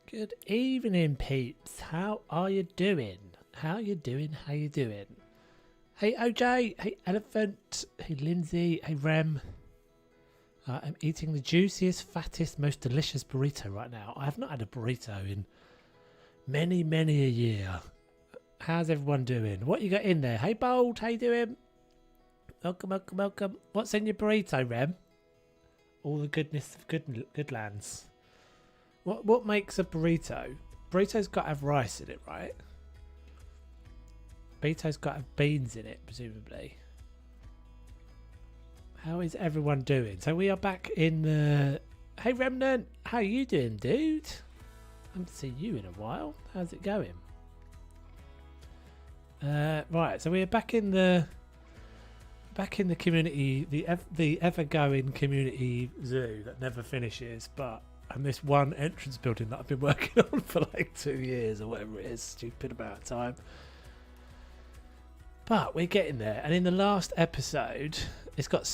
Good evening, peeps. How are you doing? How you doing? How you doing? Hey, OJ. Hey, Elephant. Hey, Lindsay. Hey, Rem. I'm eating the juiciest, fattest, most delicious burrito right now. I have not had a burrito in many, many a year. How's everyone doing? What you got in there? Hey, Bold. How you doing? Welcome, welcome, welcome. What's in your burrito, Rem? All the goodness of good lands. What makes a burrito? Burrito's got to have rice in it, right? Burrito's got to have beans in it, presumably. How is everyone doing? So we are back in the... Hey, Remnant. How you doing, dude? I haven't seen you in a while. How's it going? Right, so we are back in the community, the ever-going community zoo that never finishes, but... And this one entrance building that I've been working on for like 2 years or whatever it is. Stupid amount of time. But we're getting there. And in the last episode, it's got...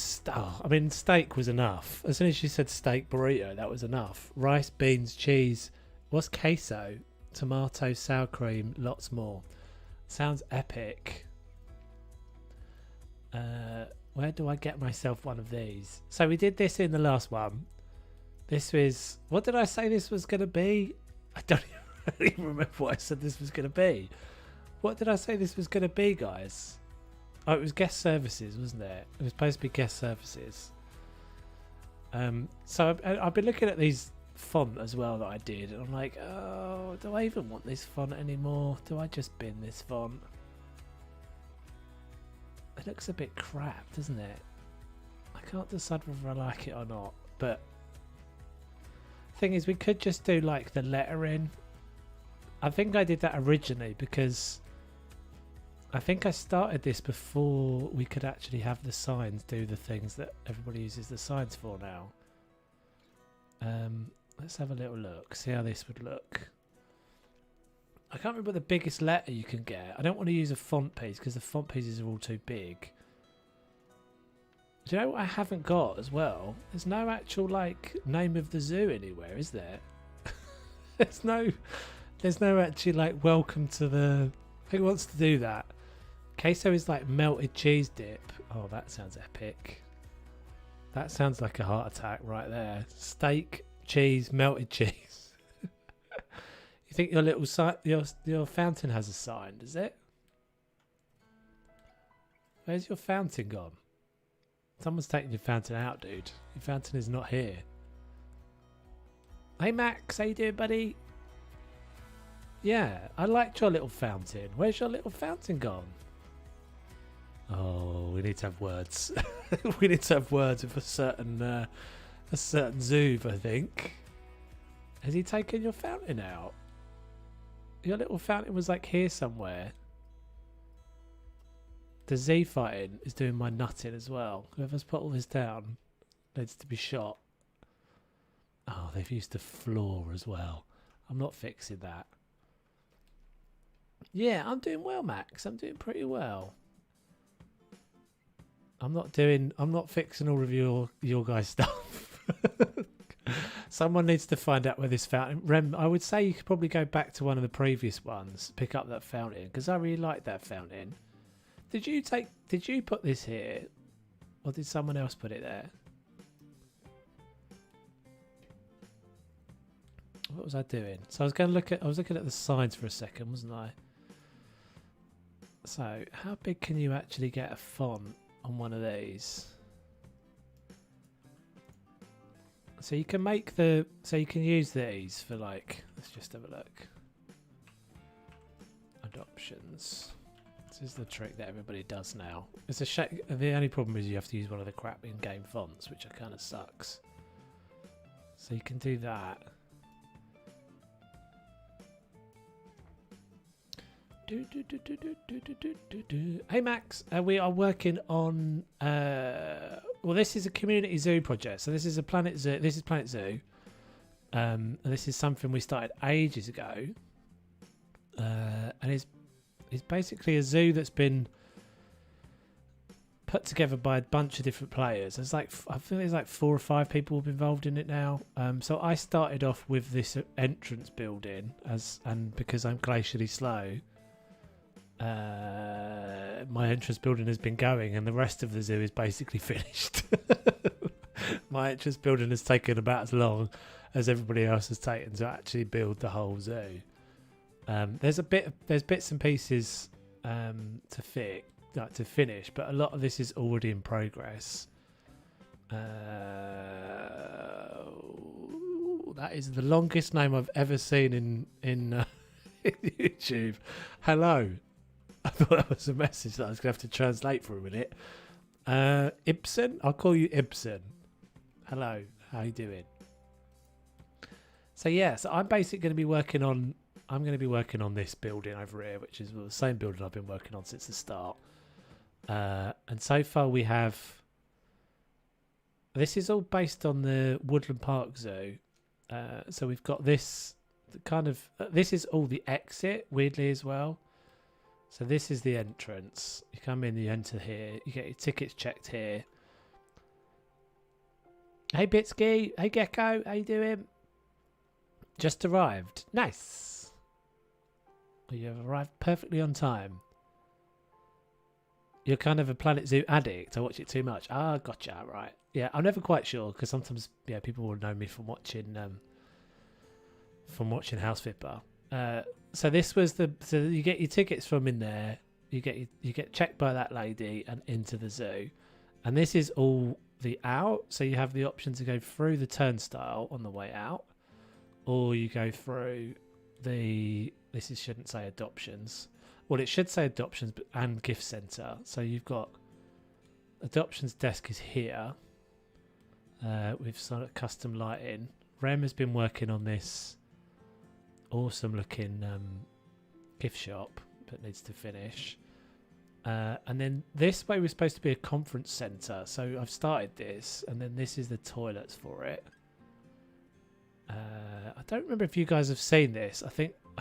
I mean, steak was enough. As soon as you said steak burrito, that was enough. Rice, beans, cheese. What's queso? Tomato, sour cream, lots more. Sounds epic. Where do I get myself one of these? So we did this in the last one. This was... What did I say this was going to be? I don't even remember what I said this was going to be. What did I say this was going to be, guys? Oh, it was guest services, wasn't it? It was supposed to be guest services. So I've been looking at these font as well that I did. And I'm like, oh, do I even want this font anymore? Do I just bin this font? It looks a bit crap, doesn't it? I can't decide whether I like it or not. But... thing is, we could just do like the lettering. I think I did that originally because I think I started this before we could actually have the signs do the things that everybody uses the signs for now. Let's have a little look, see how this would look. I can't remember the biggest letter you can get. I don't want to use a font piece because the font pieces are all too big. Do you know what I haven't got as well? There's no actual like name of the zoo anywhere, is there? there's no actually like welcome to the... Who wants to do that? Queso is like melted cheese dip. Oh, that sounds epic. That sounds like a heart attack right there. Steak, cheese, melted cheese. You think your little your fountain has a sign, does it? Where's your fountain gone? Someone's taking your fountain out, dude. Your fountain is not here. Hey, Max. How you doing, buddy? Yeah, I liked your little fountain. Where's your little fountain gone? Oh, we need to have words. We need to have words with a certain Zoov, I think. Has he taken your fountain out? Your little fountain was like here somewhere. The Z fighting is doing my nutting as well. Whoever's put all this down needs to be shot. Oh, they've used the floor as well. I'm not fixing that. Yeah, I'm doing well, Max. I'm doing pretty well. I'm not fixing all of your guys' stuff. Someone needs to find out where this fountain... Rem, I would say you could probably go back to one of the previous ones, pick up that fountain, because I really like that fountain. Did you put this here? Or did someone else put it there? What was I doing? So I was looking at the signs for a second, wasn't I? So how big can you actually get a font on one of these? So you can you can use these for like, let's just have a look. Adoptions. This is the trick that everybody does now. It's a shame. The only problem is you have to use one of the crap in-game fonts, which kind of sucks. So you can do that. Hey Max, we are working on. Well, this is a community zoo project. So this is a Planet Zoo. This is Planet Zoo. And this is something we started ages ago. And it's basically a zoo that's been put together by a bunch of different players. There's like I think there's like 4 or 5 people involved in it now. So I started off with this entrance building and because I'm glacially slow, my entrance building has been going, and the rest of the zoo is basically finished. My entrance building has taken about as long as everybody else has taken to actually build the whole zoo. There's bits and pieces to fix. Like to finish, but a lot of this is already in progress. That is the longest name I've ever seen in YouTube. Hello. I thought that was a message that I was going to have to translate for a minute. Ibsen? I'll call you Ibsen. Hello. How you doing? So yeah, so I'm basically going to be working on this building over here, which is the same building I've been working on since the start. And so far we have, this is all based on the Woodland Park Zoo. So we've got this kind of, this is all the exit, weirdly as well. So this is the entrance. You come in, you enter here, you get your tickets checked here. Hey Bitsky, hey Gecko, how you doing? Just arrived. Nice. You have arrived perfectly on time. You're kind of a Planet Zoo addict. I watch it too much. Ah, gotcha. Right. Yeah, I'm never quite sure because sometimes, yeah, people will know me from watching House Flipper. So this was so you get your tickets from in there. You get checked by that lady and into the zoo, and this is all the out. So you have the option to go through the turnstile on the way out, or you go through shouldn't say adoptions. Well, it should say adoptions and gift centre. So you've got adoptions desk is here with some custom lighting. Rem has been working on this awesome looking gift shop that needs to finish. And then this way was supposed to be a conference centre. So I've started this, and then this is the toilets for it. I don't remember if you guys have seen this. I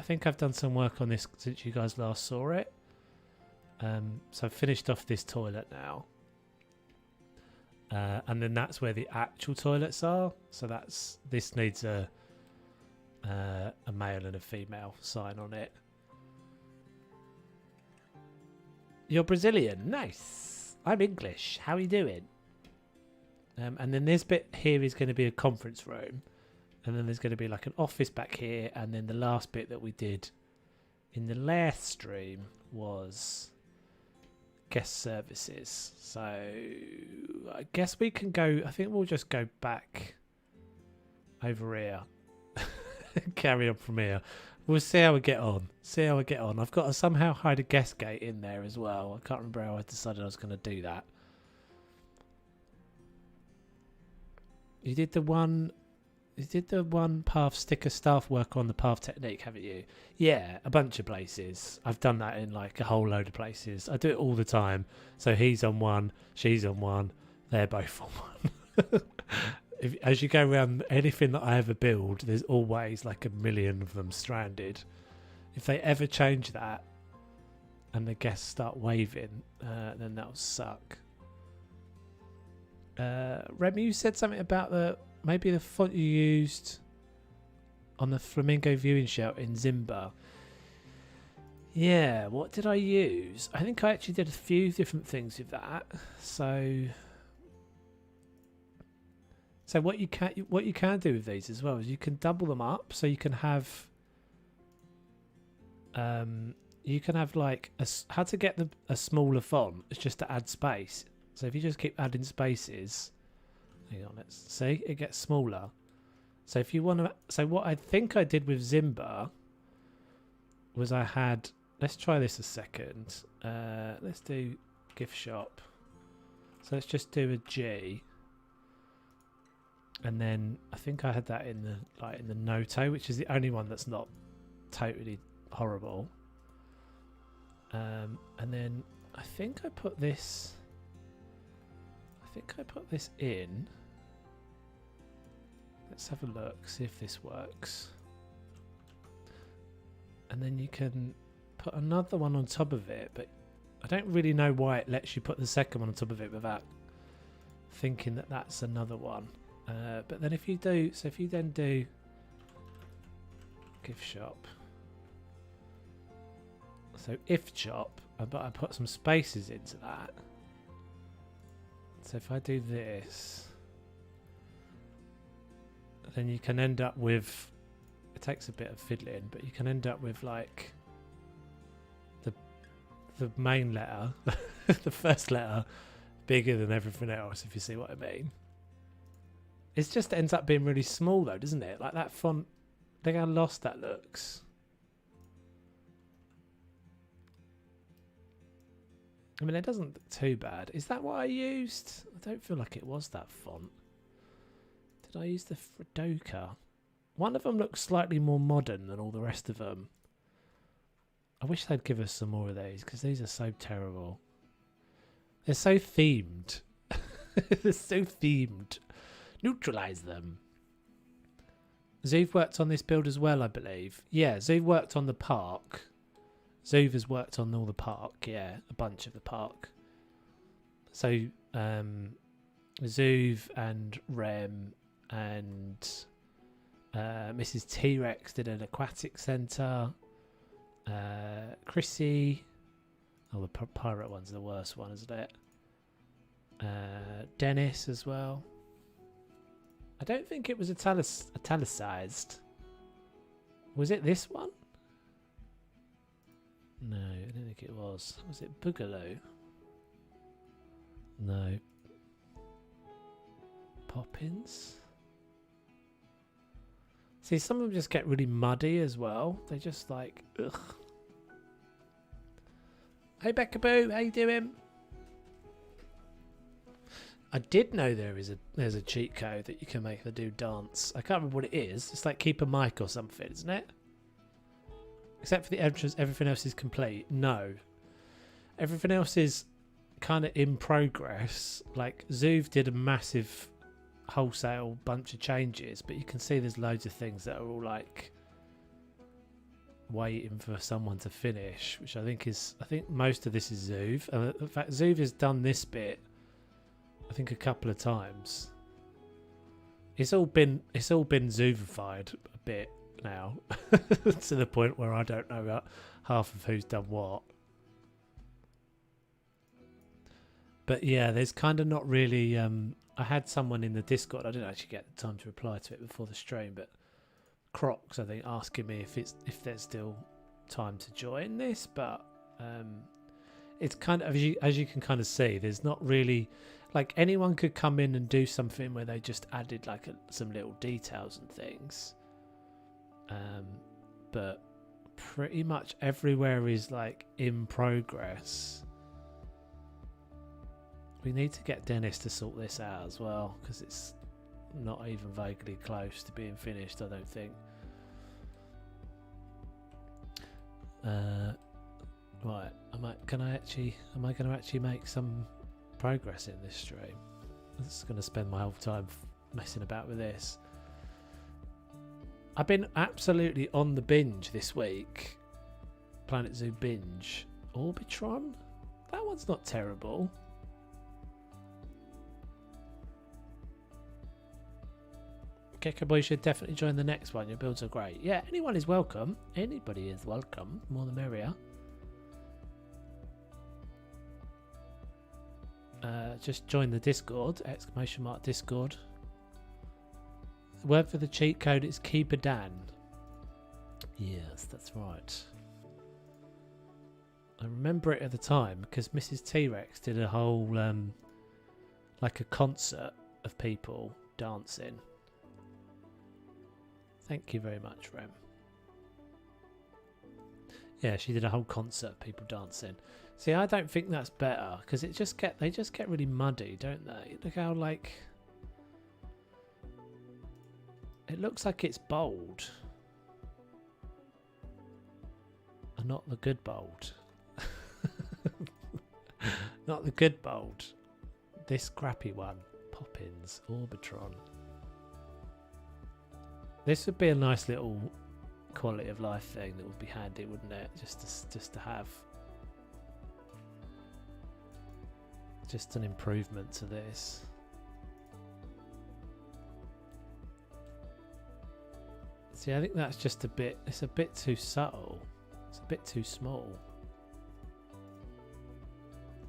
think I've done some work on this since you guys last saw it. So I've finished off this toilet now. And then that's where the actual toilets are. So this needs a male and a female sign on it. You're Brazilian. Nice. I'm English. How are you doing? And then this bit here is going to be a conference room. And then there's going to be like an office back here. And then the last bit that we did in the last stream was guest services. So I guess we can go, I think we'll just go back over here. Carry on from here. We'll see how we get on. I've got to somehow hide a guest gate in there as well. I can't remember how I decided I was going to do that. You did the one path sticker staff work on the path technique, haven't you? Yeah, a bunch of places. I've done that in like a whole load of places. I do it all the time. So he's on one, she's on one, they're both on one. As you go around anything that I ever build, there's always like a million of them stranded. If they ever change that and the guests start waving, then that'll suck. Remy, you said something about maybe the font you used on the Flamingo viewing shout in Zimba. Yeah, what did I use? I think I actually did a few different things with that. So what you can do with these as well is you can double them up, so you can have like how to get a smaller font. It's just to add space. So if you just keep adding spaces, hang on, let's see, it gets smaller. So if you want to, so what I think I did with Zimba was let's try this a second. Let's do gift shop. So let's just do a G. And then I think I had that in the Noto, which is the only one that's not totally horrible. And then I think I put this in. Let's have a look, see if this works. And then you can put another one on top of it, but I don't really know why it lets you put the second one on top of it without thinking that that's another one. But then if you do, so if you then do gift shop, so if shop, but I put some spaces into that. So if I do this, then you can end up with, it takes a bit of fiddling, but you can end up with like the main letter, the first letter, bigger than everything else, if you see what I mean. It just ends up being really small though, doesn't it? Like that font, look how lost that looks. I mean, it doesn't look too bad. Is that what I used? I don't feel like it was that font. Did I use the Fredoka? One of them looks slightly more modern than all the rest of them. I wish they'd give us some more of these, because these are so terrible. They're so themed. They're so themed. Neutralise them. Zuv worked on this build as well, I believe. Yeah, Zuv worked on the park. Zuv has worked on all the park, yeah, a bunch of the park. So, Zuv and Rem and Mrs. T-Rex did an aquatic centre. Chrissy, oh, the pirate one's the worst one, isn't it? Dennis as well. I don't think it was italicized. Was it this one? No, I don't think it was. Was it Boogaloo? No. Poppins? See, some of them just get really muddy as well. They just like, ugh. Hey Beckaboo, how you doing? I did know there's a cheat code that you can make the do dance. I can't remember what it is. It's like keep a mic or something, isn't it? Except for the entrance, everything else is complete. No. Everything else is kind of in progress. Like Zuv did a massive wholesale bunch of changes, but you can see there's loads of things that are all like waiting for someone to finish, which I think most of this is Zuv. In fact, Zuv has done this bit I think a couple of times. It's all been Zuvified a bit now to the point where I don't know about half of who's done what. But yeah, there's kind of not really I had someone in the Discord, I didn't actually get the time to reply to it before the stream, but Crocs I think asking me if there's still time to join this, but it's kind of, as you can kind of see, there's not really, like, anyone could come in and do something where they just added like some little details and things, but pretty much everywhere is like in progress. We need to get Dennis to sort this out as well, because it's not even vaguely close to being finished, I don't think. Right, am I going to actually make some progress in this stream? I'm just going to spend my whole time messing about with this. I've been absolutely on the binge this week. Planet Zoo binge. Orbitron? That one's not terrible. Gekkaboy should definitely join the next one. Your builds are great. Yeah, anyone is welcome. Anybody is welcome. More the merrier. Just join the Discord. ! Discord. The word for the cheat code is Keepadan. Yes, that's right. I remember it at the time because Mrs. T-Rex did a whole like a concert of people dancing. Thank you very much, Rem. Yeah, she did a whole concert of people dancing. See, I don't think that's better because they just get really muddy, don't they? Look how like it looks like it's bold, and not the good bold. Not the good bold. This crappy one, Poppins, Orbitron. This would be a nice little quality of life thing that would be handy, wouldn't it? Just to have. just an improvement to this. See, I think that's just a bit, it's a bit too subtle. It's a bit too small.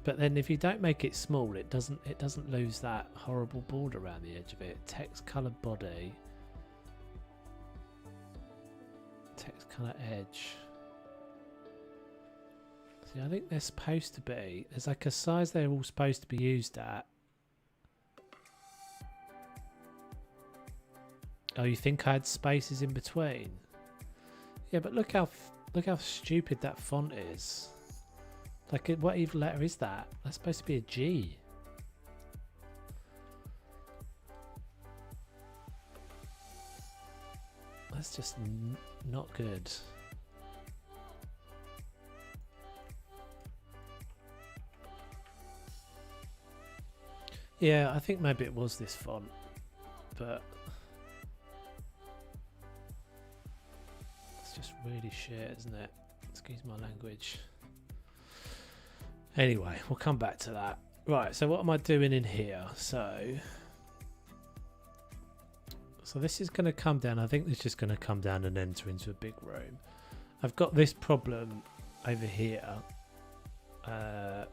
But then if you don't make it small, it doesn't lose that horrible border around the edge of it. Text color body. Text color edge. See, I think they're supposed to be, there's like a size they're all supposed to be used at. Oh, you think I had spaces in between? Yeah, but look how stupid that font is. Like, what even letter is that? That's supposed to be a G. That's just not good. Yeah, I think maybe it was this font, but it's just really shit, isn't it? Excuse my language. Anyway, we'll come back to that. Right, so what am I doing in here? So this is going to come down. I think it's just going to come down and enter into a big room. I've got this problem over here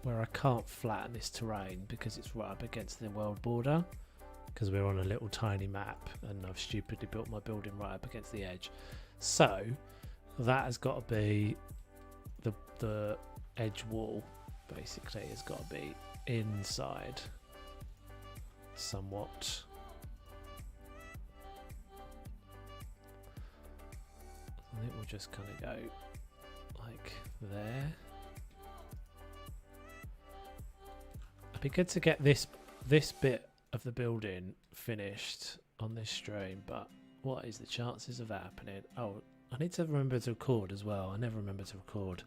where I can't flatten this terrain because it's right up against the world border, because we're on a little tiny map and I've stupidly built my building right up against the edge. So that has got to be the edge wall. Basically, has got to be inside somewhat. I think we'll just kind of go like there. It'd be good to get this bit of the building finished on this stream, but what is the chances of that happening? Oh, I need to remember to record as well. I never remember to record.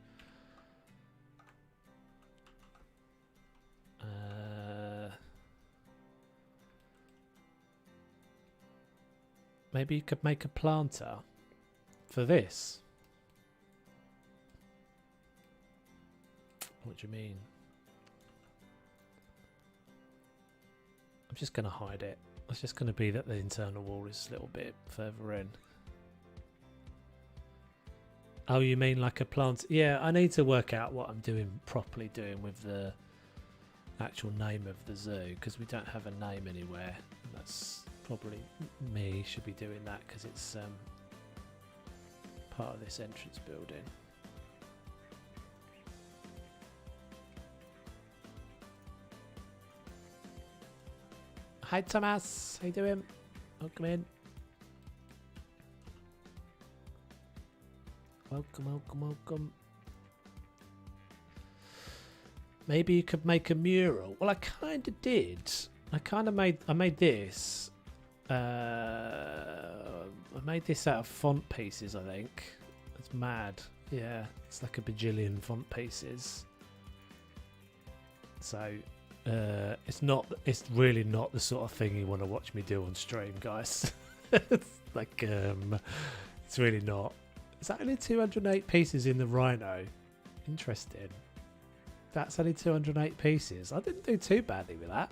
Maybe you could make a planter for this. What do you mean? I'm just going to hide it. It's just going to be that the internal wall is a little bit further in. Oh, you mean like a plant? Yeah, I need to work out what I'm properly doing with the actual name of the zoo, because we don't have a name anywhere. That's probably me should be doing that, because it's part of this entrance building. Hi Thomas, how you doing? Welcome in. Welcome, welcome, welcome. Maybe you could make a mural. Well, I kind of did. I made this. I made this out of font pieces, I think. It's mad. Yeah, it's like a bajillion font pieces. So it's really not the sort of thing you want to watch me do on stream, guys. It's like it's really not. Is that only 208 pieces in the Rhino? Interesting. That's only 208 pieces. I didn't do too badly with that.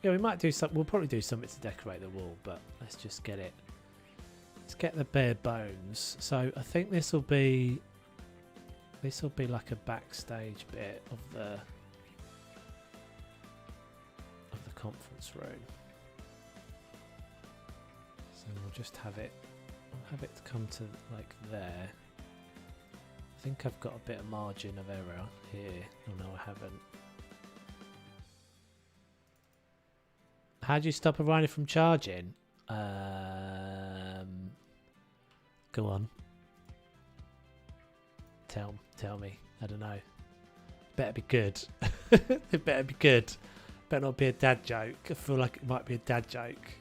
Yeah, we might do something. We'll probably do something to decorate the wall, but let's just get it. Let's get the bare bones. So I think this will be like a backstage bit of the conference room. So we'll just have it. I'll have it come to like there. I think I've got a bit of margin of error here. Oh no, I haven't. How do you stop a rhino from charging? Go on. Tell me. I don't know. Better be good. It better be good. Better not be a dad joke. I feel like it might be a dad joke.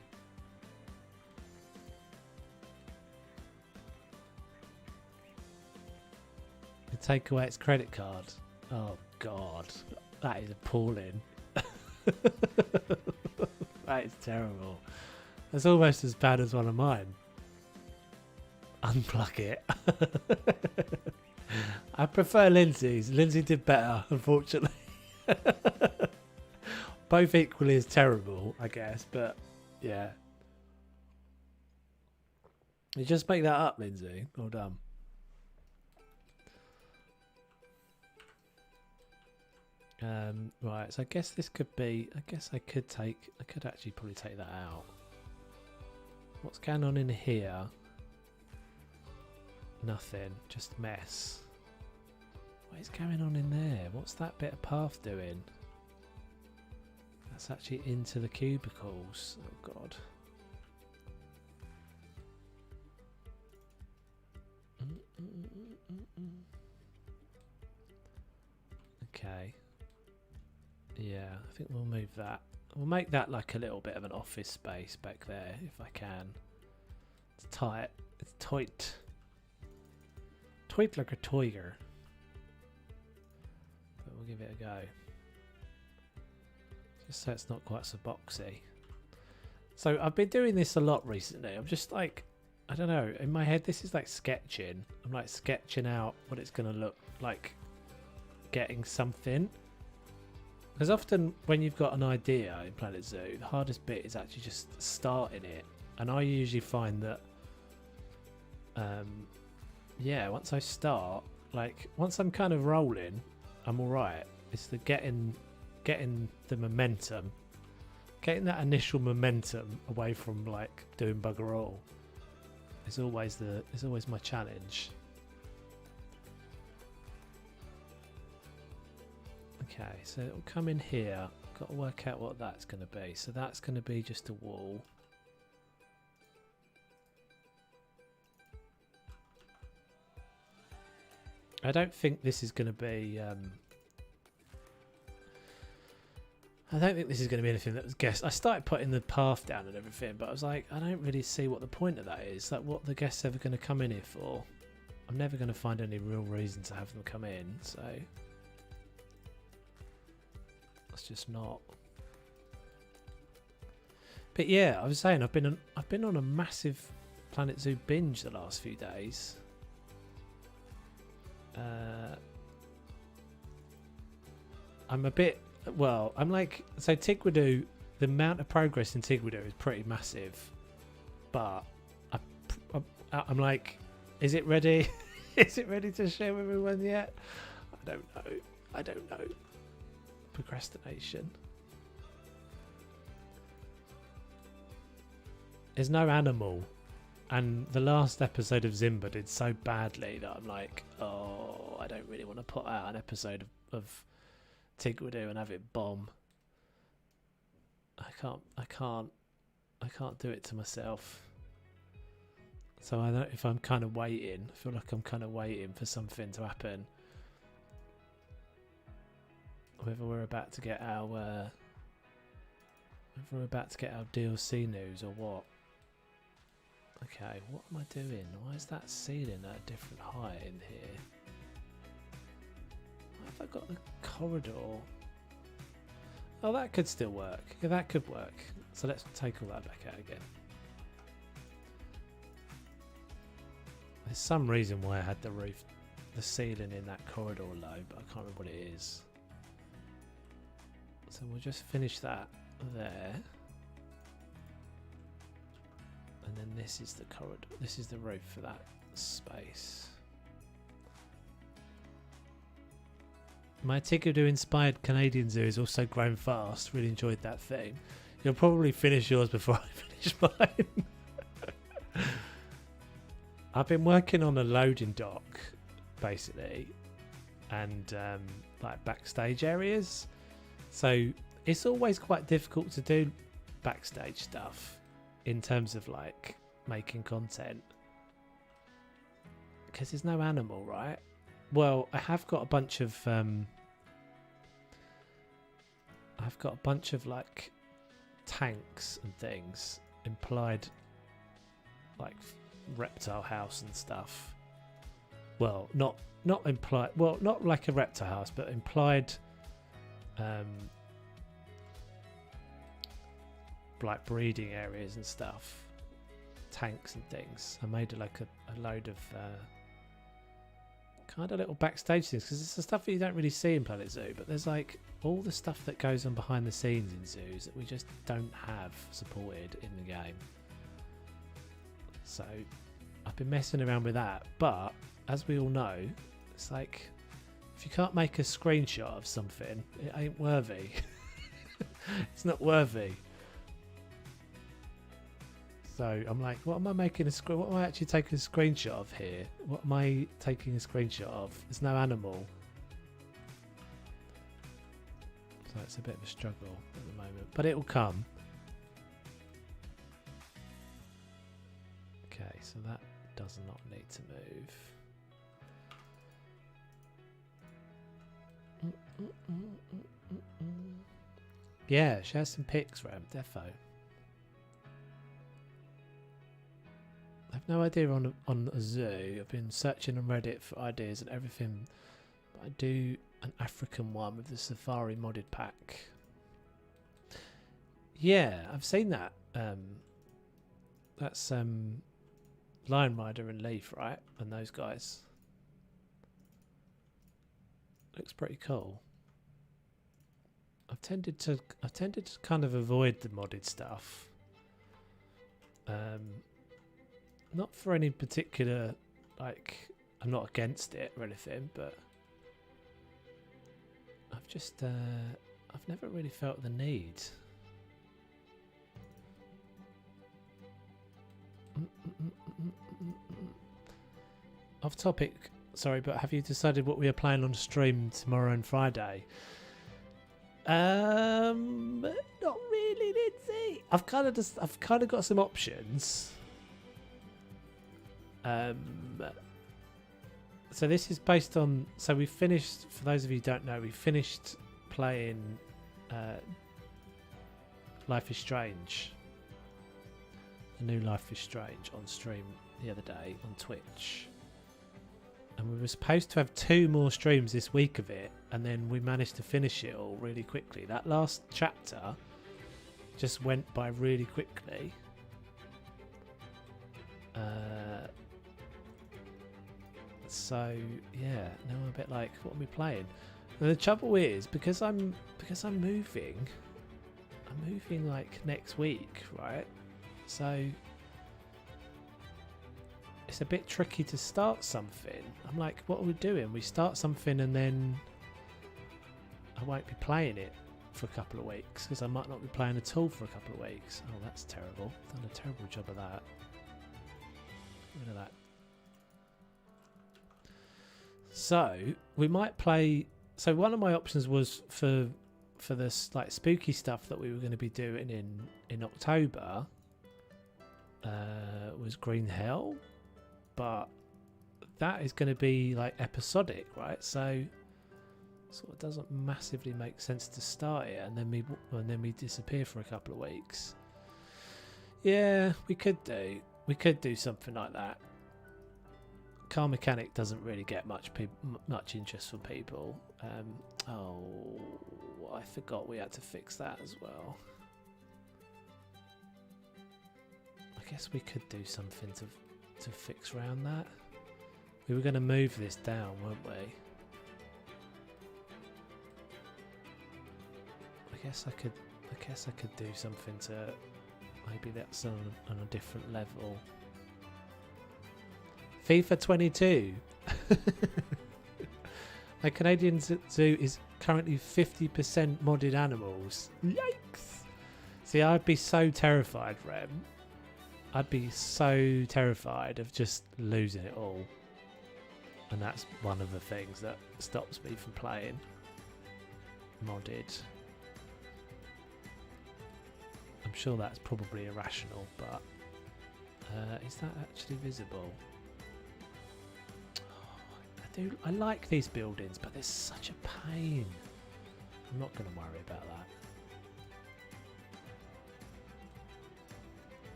You take away its credit card. Oh God, that is appalling. That is terrible. That's almost as bad as one of mine. Unplug it. I prefer Lindsay's. Lindsay did better, unfortunately. Both equally as terrible, I guess, but yeah. You just make that up, Lindsay. Well done. Right, so I guess this could be, I could actually probably take that out. What's going on in here? Nothing, just mess. What is going on in there? What's that bit of path doing? That's actually into the cubicles. Oh god. Okay. Yeah, I think we'll move that. We'll make that like a little bit of an office space back there if I can. It's tight. It's tight. Tight like a tiger. But we'll give it a go. Just so it's not quite so boxy. So I've been doing this a lot recently. I'm just like, I don't know, in my head this is like sketching. I'm like sketching out what it's going to look like getting something. Because often when you've got an idea in Planet Zoo, the hardest bit is actually just starting it. And I usually find that, yeah, once I start, like once I'm kind of rolling, I'm all right. It's the getting the momentum, getting that initial momentum away from like doing bugger all. Is always my challenge. Okay, so it'll come in here. Got to work out what that's going to be. So that's going to be just a wall. I don't think this is going to be. I don't think this is going to be anything that was guessed. I started putting the path down and everything, but I was like, I don't really see what the point of that is. Like, what the guests ever going to come in here for? I'm never going to find any real reason to have them come in, so. It's just not. But yeah, I was saying I've been on a massive Planet Zoo binge the last few days. I'm a bit, well, I'm like, so Tigwadoo, the amount of progress in Tigwadoo is pretty massive, but I'm like, is it ready? Is it ready to share with everyone yet? I don't know. Procrastination. There's no animal, and the last episode of Zimba did so badly that I'm like, oh, I don't really want to put out an episode of Tigwadoo and have it bomb. I can't do it to myself. So I don't know if I'm kind of waiting. I feel like I'm kind of waiting for something to happen. Whether we're about to get our DLC news or what. Okay, what am I doing? Why is that ceiling at a different height in here? Why have I got the corridor? Oh, that could still work. Yeah, that could work. So let's take all that back out again. There's some reason why I had the ceiling in that corridor low, but I can't remember what it is. So we'll just finish that there. And then this is the corridor. This is the roof for that space. My Tigwadoo inspired Canadian zoo has also grown fast. Really enjoyed that theme. You'll probably finish yours before I finish mine. I've been working on a loading dock, basically, and like backstage areas. So it's always quite difficult to do backstage stuff in terms of like making content because there's no animal, right? Well, I have got a bunch of like tanks and things implied, like reptile house and stuff. Well, not implied. Well, not like a reptile house, but implied like breeding areas and stuff, tanks and things. I made like a load of kind of little backstage things, because it's the stuff that you don't really see in Planet Zoo, but there's like all the stuff that goes on behind the scenes in zoos that we just don't have supported in the game. So I've been messing around with that, but as we all know, it's like if you can't make a screenshot of something, it ain't worthy. It's not worthy. So I'm like, what am I making what am I actually taking a screenshot of here? What am I taking a screenshot of? There's no animal. So it's a bit of a struggle at the moment, but it will come. Okay, so that does not need to move. Yeah, share some pics, Ram, defo. I have no idea on a zoo. I've been searching on Reddit for ideas and everything, but I do an African one with the safari modded pack. Yeah, I've seen that. That's Lion Rider and Leaf, right? And those guys. Looks pretty cool. I've tended to kind of avoid the modded stuff. Not for any particular, like, I'm not against it or anything, but I've just I've never really felt the need. Off topic, sorry, but have you decided what we are playing on stream tomorrow and Friday? Not really, Lindsay. I've kind of got some options. So this is based on. So we finished. For those of you who don't know, we finished playing Life is Strange. The new Life is Strange on stream the other day on Twitch. And we were supposed to have 2 more streams this week of it, and then we managed to finish it all really quickly. That last chapter just went by really quickly. So yeah, now I'm a bit like, what are we playing? And the trouble is, because I'm moving like next week, right? So it's a bit tricky to start something. I'm like, what are we doing? We start something and then I won't be playing it for a couple of weeks because I might not be playing at all for a couple of weeks. Oh, that's terrible. Done a terrible job of that. Get rid of that. So we might play. So one of my options was for this like spooky stuff that we were going to be doing in October. Was Green Hell, but that is going to be like episodic, right? So sort of doesn't massively make sense to start it and then we disappear for a couple of weeks. Yeah, we could do something like that. Car Mechanic doesn't really get much interest from people. Oh, I forgot we had to fix that as well. I guess we could do something to fix around that. We were going to move this down, weren't we? I guess I could do something to maybe that's on a different level. FIFA 22. A Canadian zoo is currently 50% modded animals. Yikes! See, I'd be so terrified, Rem. I'd be so terrified of just losing it all. And that's one of the things that stops me from playing modded. I'm sure that's probably irrational, but is that actually visible? I like these buildings, but they're such a pain. I'm not going to worry about that.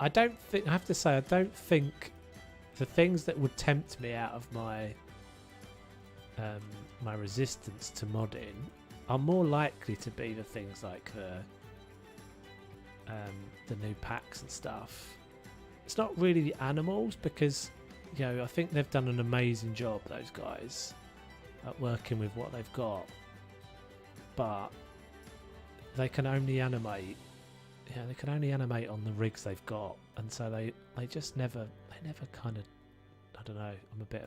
I have to say, I don't think the things that would tempt me out of my my resistance to modding are more likely to be the things like the new packs and stuff. It's not really the animals because, you know, I think they've done an amazing job, those guys, at working with what they've got. But they can only animate. Yeah, they can only animate on the rigs they've got, and so they just never kind of, I don't know. I'm a bit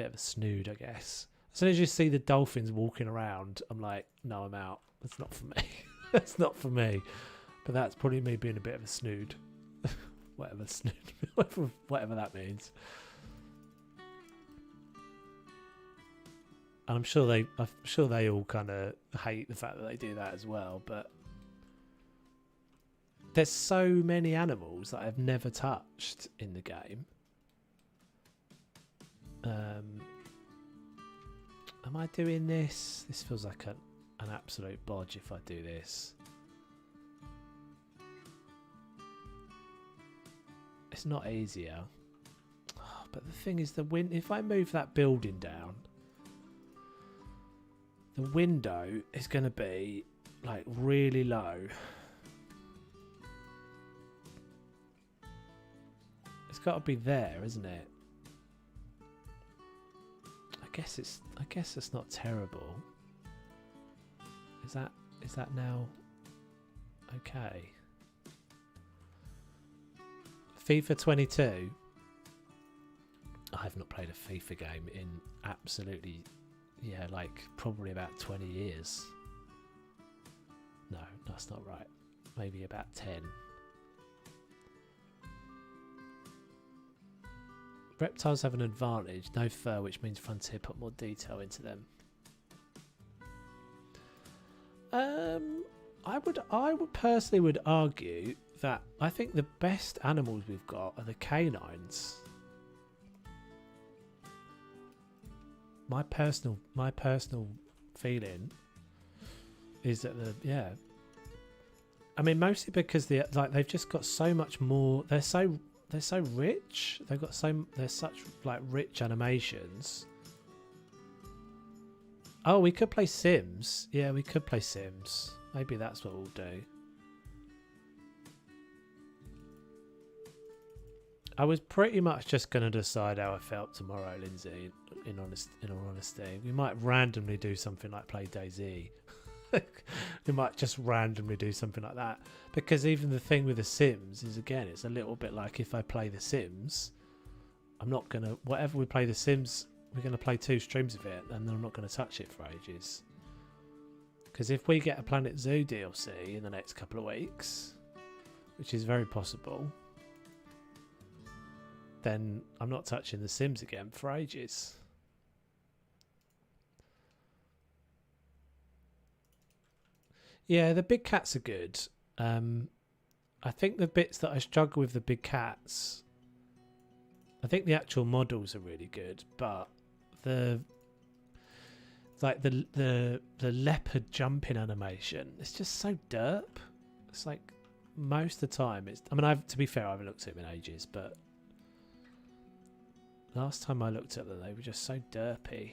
of a snood, I guess. As soon as you see the dolphins walking around, I'm like, no, I'm out. That's not for me. That's not for me. But that's probably me being a bit of a snood. Whatever snood, whatever that means. And I'm sure they all kind of hate the fact that they do that as well. But there's so many animals that I've never touched in the game. Am I doing this? This feels like an absolute bodge if I do this. It's not easier. Oh, but the thing is, if I move that building down, the window is going to be like really low. It's got to be there, isn't it? I guess it's not terrible. Is that now okay? FIFA 22. I have not played a FIFA game in absolutely, yeah, like probably about 20 years. No, that's not right. Maybe about 10. Reptiles have an advantage. No fur, which means Frontier put more detail into them. I would personally argue that I think the best animals we've got are the canines. My personal feeling is that I mean, mostly because they've just got so much more. They're so rich. They're such like rich animations. Oh, we could play Sims. Yeah, we could play Sims. Maybe that's what we'll do. I was pretty much just going to decide how I felt tomorrow, Lindsay, in all honesty. We might randomly do something like play DayZ. We might just randomly do something like that. Because even the thing with the Sims is, again, it's a little bit like if I play the Sims, I'm not going to... Whatever we play the Sims, we're going to play 2 streams of it, and then I'm not going to touch it for ages. Because if we get a Planet Zoo DLC in the next couple of weeks, which is very possible, then I'm not touching the Sims again for ages. Yeah, the big cats are good. I think the bits that I struggle with the big cats, I think the actual models are really good, but the leopard jumping animation, it's just so derp. It's like most of the time I mean, to be fair, I haven't looked at them in ages, but last time I looked at them, they were just so derpy.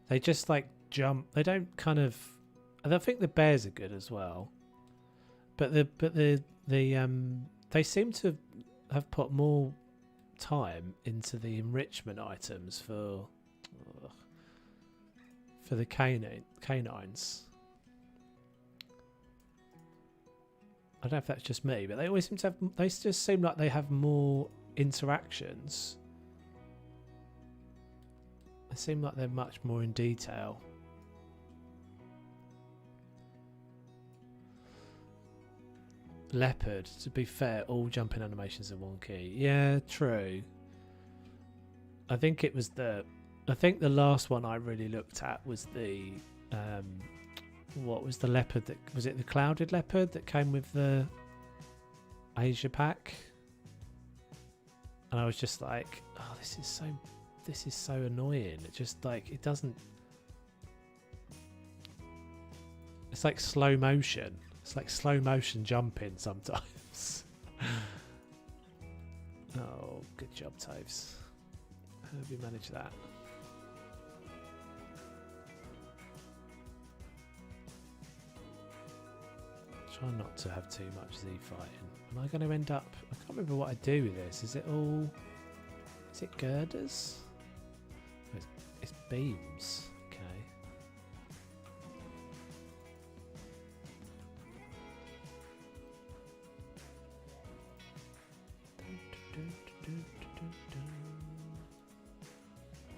They just like jump. They don't kind of. I think the bears are good as well, but they seem to have put more time into the enrichment items for the canines. I don't know if that's just me, but they always seem to have. They just seem like they have more interactions. They seem like they're much more in detail. Leopard, to be fair, all jumping animations are wonky. Yeah, true. I think the last one I really looked at was the what was the leopard that was it the clouded leopard that came with the Asia pack? And I was just like, oh, this is so annoying. It just like it doesn't. It's like slow motion. It's like slow motion jumping sometimes. Oh, good job, Toves. How have you managed that? Try not to have too much Z fighting. Am I going to end up... I can't remember what I do with this. Is it all... Is it girders? Oh, it's beams. Okay.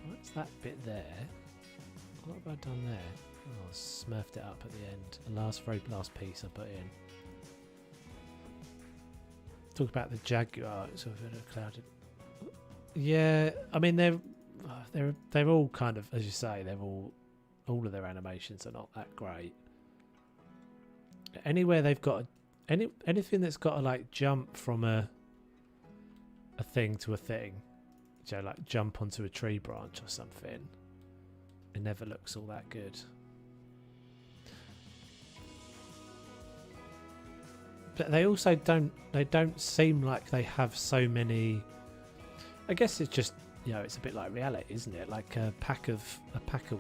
What's that bit there? What have I done there? Oh, I smurfed it up at the end. The very last piece I put in. Talk about the Jaguar. It's a bit of clouded. Yeah, I mean they're all kind of, as you say, they're all of their animations are not that great. Anywhere they've got anything that's got to like jump from a thing to a thing, so like jump onto a tree branch or something, it never looks all that good. But they also don't seem like they have so many. I guess it's just, you know, it's a bit like reality, isn't it? Like a pack of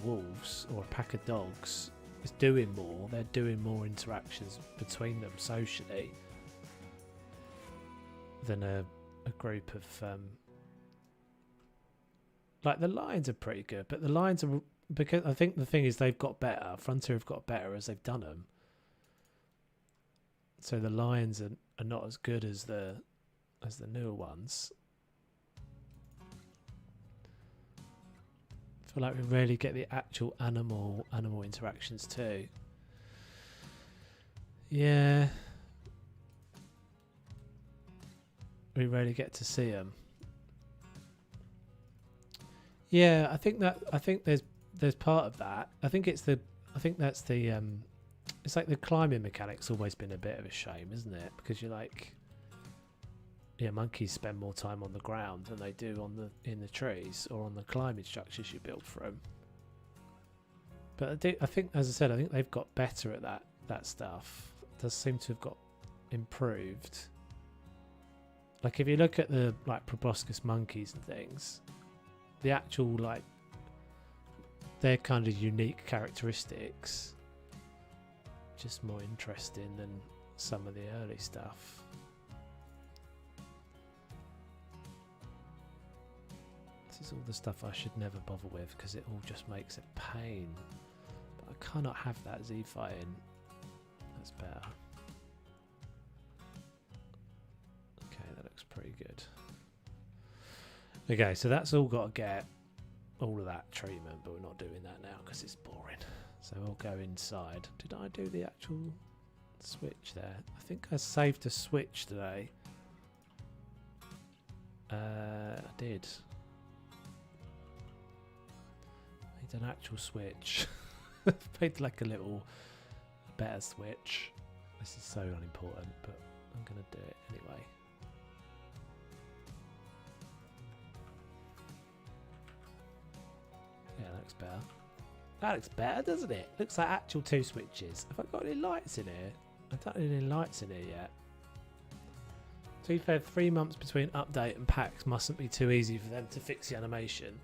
wolves or a pack of dogs is doing more. They're doing more interactions between them socially than a group of like the lions are pretty good, but the lions are, because I think the thing is they've got better. Frontier have got better as they've done them. So the lions are not as good as the newer ones. I feel like we rarely get the actual animal interactions too. Yeah, we rarely get to see them. Yeah, I think there's part of that. I think that's the it's like the climbing mechanic's always been a bit of a shame, isn't it? Because you're like, yeah, monkeys spend more time on the ground than they do in the trees or on the climbing structures you build for them. But I think, as I said, I think they've got better at that stuff. It does seem to have got improved. Like if you look at the like proboscis monkeys and things, the actual like their kind of unique characteristics just more interesting than some of the early stuff. This is all the stuff I should never bother with because it all just makes it pain. But I cannot have that Z fighting. That's better. Okay, that looks pretty good. Okay, so that's all got to get all of that treatment, but we're not doing that now because it's boring. So we'll go inside. Did I do the actual switch there? I think I saved a switch today. I did. Made an actual switch. Made like a little better switch. This is so unimportant, but I'm going to do it anyway. Yeah, that looks better. That looks better, doesn't it? Looks like actual two switches. Have I got any lights in here? I don't have any lights in here yet. To be fair, 3 months between update and packs mustn't be too easy for them to fix the animation.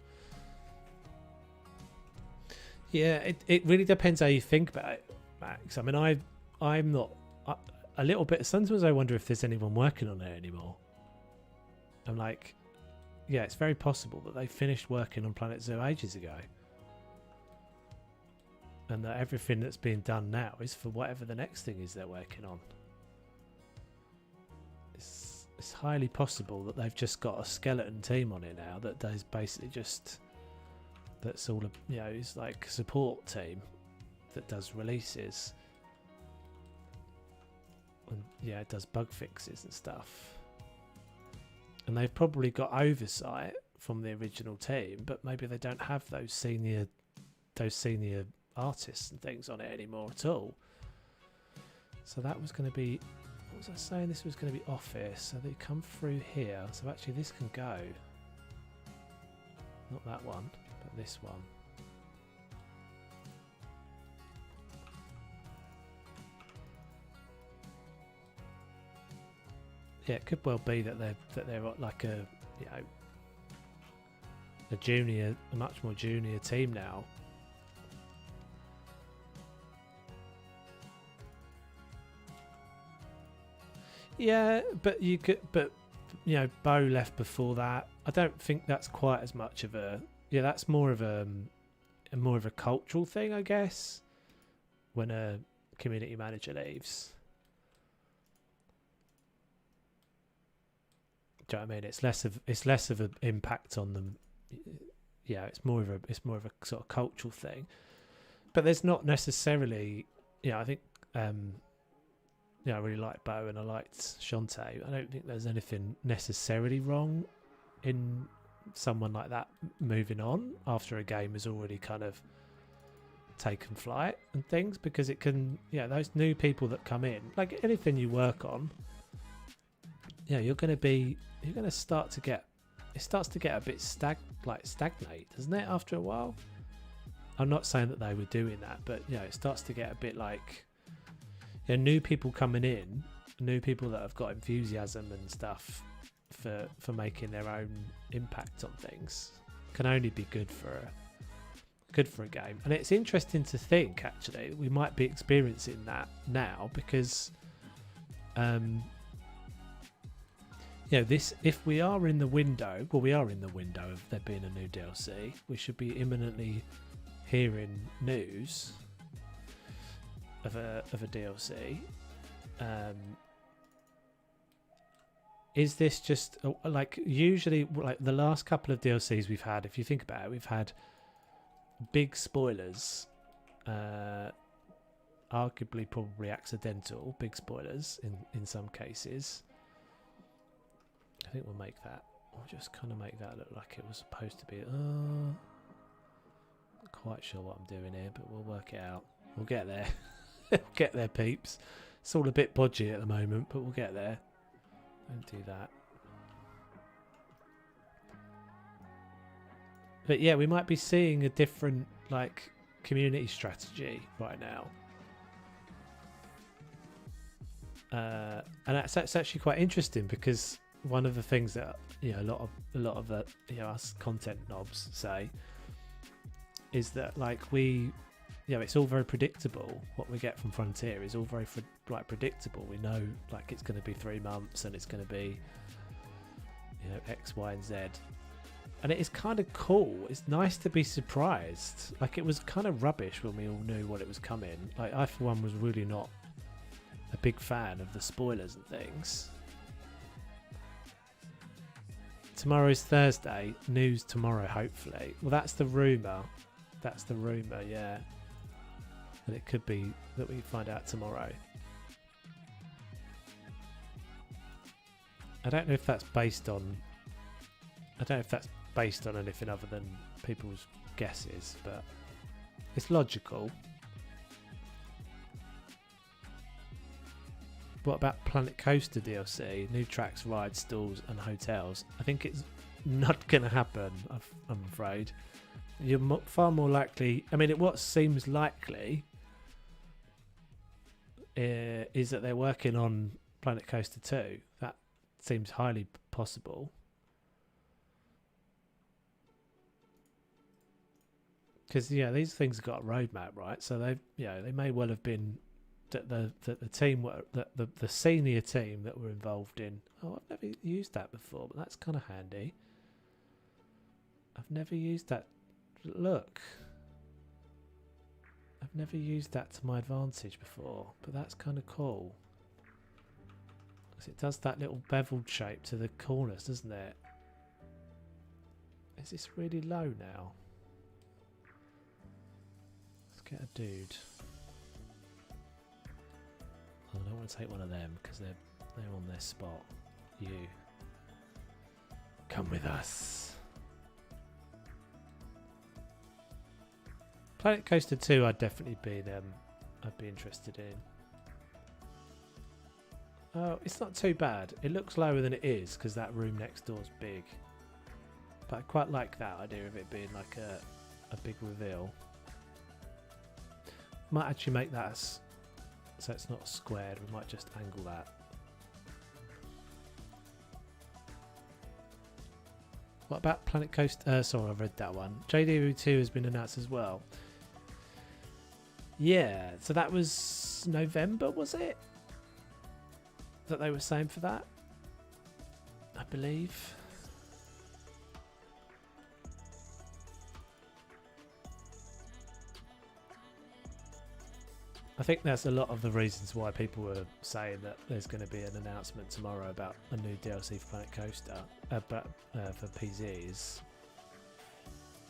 Yeah, it really depends how you think about it, Max. I mean, I'm not... a little bit... Sometimes I wonder if there's anyone working on it anymore. I'm like... Yeah, it's very possible that they finished working on Planet Zoo ages ago. And that everything that's being done now is for whatever the next thing is they're working on. It's highly possible that they've just got a skeleton team on it now that does basically just... That's all, you know, it's like a support team that does releases. And yeah, it does bug fixes and stuff. And they've probably got oversight from the original team, but maybe they don't have those senior artists and things on it anymore at all. So that was going to be, what was I saying? This was going to be office. So they come through here. So actually this can go. Not that one, but this one. Yeah, it could well be that they're like a, you know, a much more junior team now. Yeah, but you could, but you know, Bo left before that. I don't think that's quite as much of a. Yeah, that's more of a more of a cultural thing, I guess. When a community manager leaves, do you know what I mean? It's less of an impact on them. Yeah, it's more of a sort of cultural thing. But there's not necessarily, I think, I really liked Bo and I liked Shantae. I don't think there's anything necessarily wrong in someone like that moving on after a game has already kind of taken flight and things, because it can, those new people that come in, like anything you work on, you're going to start to get, it starts to get a bit stagnate, doesn't it, after a while? I'm not saying that they were doing that, but it starts to get a bit like, new people coming in, new people that have got enthusiasm and stuff for making their own impact on things can only be good for a game. And it's interesting to think, actually, we might be experiencing that now, because this, if we are in the window, we are in the window of there being a new DLC, we should be imminently hearing news of a DLC. Is this just like, usually, like the last couple of DLCs we've had, if you think about it, we've had big spoilers, arguably probably accidental big spoilers in some cases. I think we'll just kind of make that look like it was supposed to be. Not quite sure what I'm doing here, but we'll work it out. We'll get there. We'll get there, peeps. It's all a bit podgy at the moment, but we'll get there. Don't do that. But yeah, we might be seeing a different community strategy right now. And that's actually quite interesting, because one of the things that a lot of the us content knobs say is that it's all very predictable. What we get from Frontier is all very predictable. We know it's going to be 3 months and it's going to be X, Y, and Z. And it is kind of cool. It's nice to be surprised. It was kind of rubbish when we all knew what it was coming. I, for one, was really not a big fan of the spoilers and things. Tomorrow's Thursday. News tomorrow, hopefully. Well, that's the rumour. Yeah. And it could be that we find out tomorrow. I don't know if that's based on anything other than people's guesses, but it's logical. What about Planet Coaster DLC? New tracks, rides, stalls and hotels. I think it's not going to happen, I'm afraid. You're far more likely... what seems likely is that they're working on Planet Coaster 2. That seems highly possible. Because these things have got a roadmap, right? So they may well have been that the team the senior team that were involved in. Oh, I've never used that before, but that's kind of handy. I've never used that. Look, I've never used that to my advantage before, but that's kind of cool. Because it does that little beveled shape to the corners, doesn't it? Is this really low now? Let's get a dude. Oh, I don't want to take one of them because they're on their spot. You come with us. Planet Coaster 2, I'd definitely be interested in. Oh, it's not too bad. It looks lower than it is because that room next door is big. But I quite like that idea of it being like a big reveal. Might actually make that so it's not squared. We might just angle that. What about Planet Coaster? Sorry, I've read that one. JDW 2 has been announced as well. Yeah, so that was November, was it? that they were saying for that, I believe. I think that's a lot of the reasons why people were saying that there's going to be an announcement tomorrow about a new DLC for Planet Coaster, for PZs.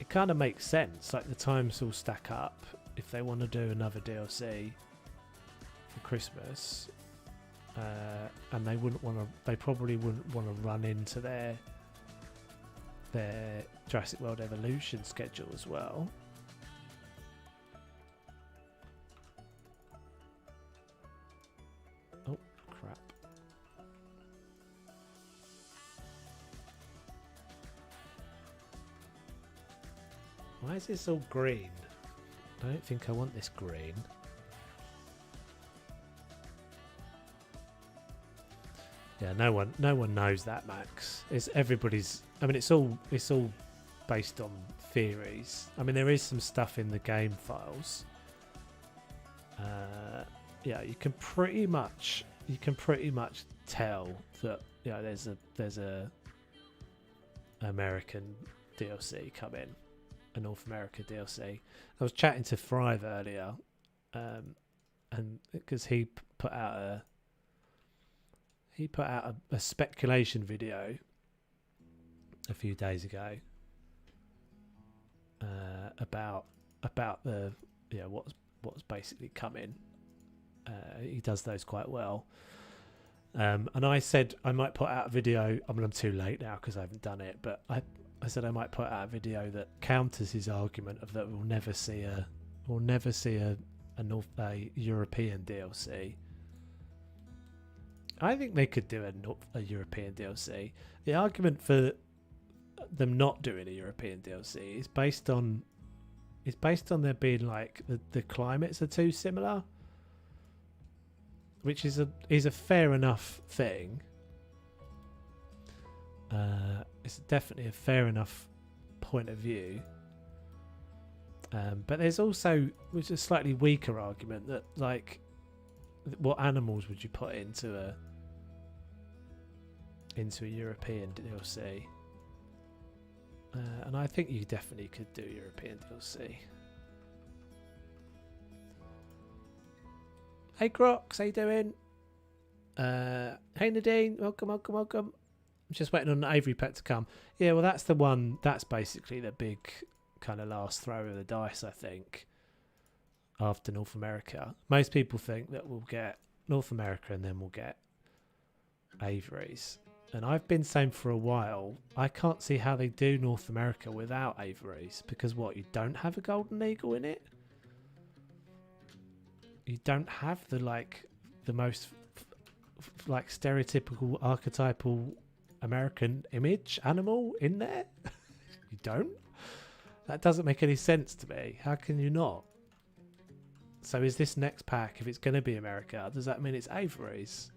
It kind of makes sense. Like the times all stack up. If they want to do another DLC for Christmas, and they probably wouldn't want to run into their Jurassic World Evolution schedule as well. Oh crap! Why is this all green? I don't think I want this green. Yeah, no one knows that, Max. It's everybody's. I mean, it's all based on theories. I mean, there is some stuff in the game files. Yeah, you can pretty much tell that there's a American DLC coming, a North America DLC. I was chatting to Thrive earlier, and because he put out a speculation video a few days ago about the what's basically coming. He does those quite well, and I said I might put out a video. I mean, I'm too late now because I haven't done it, but I said I might put out a video that counters his argument of that we'll never see a European DLC. I think they could do a European DLC. The argument for them not doing a European DLC is based on there being like the climates are too similar, which is a fair enough thing. It's definitely a fair enough point of view. But there's also, which is a slightly weaker argument, that like, what animals would you put into a European DLC? And I think you definitely could do European DLC. Hey Crocs, how you doing? Hey Nadine, welcome. I'm just waiting on the Avery pet to come. Yeah, well that's the one, that's basically the big kind of last throw of the dice, I think, after North America. Most people think that we'll get North America and then we'll get Avery's. And I've been saying for a while, I can't see how they do North America without Avery's, because what, you don't have a golden eagle in it? You don't have the most stereotypical archetypal American image animal in there? You don't? That doesn't make any sense to me. How can you not? So is this next pack, if it's going to be America, does that mean it's Avery's?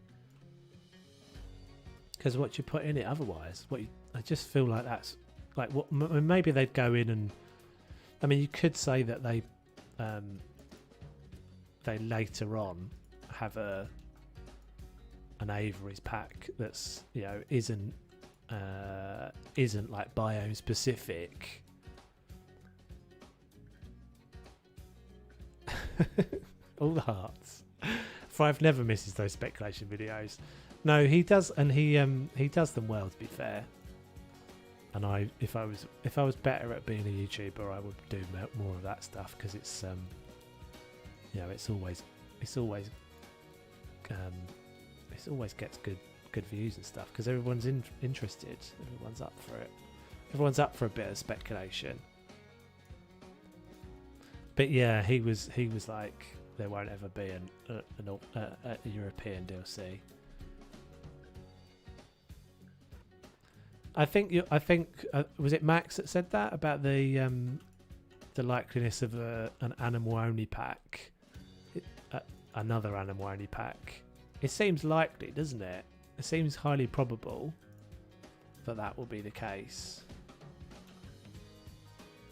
Because what you put in it otherwise, I just feel like that's like what maybe they'd go in and, I mean, you could say that they later on have an Avery's pack that's isn't like biome specific. All the hearts. Thrive never misses those speculation videos. No, he does, and he does them well, to be fair. And if I was better at being a YouTuber, I would do more of that stuff, because it's it always gets good views and stuff, because everyone's interested, everyone's up for it, everyone's up for a bit of speculation. But yeah, he was like, there won't ever be a European DLC. I think was it Max that said that about the likeliness of an animal only pack, another animal only pack. It seems likely, doesn't it? It seems highly probable that will be the case.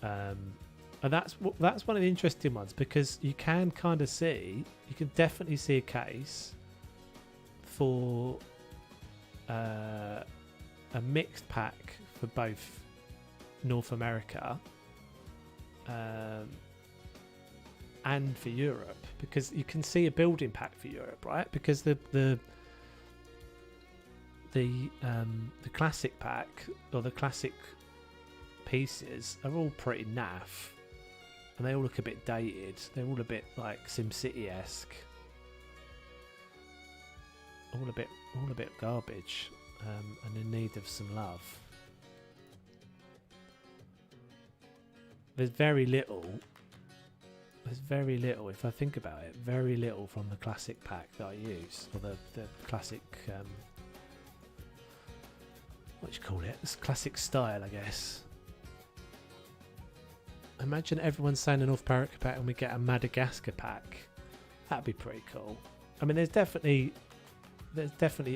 And that's one of the interesting ones, because you can definitely see a case for a mixed pack for both North America and for Europe, because you can see a building pack for Europe, right? Because the classic pack or the classic pieces are all pretty naff, and they all look a bit dated. They're all a bit like SimCity-esque, all a bit garbage, and in need of some love. There's very little, if I think about it, very little from the classic pack that I use, or the classic, what do you call it? It's classic style, I guess. Imagine everyone saying a North America pack and we get a Madagascar pack. That'd be pretty cool. I mean, there's definitely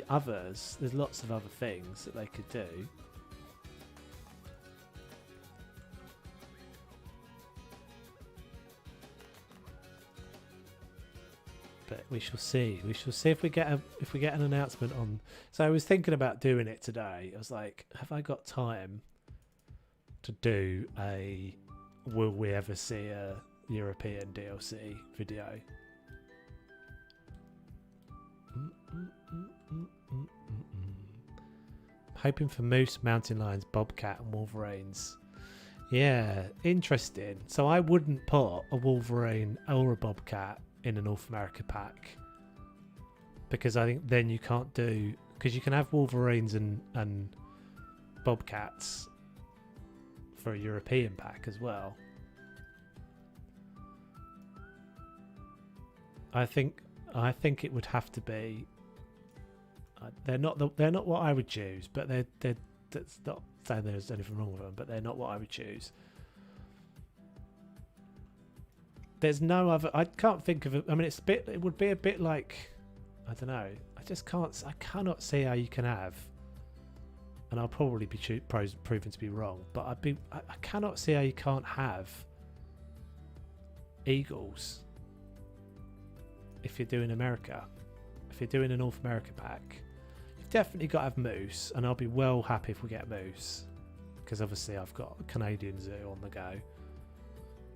others. There's lots of other things that they could do. But we shall see. We shall see if we get an announcement on. So I was thinking about doing it today. I was like, have I got time to do a will we ever see a European DLC video? Hoping for moose, mountain lions, bobcat and wolverines. Yeah, interesting. So I wouldn't put a wolverine or a bobcat in a North America pack, because I think then you can't do, because you can have wolverines and bobcats for a European pack as well. I think it would have to be. They're not what I would choose, but that's not saying there's anything wrong with them, but they're not what I would choose. There's no other. I can't think of it. I mean, it would be a bit like, I don't know. I cannot see how you can have, and I'll probably be proven to be wrong, but I cannot see how you can't have eagles if you're doing America. If you're doing a North America pack, you've definitely got to have moose, and I'll be well happy if we get moose, because obviously I've got a Canadian zoo on the go.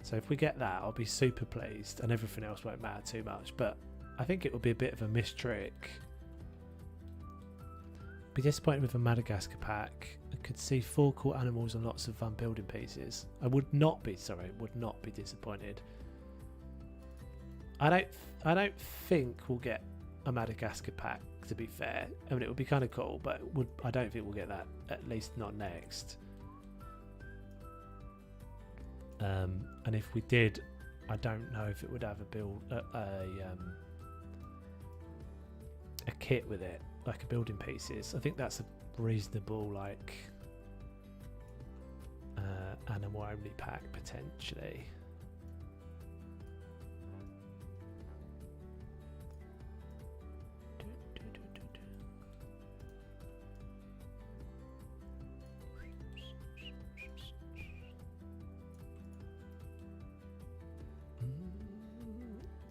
So if we get that, I'll be super pleased, and everything else won't matter too much. But I think it would be a bit of a missed trick. Be disappointed with a Madagascar pack. I could see 4 cool animals and lots of fun building pieces. I would not be disappointed. I don't think we'll get a Madagascar pack, to be fair. I mean, it would be kind of cool, but I don't think we'll get that, at least not next. And if we did, I don't know if it would have a kit with it, like a building pieces. I think that's a reasonable, like, animal only pack potentially.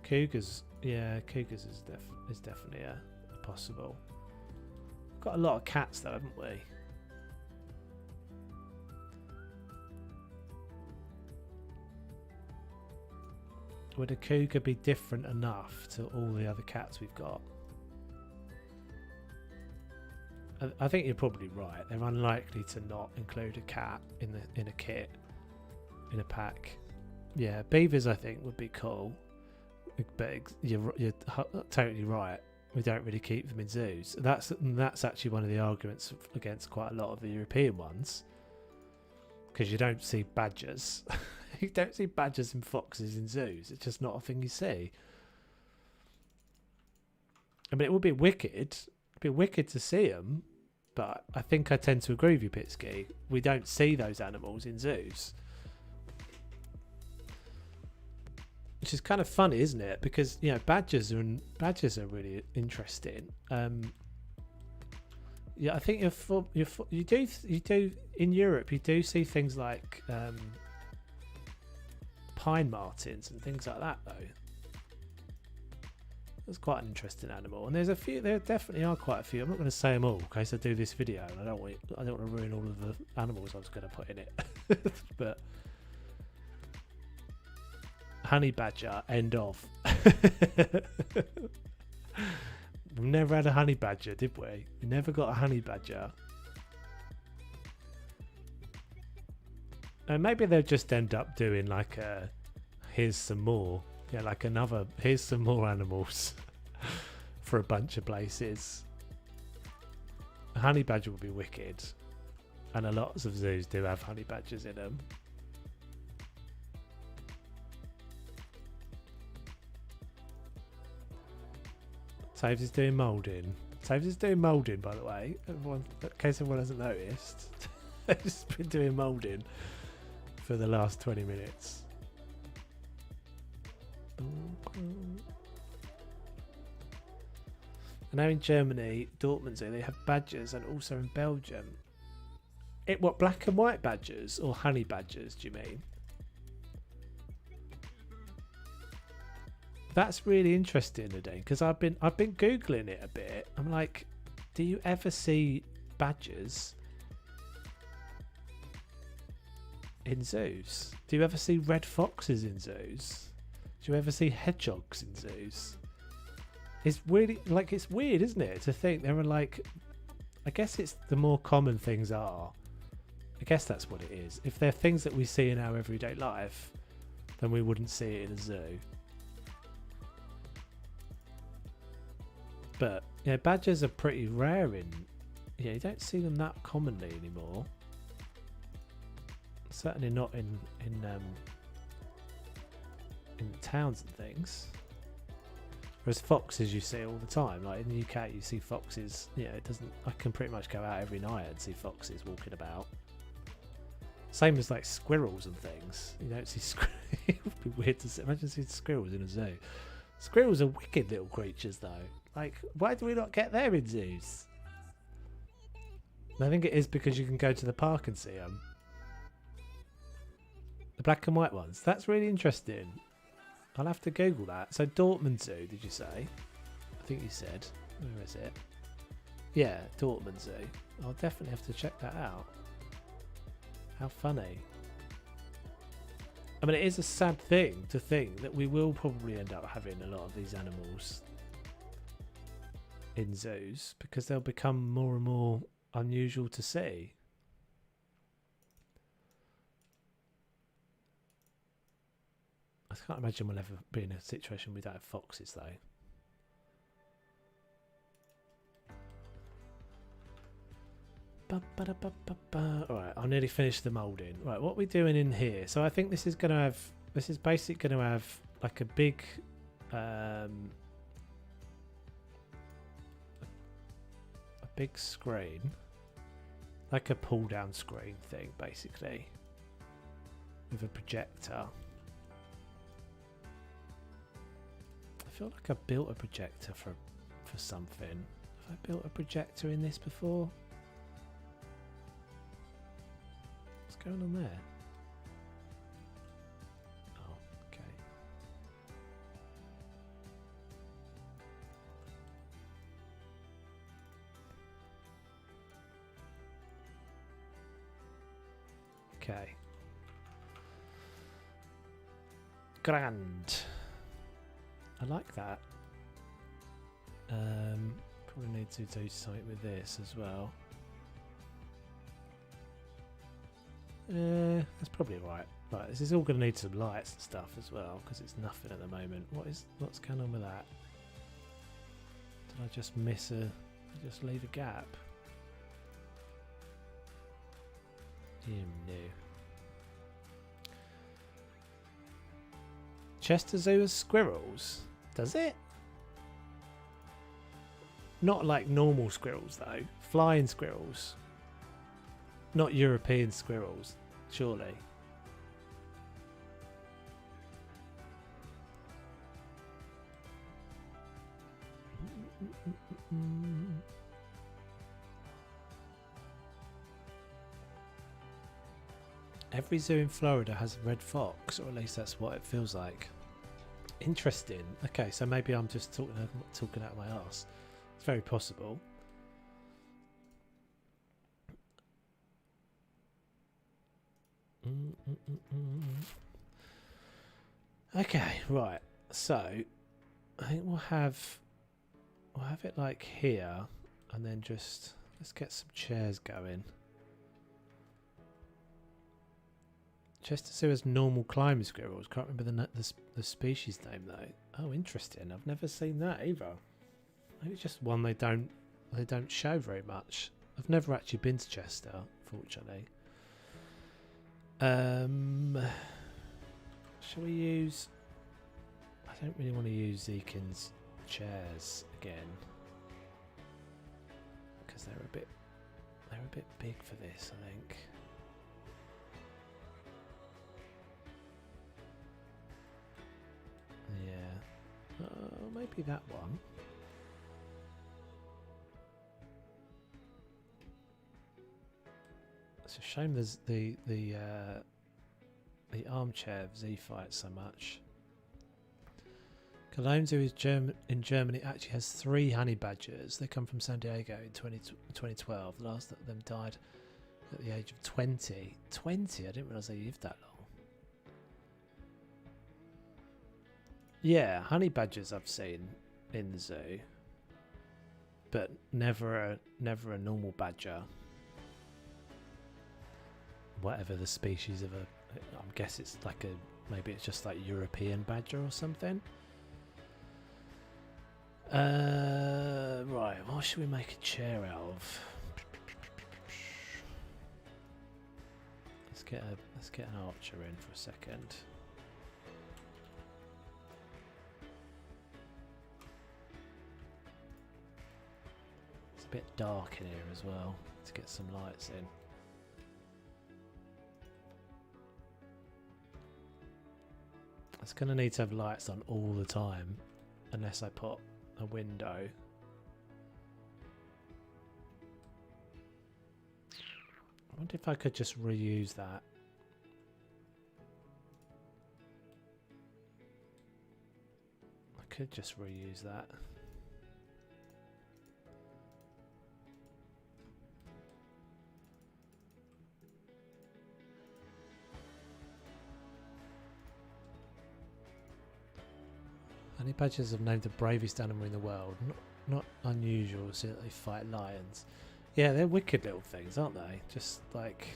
Cougars, yeah, cougars is definitely a possible. We've got a lot of cats though, haven't we? Would a cougar be different enough to all the other cats we've got? I think you're probably right. They're unlikely to not include a cat in a kit, in a pack. Yeah, beavers I think would be cool. But you're totally right. We don't really keep them in zoos. That's actually one of the arguments against quite a lot of the European ones, because you don't see badgers. You don't see badgers and foxes in zoos. It's just not a thing you see. I mean, it would be wicked. It'd be wicked to see them, but I think I tend to agree with you, Pitsky. We don't see those animals in zoos. Which is kind of funny, isn't it? Because, you know, badgers are really interesting. Yeah, I think you do in Europe. You do see things like pine martens and things like that, though. That's quite an interesting animal, and there's a few. There definitely are quite a few. I'm not going to say them all in case I do this video, and I don't want to ruin all of the animals I was going to put in it. But honey badger, end of. We've never had a honey badger, did we? We never got a honey badger. And maybe they'll just end up doing like a here's some more. Yeah, like another here's some more animals for a bunch of places. A honey badger would be wicked. And a lot of zoos do have honey badgers in them. Saves is doing moulding. Saves is doing moulding, by the way. Everyone, in case everyone hasn't noticed. I've just been doing moulding for the last 20 minutes. And now in Germany, Dortmund Zoo, they have badgers, and also in Belgium. What, black and white badgers or honey badgers, do you mean? That's really interesting, Nadine, because I've been googling it a bit. I'm like, do you ever see badgers in zoos? Do you ever see red foxes in zoos? Do you ever see hedgehogs in zoos? It's really like, it's weird, isn't it, to think there are like, I guess it's the more common things are. I guess that's what it is. If they're things that we see in our everyday life, then we wouldn't see it in a zoo. But yeah, badgers are pretty rare in. Yeah, you don't see them that commonly anymore. Certainly not in towns and things. Whereas foxes you see all the time. Like in the UK, you see foxes. Yeah, it doesn't. I can pretty much go out every night and see foxes walking about. Same as like squirrels and things. You don't see squirrels. It would be weird to see. Imagine seeing squirrels in a zoo. Squirrels are wicked little creatures, though. Like, why do we not get there in zoos? I think it is because you can go to the park and see them. The black and white ones. That's really interesting. I'll have to Google that. So Dortmund Zoo, did you say? I think you said. Where is it? Yeah, Dortmund Zoo. I'll definitely have to check that out. How funny. I mean, it is a sad thing to think that we will probably end up having a lot of these animals in zoos because they'll become more and more unusual to see. I can't imagine we'll ever be in a situation we don't have foxes, though. Alright, I'll nearly finish the moulding. Right, what are we doing in here? So I think this is going to have, this is basically going to have like a big screen, like a pull down screen thing, basically, with a projector. I feel like I built a projector for something. Have I built a projector in this before? What's going on there? Oh, okay. Okay. Grand. I like that. Probably need to do something with this as well. That's probably right. Right, this is all going to need some lights and stuff as well because it's nothing at the moment. What's going on with that? Did I just miss just leave a gap? No. Chester Zoo has squirrels? Does it? Not like normal squirrels though. Flying squirrels. Not European squirrels, surely. Every zoo in Florida has a red fox, or at least that's what it feels like. Interesting. Okay, so maybe I'm just talking out of my arse. It's very possible. Okay, right. So I think we'll have it like here, and then just let's get some chairs going. Chester has normal climbing squirrels. Can't remember the species name though. Oh, interesting. I've never seen that either. Maybe it's just one they don't show very much. I've never actually been to Chester, fortunately. Shall we use? I don't really want to use Zekin's chairs again because they're a bit big for this, I think. Yeah, maybe that one. It's a shame there's the armchair of Z fight so much. Cologne Zoo is in Germany actually has 3 honey badgers. They come from San Diego in 2012. The last of them died at the age of 20. 20? I didn't realise they lived that long. Yeah, honey badgers I've seen in the zoo, but never a normal badger. Whatever the species of I guess it's like maybe it's just like European badger or something. Right, what should we make a chair out of? Let's get an archer in for a second. It's a bit dark in here as well. To get some lights in. It's going to need to have lights on all the time, unless I put a window. I wonder if I could just reuse that. I could just reuse that. Honey badgers have named the bravest animal in the world. Not unusual to see that they fight lions. Yeah, they're wicked little things, aren't they? Just like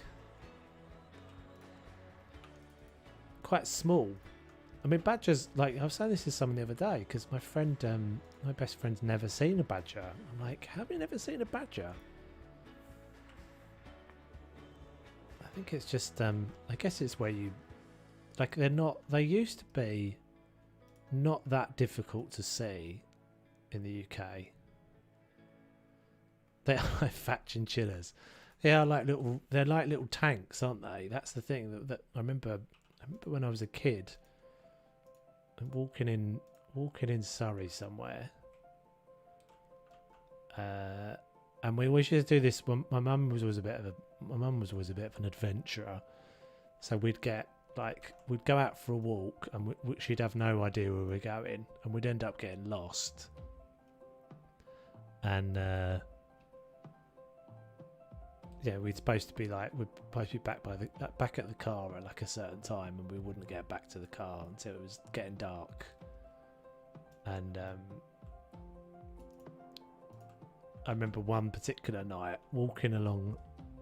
quite small. I mean, badgers. Like I was saying this to someone the other day because my friend, my best friend's never seen a badger. I'm like, have you never seen a badger? I think it's just. I guess it's where you, like, they're not. They used to be. Not that difficult to see in the UK. They are like fat chinchillas. They're like little tanks, aren't they? That's the thing that I remember when I was a kid and walking in Surrey somewhere. And we always used to do this. My mum was always a bit of an adventurer. So we'd go out for a walk and she'd have no idea where we're going and we'd end up getting lost. And yeah, we'd supposed to be back at the car at like a certain time, and we wouldn't get back to the car until it was getting dark. And I remember one particular night walking along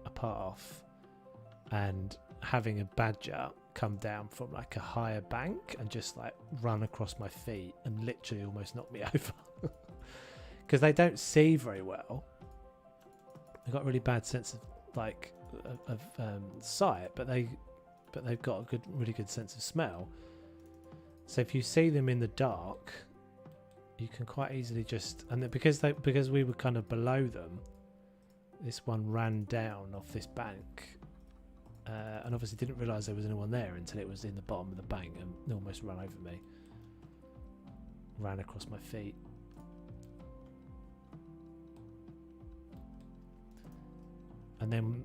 a path and having a badger come down from like a higher bank and just like run across my feet and literally almost knock me over because they don't see very well. They've got a really bad sense of sight, but they've got a really good sense of smell. So if you see them in the dark, you can quite easily because we were kind of below them. This one ran down off this bank. And obviously didn't realise there was anyone there until it was in the bottom of the bank and almost ran over me. Ran across my feet. And then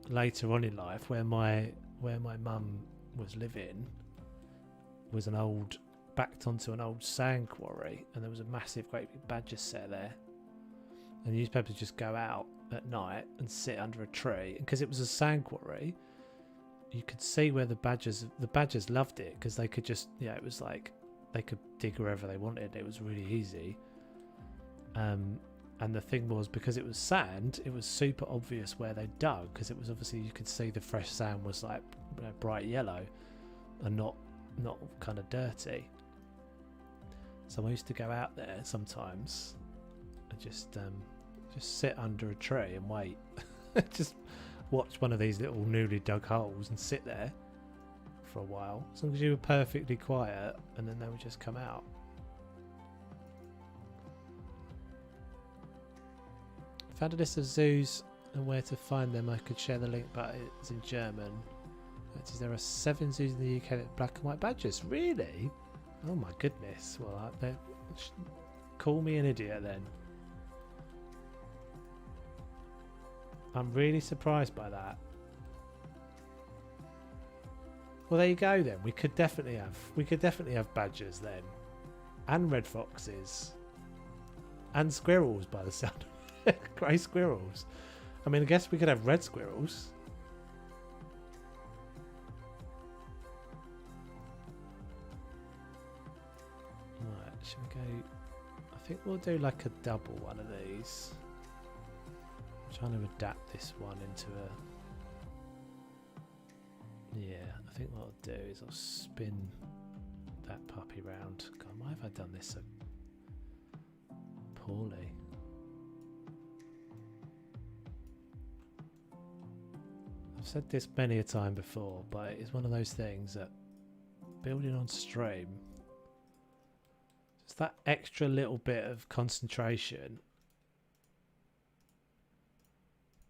later on in life, where my mum was living, was an old backed onto an old sand quarry, and there was a massive, great big badger set there. And the newspapers just go out at night and sit under a tree, and because it was a sand quarry, you could see where the badgers loved it, because they could just, it was like they could dig wherever they wanted. It was really easy. And the thing was, because it was sand, it was super obvious where they dug, because it was obviously, you could see the fresh sand was like bright yellow and not kind of dirty. So I used to go out there sometimes and just sit under a tree and wait. Just watch one of these little newly dug holes and sit there for a while, as long as you were perfectly quiet, and then they would just come out. Found a list of zoos and where to find them. I could share the link, but it's in German. There are 7 zoos in the UK that have black and white badgers. Really? Oh my goodness. Well, call me an idiot then. I'm really surprised by that. Well, there you go then. We could definitely have badgers then, and red foxes, and squirrels by the sound of it. Grey squirrels. I mean, I guess we could have red squirrels. Right, should we go? I think we'll do like a double one of these. I'm trying to adapt this one into a. Yeah, I think what I'll do is I'll spin that puppy round. God, why have I done this so poorly? I've said this many a time before, but it's one of those things that building on stream, just that extra little bit of concentration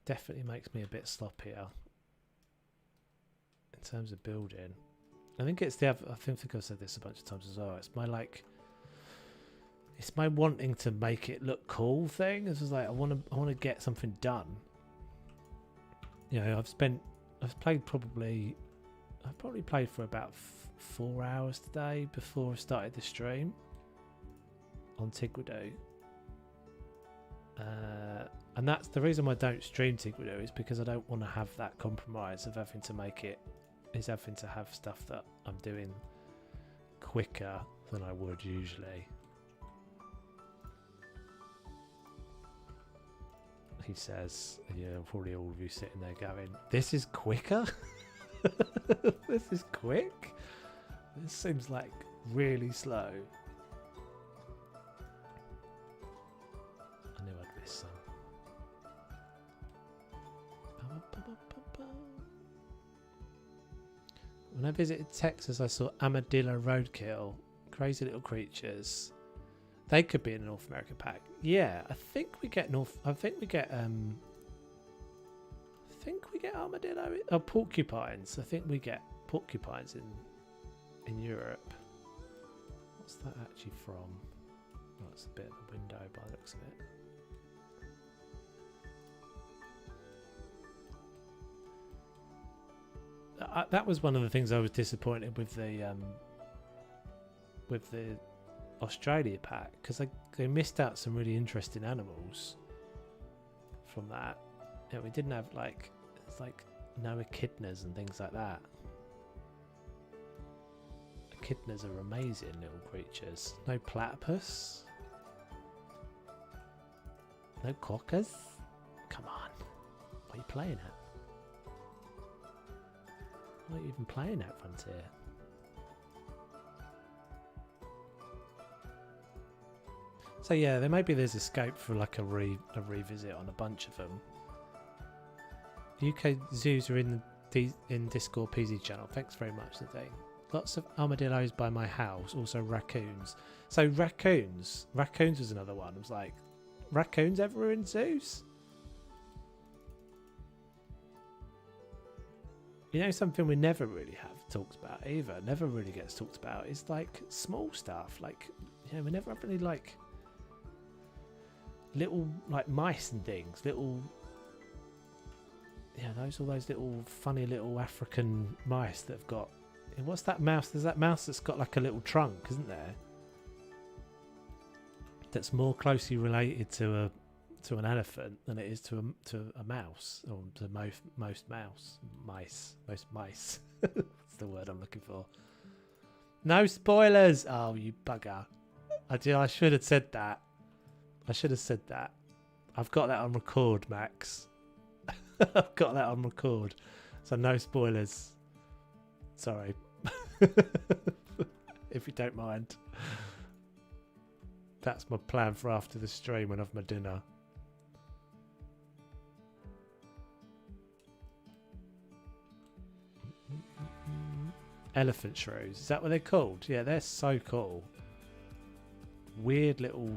definitely makes me a bit sloppier in terms of building. I think it's I think I've said this a bunch of times as well. It's my wanting to make it look cool thing. It's just like I want to get something done. I've probably played for about 4 hours today before I started the stream on Tigrido. And that's the reason why I don't stream Tigrido, is because I don't want to have that compromise of having to have stuff that I'm doing quicker than I would usually. He says, probably all of you sitting there going, this is quicker? This is quick? This seems like really slow. I knew I'd miss some. When I visited Texas, I saw armadillo roadkill. Crazy little creatures. They could be in a North American pack. Yeah, I think we get armadillo. Oh, porcupines. I think we get porcupines in Europe. What's that actually from? Oh, it's a bit of a window by the looks of it. That was one of the things I was disappointed with the Australia pack, because they missed out some really interesting animals from that. We didn't have no echidnas and things like that. Echidnas are amazing little creatures. No platypus. No quokkas. Come on, what are you playing at? Why are you even playing at Frontier? So yeah, there's a scope for like a revisit on a bunch of them. UK zoos are in Discord PZ channel. Thanks very much, the thing. Lots of armadillos by my house. Also raccoons. So raccoons was another one. I was like, raccoons ever in zoos? Something we never really have talked about either. Never really gets talked about is like small stuff. Like, we never have any like little like mice and things. All those little funny little African mice that have got And what's that mouse? There's that mouse that's got like a little trunk, isn't there? That's more closely related to an elephant than it is to a mouse, or to most mice. That's the word I'm looking for. No spoilers. Oh, you bugger! I should have said that. I've got that on record, Max. I've got that on record. So no spoilers. Sorry. If you don't mind. That's my plan for after the stream when I have my dinner. Elephant shrews. Is that what they're called? Yeah, they're so cool. Weird little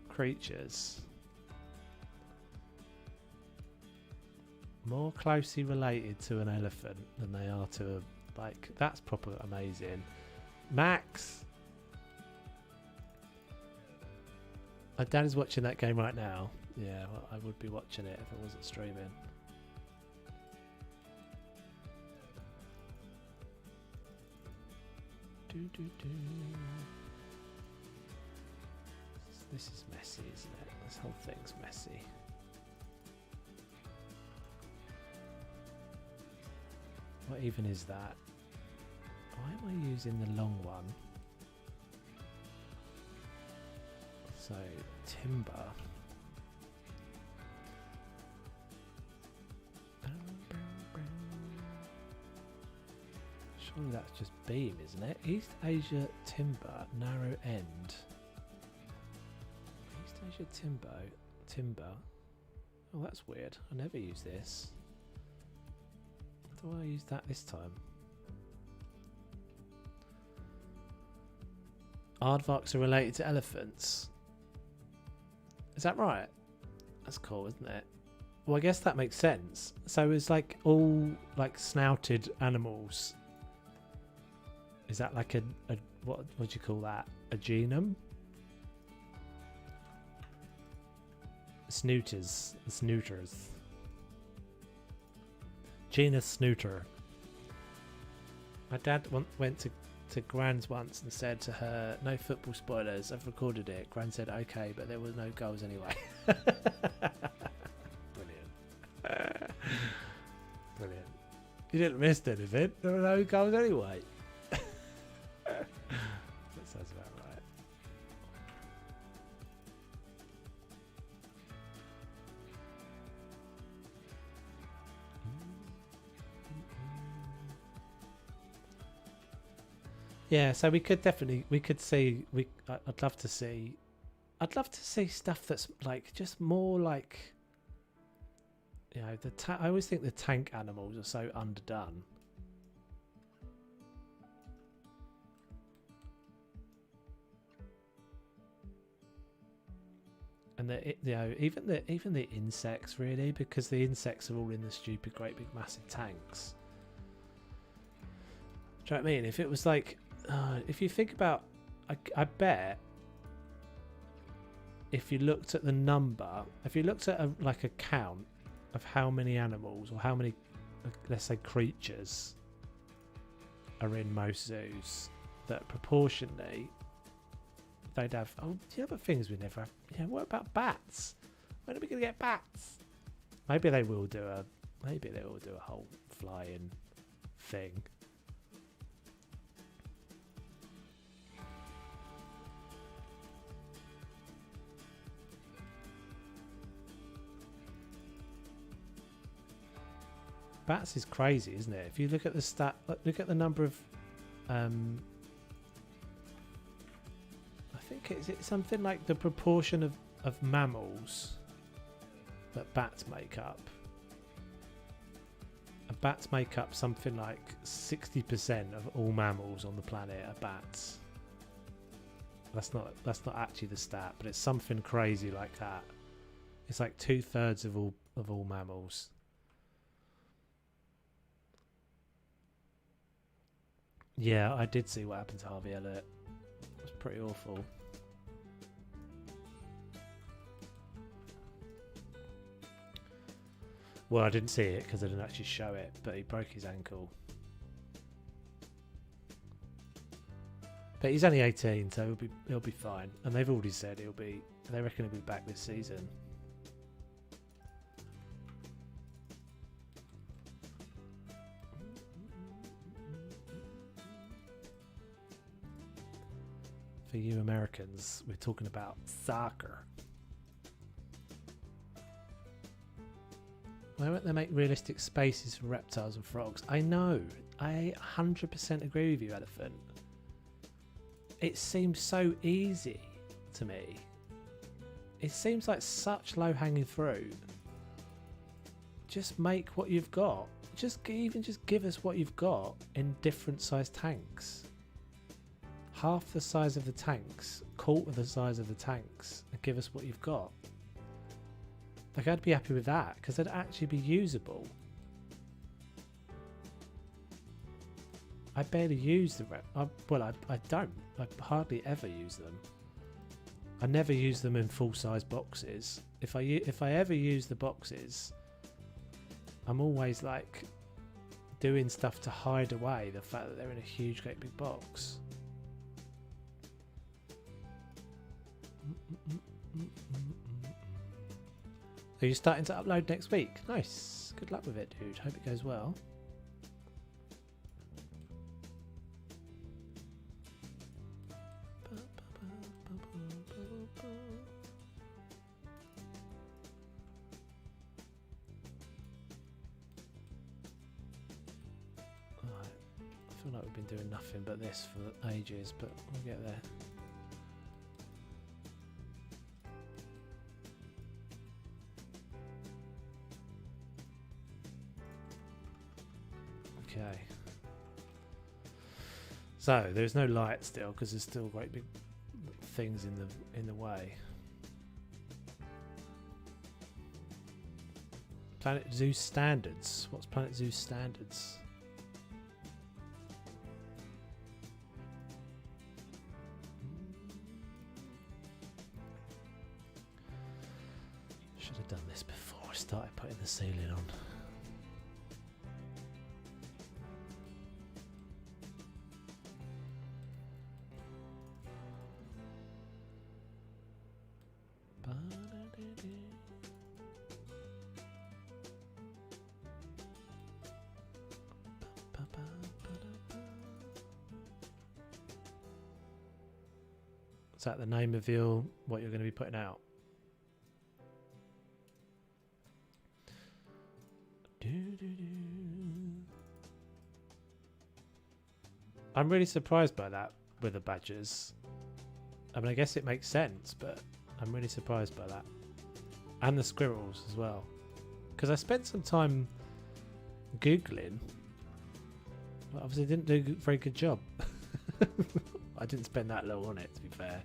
creatures. More closely related to an elephant than they are to a, like, that's proper amazing. Max! My dad is watching that game right now. Yeah, well, I would be watching it if I wasn't streaming. This is messy, isn't it? This whole thing's messy. What even is that? Why am I using the long one? So, timber. Surely that's just beam, isn't it? East Asia timber, narrow end. East Asia timber. Oh, that's weird. I never use this. Do I use that this time? Aardvarks are related to elephants. Is that right? That's cool, isn't it? Well, I guess that makes sense. So it's like all like snouted animals. Is that like a what do you call that? A genome? Snooters. Genus snooter. My dad went to Gran's once and said to her, "No football spoilers, I've recorded it." Gran said, "Okay, but there were no goals anyway." Brilliant. Brilliant. You didn't miss anything. There were no goals anyway. That sounds about right. Yeah, so we could see. I'd love to see stuff that's like just more like, you know, I always think the tank animals are so underdone. And even the insects, really, because the insects are all in the stupid great big massive tanks. Do you know what I mean? If it was like, if you think about, I bet if you looked at the number, if you looked at a count of how many animals or how many, let's say, creatures are in most zoos, that proportionally they'd have. Oh, the other things we never have. Yeah, what about bats? When are we going to get bats? Maybe they will do a whole flying thing. Bats is crazy, isn't it? If you look at the look at the number of, I think it's something like the proportion of mammals that bats make up. And bats make up something like 60% of all mammals on the planet are bats. That's not actually the stat, but it's something crazy like that. It's like 2/3 of all mammals. Yeah, I did see what happened to Harvey Elliott. It was pretty awful. Well, I didn't see it because I didn't actually show it, but he broke his ankle. But he's only 18, so he'll be fine. And they've already said they reckon he'll be back this season. For you Americans, we're talking about soccer. Why won't they make realistic spaces for reptiles and frogs? I know. I 100% agree with you, Elephant. It seems so easy to me. It seems like such low-hanging fruit. Just make what you've got. Just give us what you've got in different sized tanks. Half the size of the tanks, quarter the size of the tanks, and give us what you've got. Like, I'd be happy with that because they'd actually be usable. I barely use the I don't. I hardly ever use them. I never use them in full-size boxes. If I ever use the boxes, I'm always like doing stuff to hide away the fact that they're in a huge, great big box. Are you starting to upload next week? Nice. Good luck with it, dude. Hope it goes well. I feel like we've been doing nothing but this for ages, but we'll get there. Okay. So there's no light still because there's still great big things in the way. Planet Zoo standards. What's Planet Zoo standards? Should have done this before I started putting the ceiling on. Is that the name of what you're going to be putting out? I'm really surprised by that with the badgers. I mean, I guess it makes sense, but I'm really surprised by that. And the squirrels as well. Because I spent some time Googling. But obviously didn't do a very good job. I didn't spend that long on it, to be fair.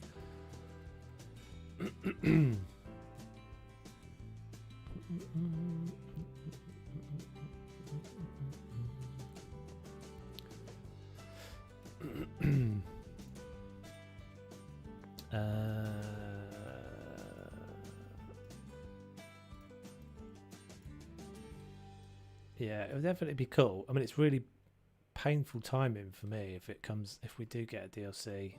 Yeah, it would definitely be cool. I mean, it's really painful timing for me if we do get a DLC.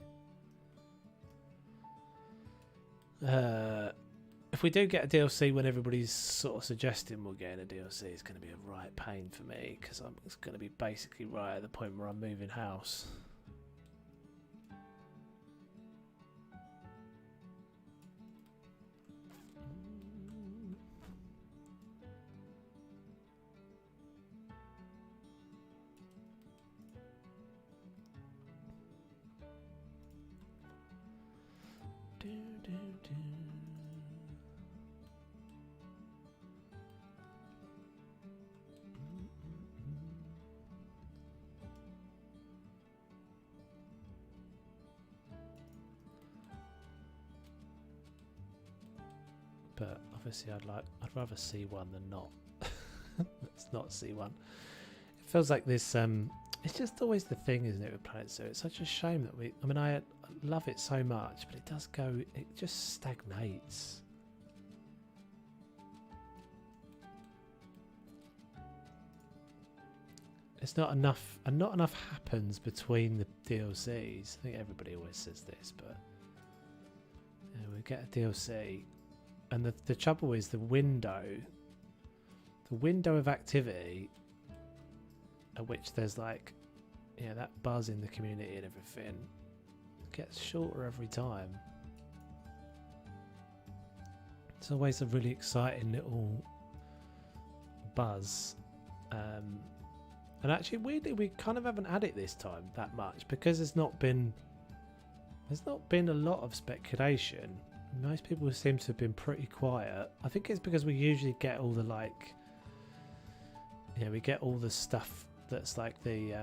If we do get a DLC when everybody's sort of suggesting we're getting a DLC, it's going to be a right pain for me because it's going to be basically right at the point where I'm moving house. But obviously I'd rather see one than not. Let's not see one. It feels like this it's just always the thing, isn't it, with Planet Zoo? It's such a shame that I love it so much, but it just stagnates. it's not enough, and not enough happens between the DLCs. I think everybody always says this, but yeah, we get a DLC, and the trouble is the window of activity at which there's like, yeah, that buzz in the community and everything gets shorter every time. It's always a really exciting little buzz. And actually, weirdly, we kind of haven't had it this time that much because there's not been a lot of speculation. Most people seem to have been pretty quiet. I think it's because we usually get all the like, yeah, we get all the stuff that's like the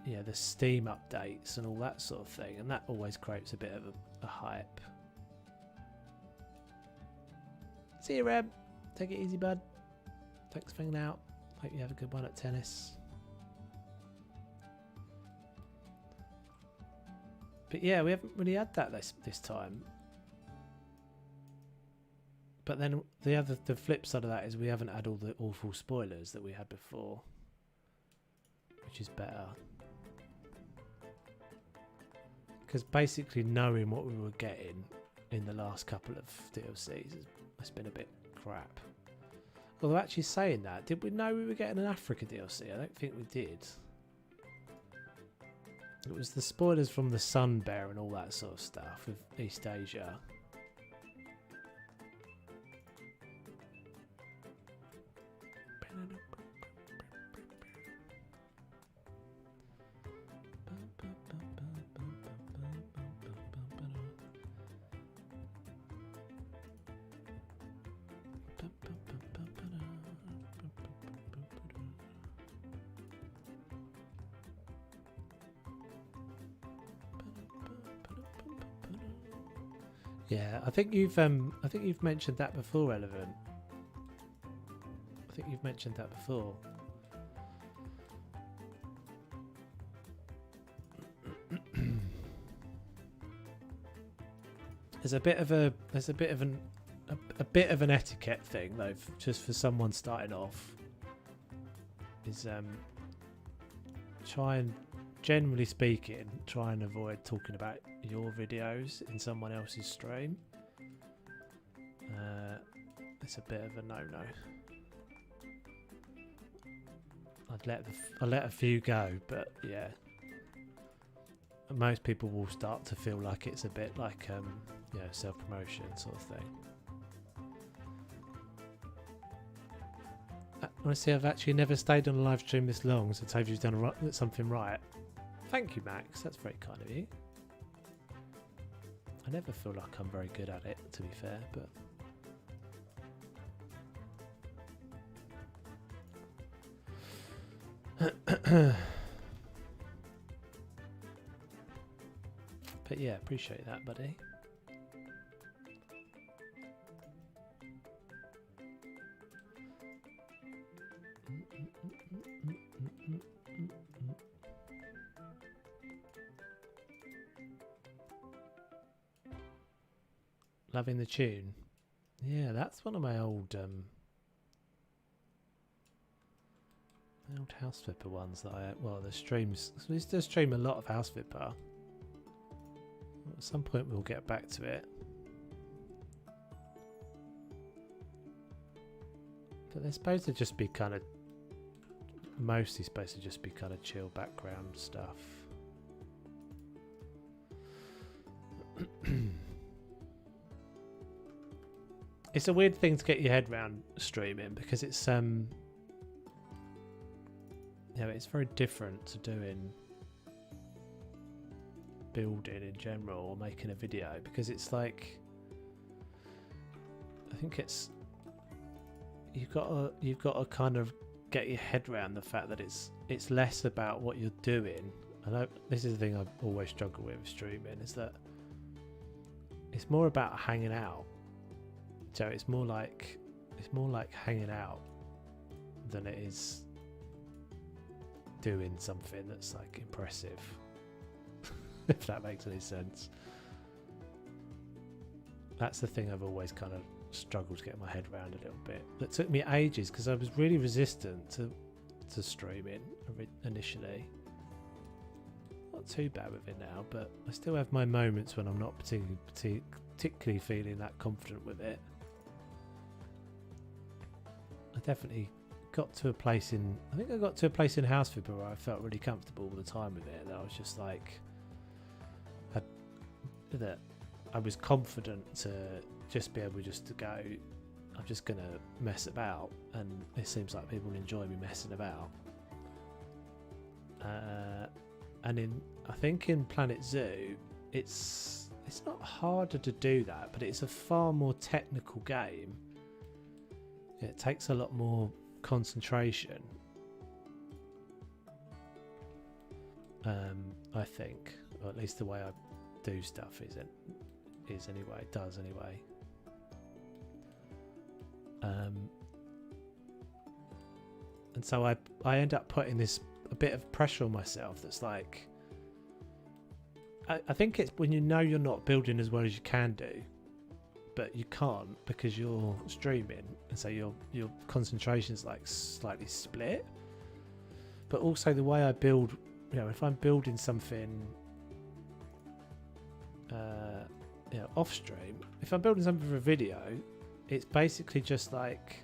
yeah, the Steam updates and all that sort of thing, and that always creates a bit of a hype. See you, Reb. Take it easy, bud. Thanks for hanging out. Hope you have a good one at tennis. But yeah, we haven't really had that this time. But then the flip side of that is we haven't had all the awful spoilers that we had before, which is better. Because basically knowing what we were getting in the last couple of DLCs has been a bit crap. Although actually saying that, did we know we were getting an Africa DLC? I don't think we did. It was the spoilers from the Sun Bear and all that sort of stuff with East Asia. Yeah, I think you've mentioned that before, Relevant. I think you've mentioned that before. There's a bit of an etiquette thing though, just for someone starting off. Is generally speaking, try and avoid talking about your videos in someone else's stream. It's a bit of a no-no. I'd let a few go, but yeah, most people will start to feel like it's a bit like you know, self-promotion sort of thing. Honestly, I've actually never stayed on a live stream this long, so Toby's done something right. Thank you, Max. That's very kind of you. I never feel like I'm very good at it, to be fair, but but yeah, appreciate that, buddy. Loving the tune. Yeah, that's one of my old House Flipper ones that the streams. We used to stream a lot of House Flipper. At some point we'll get back to it. But they're supposed to just be kind of, mostly supposed to just be kind of chill background stuff. It's a weird thing to get your head around streaming because it's you know, it's very different to doing building in general or making a video, because it's like, I think it's, you've got to kind of get your head around the fact that it's less about what you're doing. I know this is the thing I've always struggled with streaming, is that it's more about hanging out. So it's more like hanging out than it is doing something that's like impressive. If that makes any sense. That's the thing I've always kind of struggled to get my head around a little bit. That took me ages because I was really resistant to streaming initially. Not too bad with it now, but I still have my moments when I'm not particularly feeling that confident with it. I definitely got to a place in, I think I got to a place in Houseflipper where I felt really comfortable all the time with it. That I was just like, that I was confident to just be able just to go, I'm just going to mess about, and it seems like people enjoy me messing about. And I think in Planet Zoo, it's not harder to do that, but it's a far more technical game. It takes a lot more concentration, I think, or at least the way I do stuff is anyway. It does anyway. And so I end up putting a bit of pressure on myself. That's like, I think it's when you know you're not building as well as you can do, but you can't because you're streaming, and so your concentration is like slightly split. But also the way I build, if I'm building something off stream, if I'm building something for a video, it's basically just like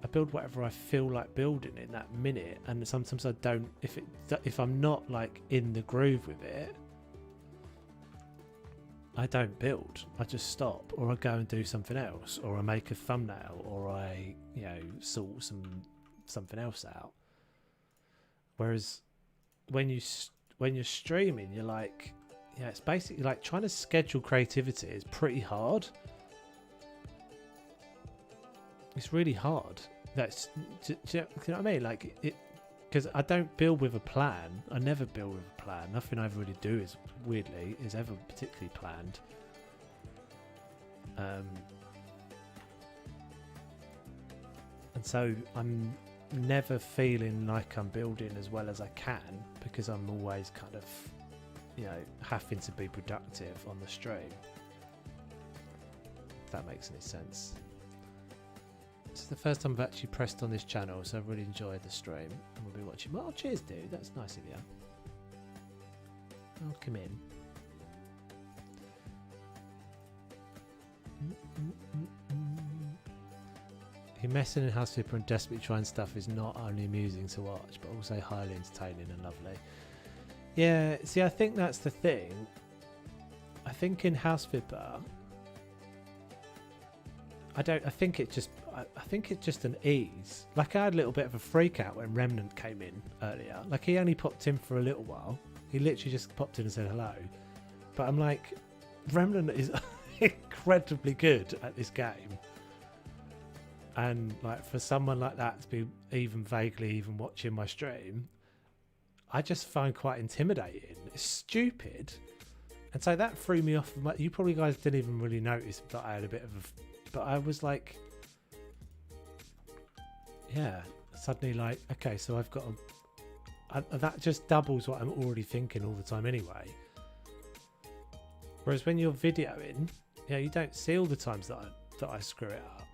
I build whatever I feel like building in that minute, and sometimes I don't. If I'm not like in the groove with it, I don't build. I just stop, or I go and do something else, or I make a thumbnail, or I sort something else out. Whereas when you're streaming, you're like, it's basically like trying to schedule creativity is pretty hard. It's really hard. Do you know what I mean? Like it, because I don't build with a plan. I never build with a plan. Nothing I really do is ever particularly planned. And so I'm never feeling like I'm building as well as I can, because I'm always kind of, having to be productive on the stream. If that makes any sense. This is the first time I've actually pressed on this channel, so I've really enjoyed the stream, and we'll be watching. Oh, cheers, dude. That's nice of you. Oh, come in. He messing in Houseflipper and desperately trying stuff is not only amusing to watch, but also highly entertaining and lovely. Yeah, see, I think that's the thing. I think in Houseflipper, I think it's just an ease. Like, I had a little bit of a freak out when Remnant came in earlier. Like, he only popped in for a little while. He literally just popped in and said hello. But I'm like, Remnant is incredibly good at this game. And like, for someone like that to be even vaguely watching my stream, I just find quite intimidating. It's stupid. And so that threw me off. You probably guys didn't even really notice that I had a bit of but I was like, suddenly like, okay, so I've got that just doubles what I'm already thinking all the time anyway. Whereas when you're videoing, you don't see all the times that I screw it up.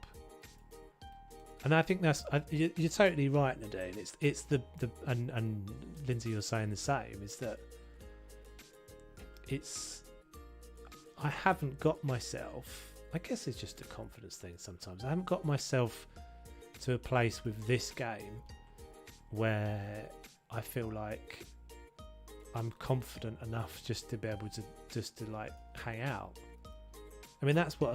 And I think you're totally right, Nadine. It's the and Lindsay, you're saying the same. Is that I haven't got myself. I guess it's just a confidence thing sometimes. I haven't got myself to a place with this game where I feel like I'm confident enough just to be able to like hang out. I mean, that's what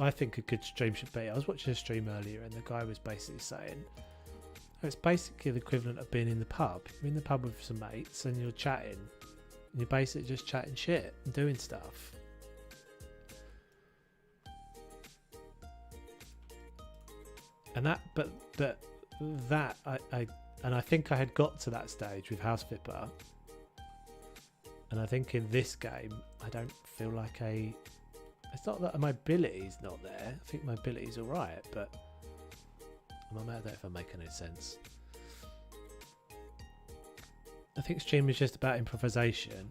I think a good stream should be. I was watching a stream earlier and the guy was basically saying, it's basically the equivalent of being in the pub. You're in the pub with some mates and you're chatting, and you're basically just chatting shit and doing stuff. And I think I had got to that stage with Houseflipper, and I think in this game I don't feel like it's not that my ability's not there. I think my ability's alright, but I don't know if I'm making any sense. I think stream is just about improvisation.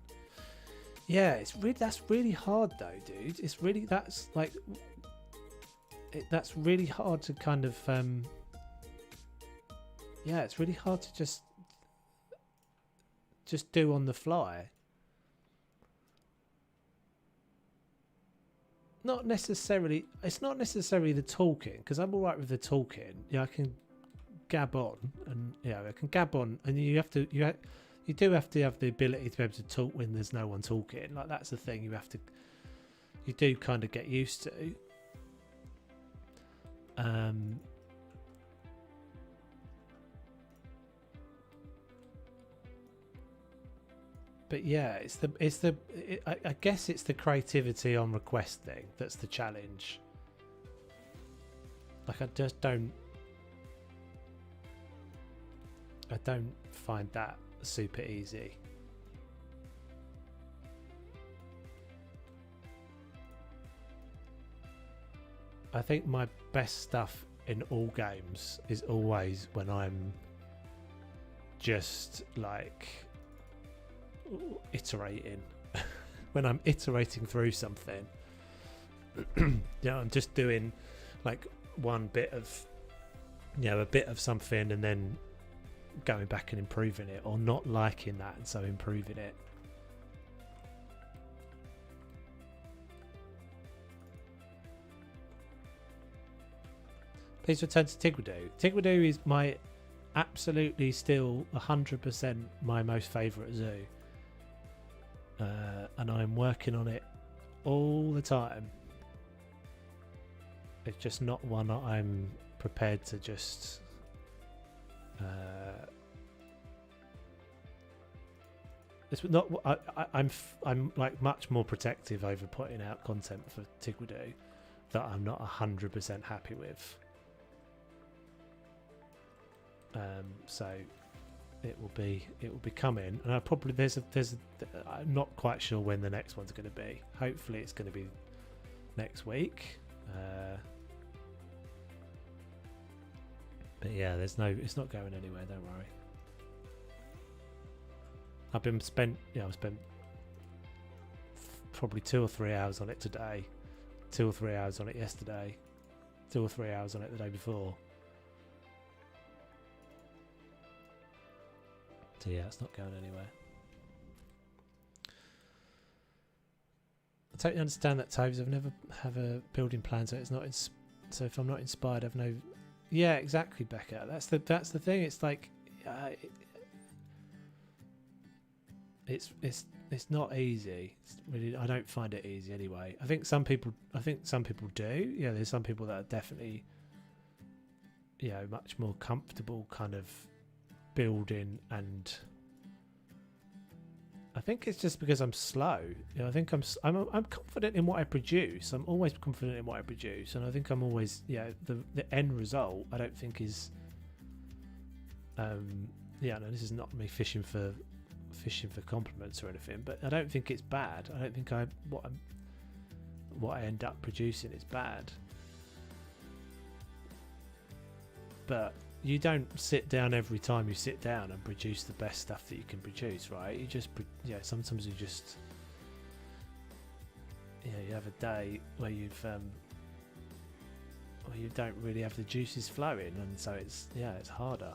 Yeah, that's really hard though, dude. That's like, that's really hard to kind of yeah, it's really hard to just do on the fly. Not necessarily. It's not necessarily the talking, because I'm all right with the talking. Yeah, I can gab on, and I can gab on, and you do have to have the ability to be able to talk when there's no one talking. Like, that's the thing you do kind of get used to. But yeah, I guess it's the creativity on request thing that's the challenge. Like, I don't find that super easy. I think my best stuff in all games is always when I'm just like iterating. When I'm iterating through something. I'm just doing like one bit of a bit of something and then going back and improving it, or not liking that and so improving it. Please return to Tigridoo. Tigridoo is my absolutely still 100% my most favourite zoo. And I'm working on it all the time. It's just not one that I'm prepared to just it's not. I'm like much more protective over putting out content for Tigridoo that I'm not 100% happy with. So it will be coming, and I probably I'm not quite sure when the next one's going to be. Hopefully it's going to be next week. But yeah, it's not going anywhere. Don't worry. I've spent probably 2 or 3 hours on it today, 2 or 3 hours on it yesterday, 2 or 3 hours on it the day before. So yeah, it's not going anywhere. I totally understand that, Toves. I've never have a building plan, so it's not. So if I'm not inspired, I've no. Yeah, exactly, Becca. That's the thing. It's like, it's not easy. It's really, I don't find it easy anyway. I think some people do. Yeah, there's some people that are definitely, much more comfortable kind of building, and I think it's just because I'm slow. I think I'm confident in what I produce. I'm always confident in what I produce, and I think I'm always the end result I don't think is no, this is not me fishing for compliments or anything, but I don't think it's bad. I don't think what I end up producing is bad. But you don't sit down every time you sit down and produce the best stuff that you can produce, right? You just, sometimes you just, you have a day where you don't really have the juices flowing, and so it's harder.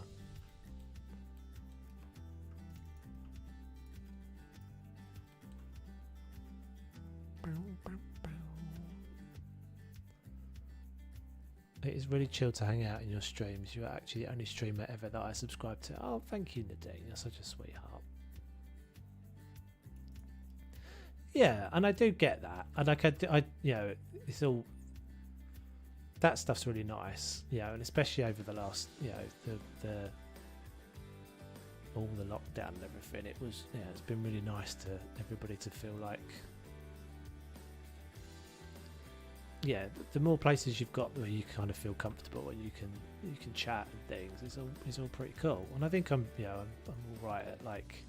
It is really chill to hang out in your streams. You're actually the only streamer ever that I subscribe to. Oh, thank you, Nadine. You're such a sweetheart. Yeah, and I do get that. And it's all, that stuff's really nice. And especially over the last, the all the lockdown and everything. It was, it's been really nice to everybody to feel like, the more places you've got where you kind of feel comfortable and you can chat and things, it's all pretty cool. And I think I'm all right at, like,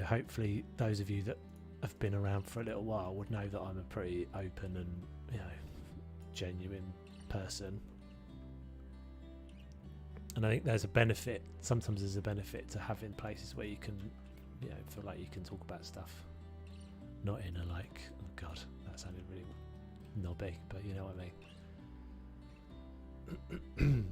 hopefully those of you that have been around for a little while would know that I'm a pretty open and genuine person. And I think there's a benefit. Sometimes there's a benefit to having places where you can feel like you can talk about stuff, not in a like, oh god, that sounded really knobby, but you know what I mean.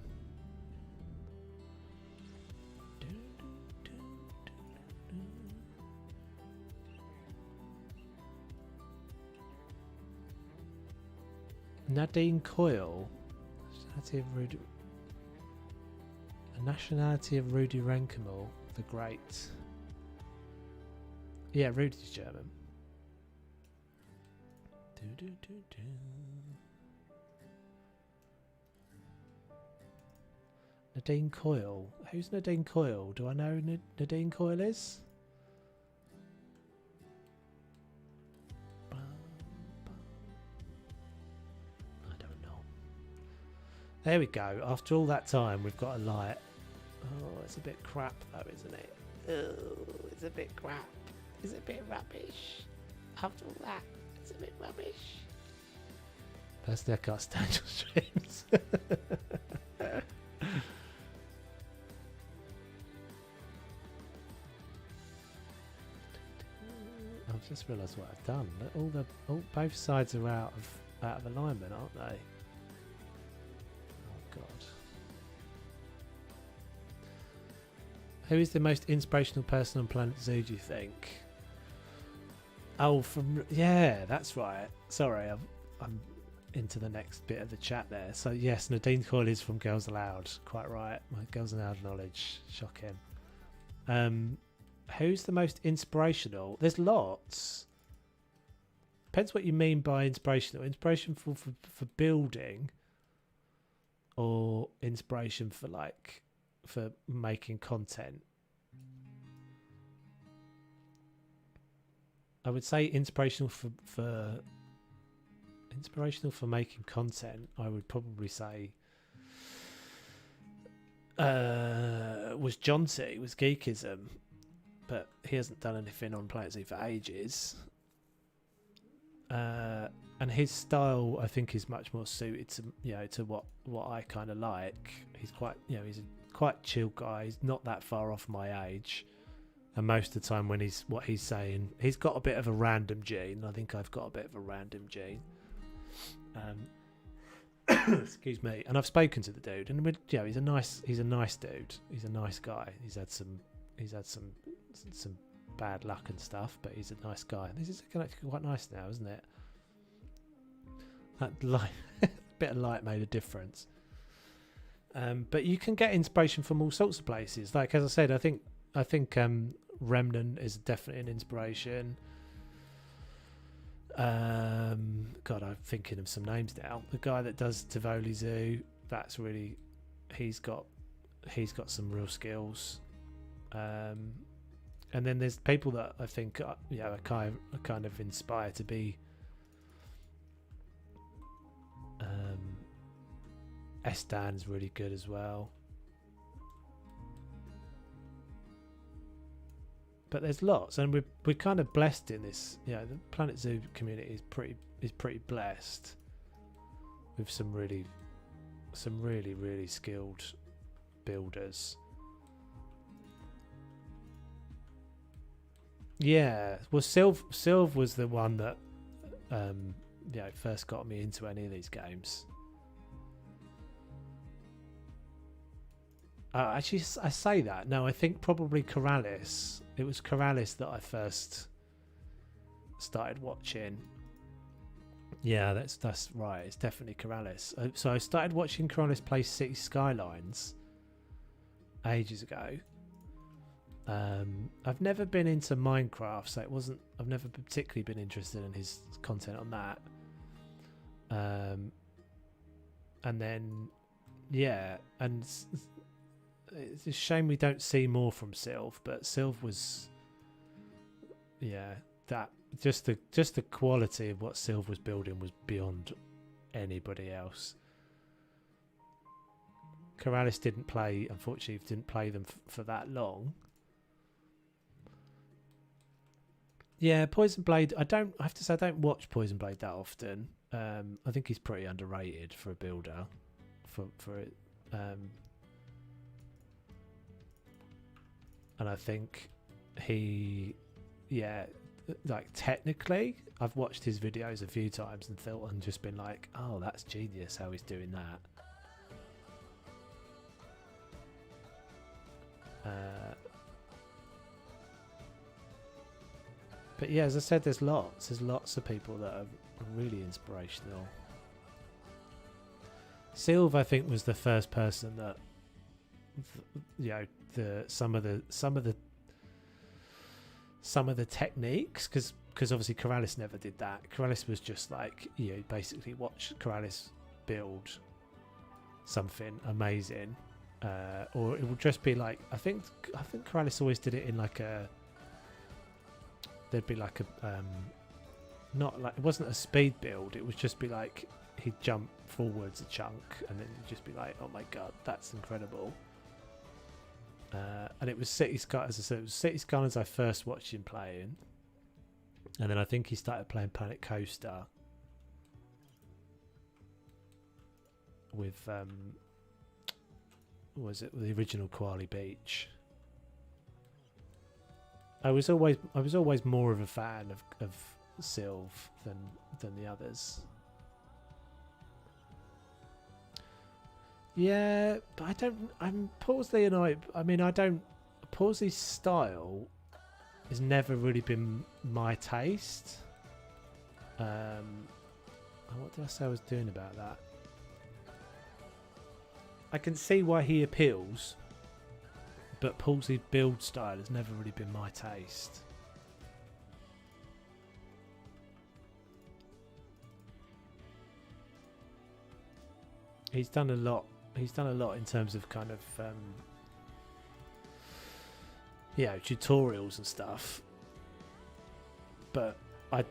Nadine Coyle, nationality of Rudy Rankamel, the Great. Yeah, Rudy's German. Nadine Coyle. Who's Nadine Coyle? Do I know who Nadine Coyle is? There we go. After all that time, we've got a light. Oh, it's a bit crap though, isn't it? Oh, it's a bit crap. It's a bit rubbish. After all that, it's a bit rubbish. Personally, I can't stand your streams. I've just realised what I've done. Both sides are out of alignment, aren't they? Who is the most inspirational person on Planet Zoo, do you think? Oh, yeah, that's right. Sorry, I'm into the next bit of the chat there. So yes, Nadine Coyle is from Girls Aloud. Quite right. My Girls Aloud knowledge. Shocking. Who's the most inspirational? There's lots. Depends what you mean by inspirational. Inspiration for building, or inspiration for for making content. I would say inspirational for making content. I would probably say was Jonty, was Geekism, but he hasn't done anything on Planet Zoo for ages. And his style, I think, is much more suited to to what I kind of like. He's quite he's a quite chill guy. He's not that far off my age, and most of the time when he's saying, he's got a bit of a random gene. I think I've got a bit of a random gene. Excuse me. And I've spoken to the dude, and he's a nice dude. He's a nice guy. He's had some bad luck and stuff, but he's a nice guy. This is quite nice now, isn't it? That light, bit of light made a difference. But you can get inspiration from all sorts of places. Like, as I said, I think Remnant is definitely an inspiration. God, I'm thinking of some names now. The guy that does Tivoli Zoo, that's really, he's got some real skills. And then there's people that I think are kind of inspired to be. Estan's really good as well. But there's lots, and we're kind of blessed in this. The Planet Zoo community is pretty blessed with some really skilled builders. Yeah, well, Sylv was the one that first got me into any of these games. Actually, I say that. No, I think probably Corrales. It was Corrales that I first started watching. Yeah, that's right. It's definitely Corrales. So I started watching Corrales play City Skylines ages ago. I've never been into Minecraft, so I've never particularly been interested in his content on that. And then, and it's a shame we don't see more from Sylv, but Sylv was, that just the quality of what Sylv was building was beyond anybody else. Corrales unfortunately didn't play them for that long. Yeah, Poison Blade. I have to say I don't watch Poison Blade that often. I think he's pretty underrated for a builder. For it. And I think like technically, I've watched his videos a few times and thought and just been like, oh, that's genius how he's doing that. But yeah, as I said, there's lots of people that are really inspirational. Sylve, I think, was the first person that, you know, some of the techniques, because obviously Keralis never did that. Keralis was just like, you know, basically watch Keralis build something amazing, or it would just be like, I think Keralis always did it in like a, there'd be like a not like, it wasn't a speed build, it would just be like he'd jump forwards a chunk and then you'd just be like, oh my god, that's incredible. And it was City Sky, as I said, it was City Skylines I first watched him playing, and then I think he started playing Planet Coaster with was it the original Koali Beach. I was always more of a fan of Sylve than the others. Yeah, but I'm Pawsley, and I mean, Pawsley's style has never really been my taste. What did I say I was doing about that? I can see why he appeals, but Pawsley's build style has never really been my taste. He's done a lot. He's done a lot in terms of kind of, yeah, tutorials and stuff. But I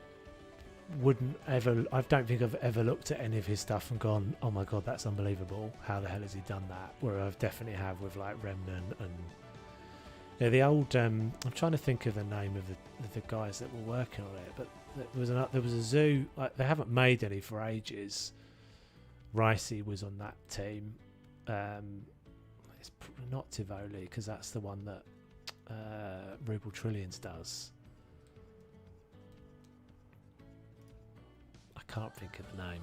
don't think I've ever looked at any of his stuff and gone, oh my god, that's unbelievable. How the hell has he done that? Where I've definitely have with like Remnant and yeah, the old. I'm trying to think of the name of the guys that were working on it, but there was a zoo. Like, they haven't made any for ages. Ricey was on that team. It's not Tivoli, because that's the one that Ruble Trillions does. I can't think of the name.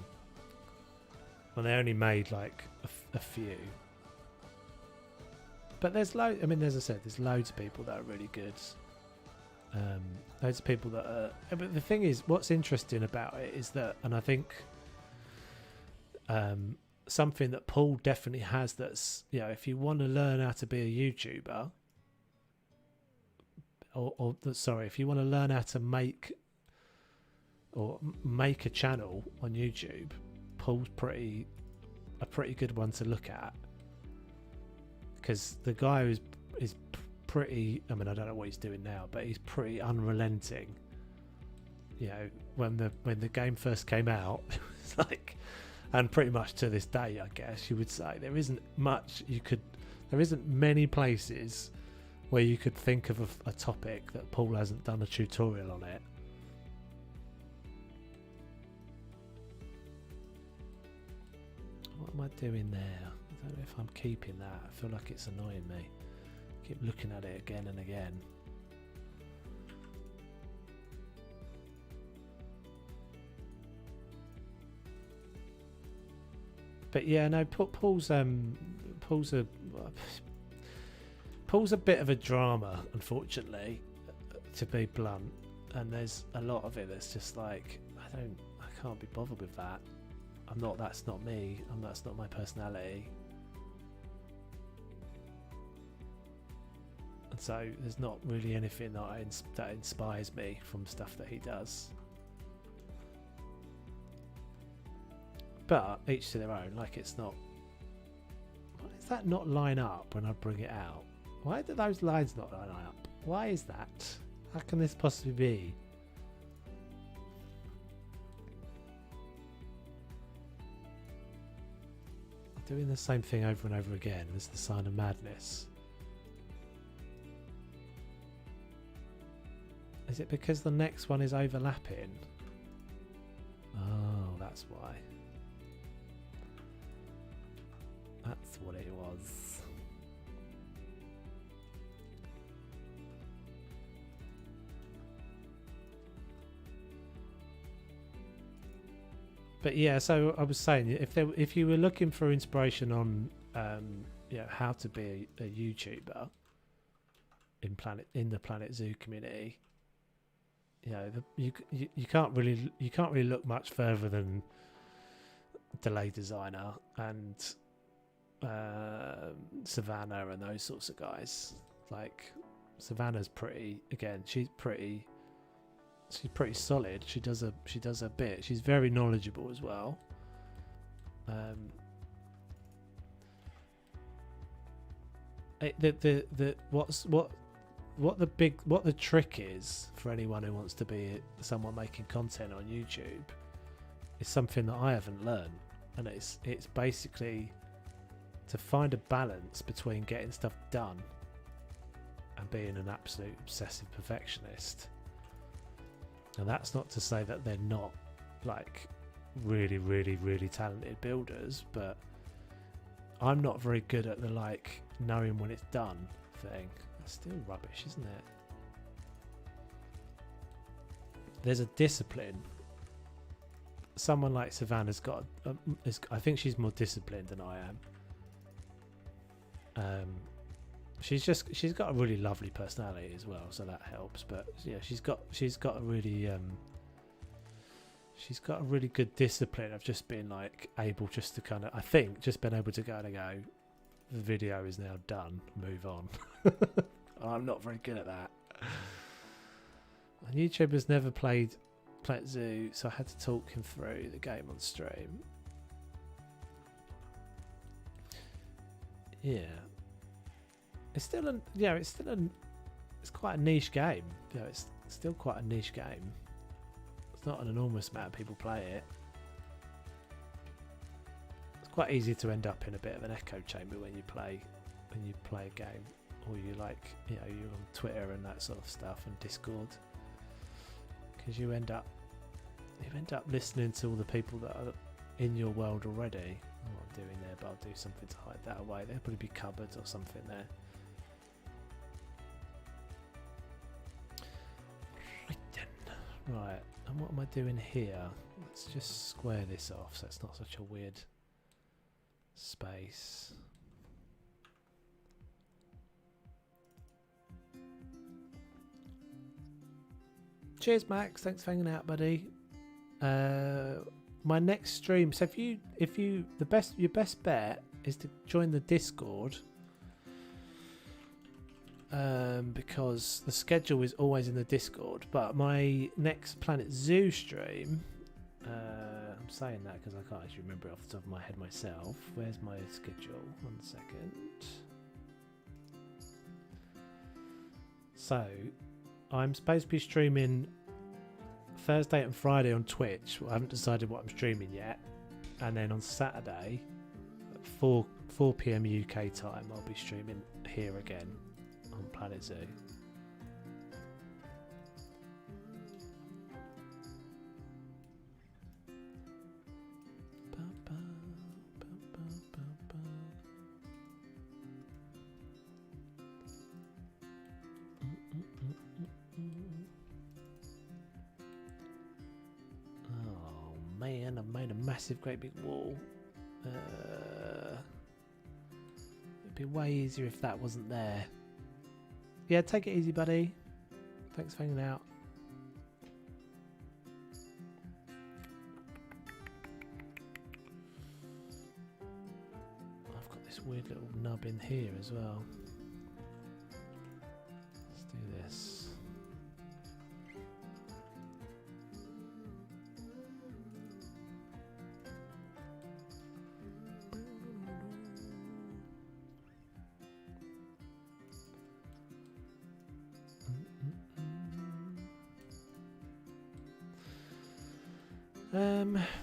Well, they only made like a few. But there's loads. I mean, as I said, there's loads of people that are really good. Loads of people that are. But the thing is, what's interesting about it is that, and I think something that Paul definitely has, that's, you know, if you want to learn how to be a YouTuber, or sorry, if you want to learn how to make a channel on YouTube, Paul's a pretty good one to look at, because the guy is pretty. I mean, I don't know what he's doing now, but he's pretty unrelenting. You know, when the game first came out, it was like. And pretty much to this day, I guess you would say, there isn't many places where you could think of a topic that Paul hasn't done a tutorial on it. What am I doing there? I don't know if I'm keeping that. I feel like it's annoying me. I keep looking at it again and again. But yeah, no, Paul's a bit of a drama, unfortunately, to be blunt. And there's a lot of it that's just like, I can't be bothered with that. That's not me. That's not my personality. And so there's not really anything that inspires me from stuff that he does. But each to their own. Like, it's not. Why does that not line up when I bring it out? Why do those lines not line up? Why is that? How can this possibly be? Doing the same thing over and over again is the sign of madness. Is it because the next one is overlapping? Oh, that's why. That's what it was. But yeah, so I was saying, if you were looking for inspiration on how to be a YouTuber in the Planet Zoo community, you can't really look much further than Delay Designer and Savannah and those sorts of guys. Like Savannah's she's pretty solid. She does her bit. She's very knowledgeable as well. What the trick is for anyone who wants to be someone making content on YouTube is something that I haven't learned, and it's basically to find a balance between getting stuff done and being an absolute obsessive perfectionist. And that's not to say that they're not like really, really, really talented builders, but I'm not very good at the like knowing when it's done thing. That's still rubbish, isn't it? There's a discipline. Someone like Savannah's got I think she's more disciplined than I am. She's got a really lovely personality as well, so that helps. But yeah, she's got a really good discipline of just being like able just to kind of, I think, just been able to go, the video is now done, move on. I'm not very good at that. And YouTuber's never played Planet Zoo, so I had to talk him through the game on stream. Yeah. It's quite a niche game. It's still quite a niche game. It's not an enormous amount of people play it. It's quite easy to end up in a bit of an echo chamber when you play a game, or you're on Twitter and that sort of stuff and Discord, because you end up listening to all the people that are in your world already. I don't know what I'm doing there, but I'll do something to hide that away. There'll probably be cupboards or something there. Right, and what am I doing here? Let's just square this off so it's not such a weird space. Cheers, Max. Thanks for hanging out, buddy. My next stream. So if you your best bet is to join the Discord. Because the schedule is always in the Discord, but my next Planet Zoo stream, I'm saying that because I can't actually remember it off the top of my head myself. Where's my schedule? 1 second. So, I'm supposed to be streaming Thursday and Friday on Twitch. Well, I haven't decided what I'm streaming yet. And then on Saturday, at 4 p.m. UK time, I'll be streaming here again on Planet Zoo. Oh man, I've made a massive great big wall. It'd be way easier if that wasn't there. Yeah, take it easy, buddy. Thanks for hanging out. I've got this weird little nub in here as well. Let's do this.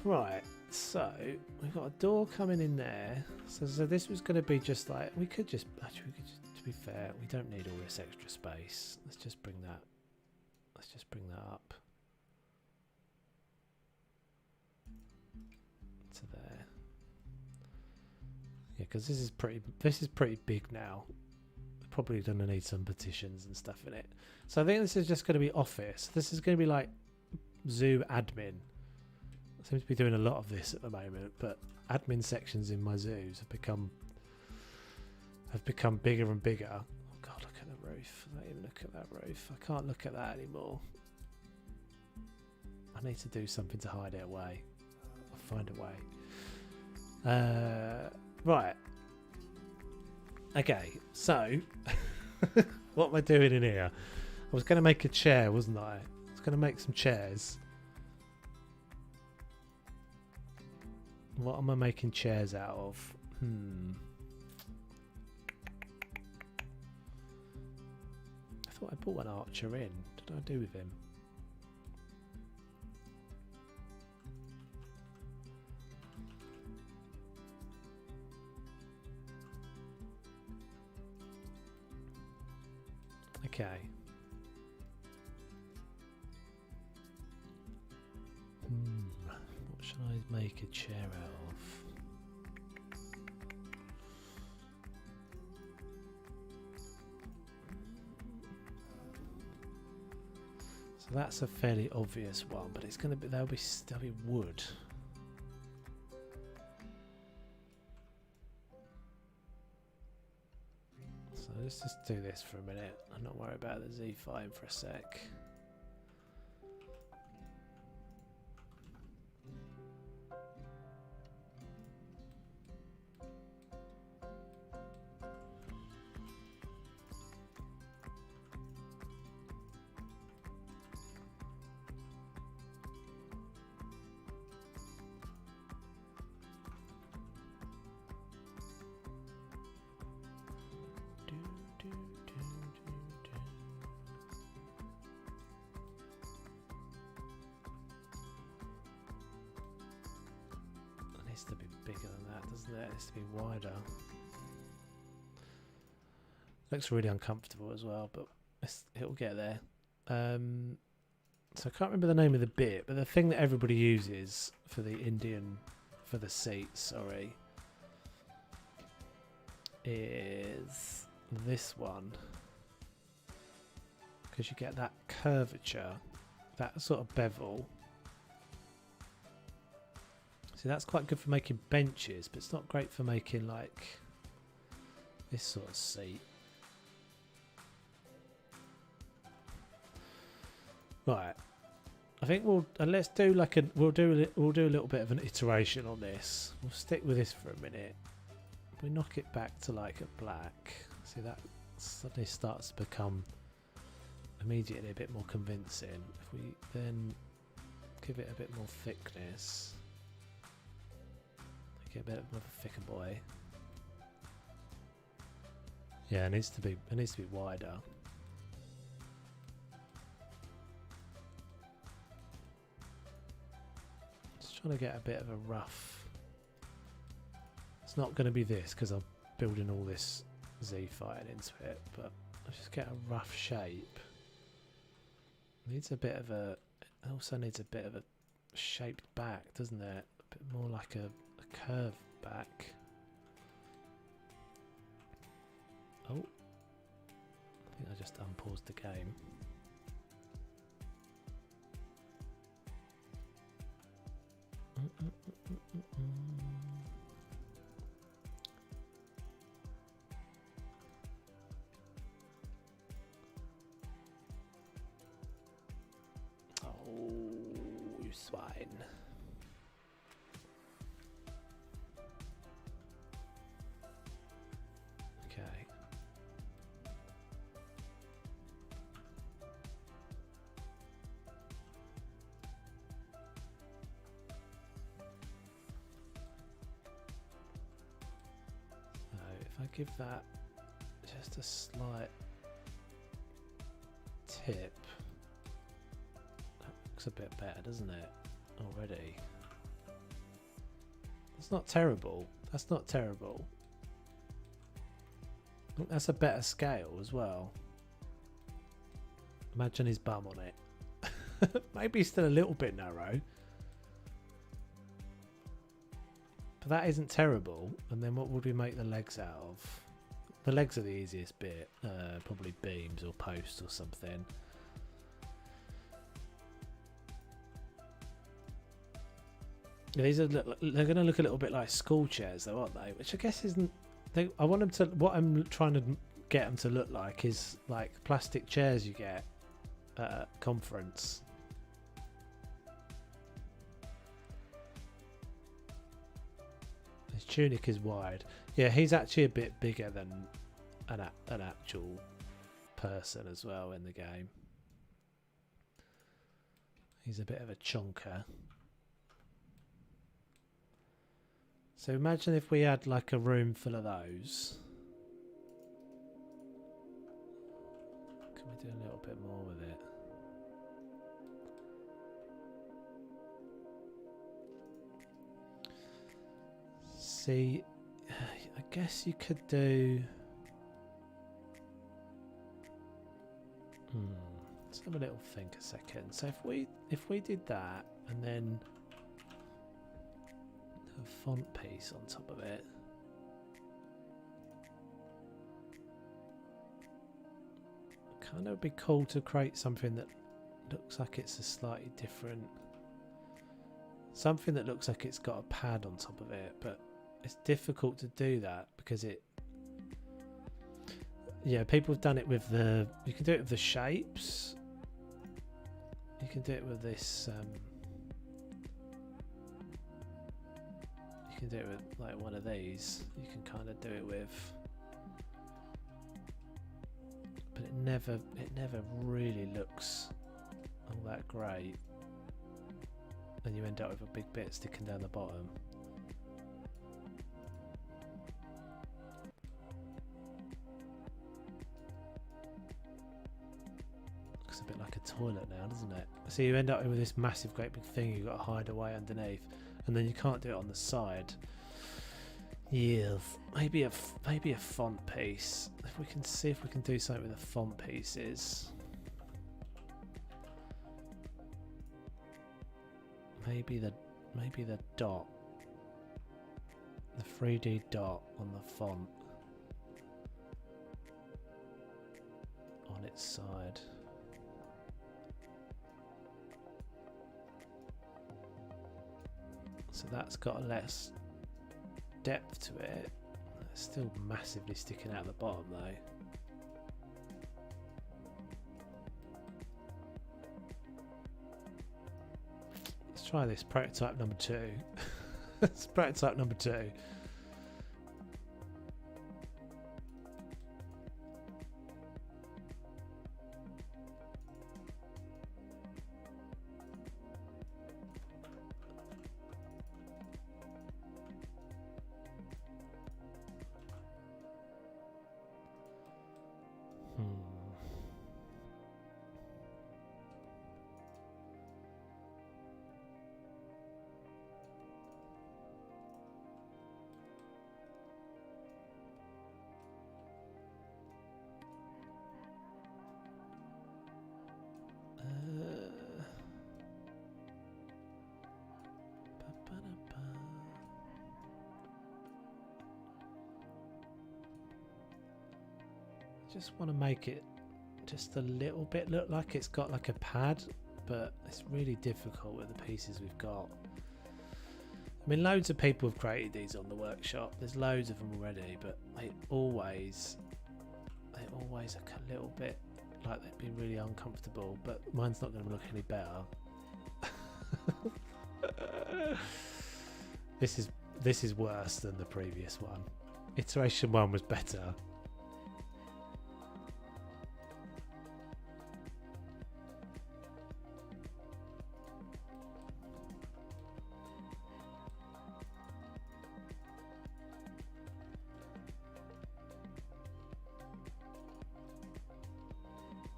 Right, so we've got a door coming in there. So this was going to be just like, we could just, to be fair, we don't need all this extra space. Let's just bring that up to there. Yeah, because this is pretty big now. Probably going to need some petitions and stuff in it. So I think this is just going to be office. This is going to be like zoo admin. I seem to be doing a lot of this at the moment, but admin sections in my zoos have become bigger and bigger. Oh God, look at the roof. Don't even look at that roof. I can't look at that anymore. I need to do something to hide it away. I'll find a way. Right. Okay, so what am I doing in here? I was going to make a chair, wasn't I? I was going to make some chairs. What am I making chairs out of? I thought I brought an archer in. What did I do with him? Okay. What should I make a chair out of? So that's a fairly obvious one, but it's going to be there'll be wood. So let's just do this for a minute. I'm not worried about the Z file for a sec. It needs to be bigger than that, doesn't it? It needs to be wider. Looks really uncomfortable as well, but it'll get there. So I can't remember the name of the bit, but the thing that everybody uses for the seats, sorry, is this one. Because you get that curvature, that sort of bevel. See, that's quite good for making benches, but it's not great for making like this sort of seat. Right, I think let's do like we'll do a little bit of an iteration on this. We'll stick with this for a minute. We knock it back to like a black. See, that suddenly starts to become immediately a bit more convincing. If we then give it a bit more thickness, make it a bit more of a thicker boy. Yeah, it needs to be wider. Trying to get a bit of a rough. It's not going to be this because I'm building all this Z file into it, but I'll just get a rough shape. Needs a bit of a. It also needs a bit of a shaped back, doesn't it? A bit more like a curved back. Oh, I think I just unpaused the game. Oh, you swine. Okay. I give that just a slight tip. That looks a bit better, doesn't it? Already. That's not terrible. That's not terrible. I think that's a better scale as well. Imagine his bum on it. Maybe still a little bit narrow. But that isn't terrible. And then what would we make the legs out of? The legs are the easiest bit. Probably beams or posts or something. These are they're going to look a little bit like school chairs, though, aren't they? Which I guess isn't. I want them to. What I'm trying to get them to look like is like plastic chairs you get at a conference. His tunic is wide. Yeah, he's actually a bit bigger than an actual person as well in the game. He's a bit of a chonker. So imagine if we had like a room full of those. Can we do a little bit more with it? See, I guess you could do... Let's have a little think a second. So if we did that and then a font piece on top of it, kind of would be cool to create something that looks like it's a slightly different, something that looks like it's got a pad on top of it, but it's difficult to do that because it, yeah, people have done it with the, you can do it with the shapes, you can do it with this, you can do it with like one of these, you can kind of do it with, but it never really looks all that great, and you end up with a big bit sticking down the bottom. Looks a bit like a toilet now, doesn't it? So you end up with this massive great big thing you've got to hide away underneath, and then you can't do it on the side. Yeah, maybe a font piece. If we can see if we can do something with the font pieces. Maybe the dot, the 3D dot on the font on its side. So that's got less depth to it. It's still massively sticking out the bottom though. Let's try this prototype number 2. It's prototype number 2. Just want to make it just a little bit look like it's got like a pad, but it's really difficult with the pieces we've got. I mean, loads of people have created these on the workshop. There's loads of them already, but they always look a little bit like they'd be really uncomfortable, but mine's not going to look any better. This is worse than the previous one. Iteration 1 was better.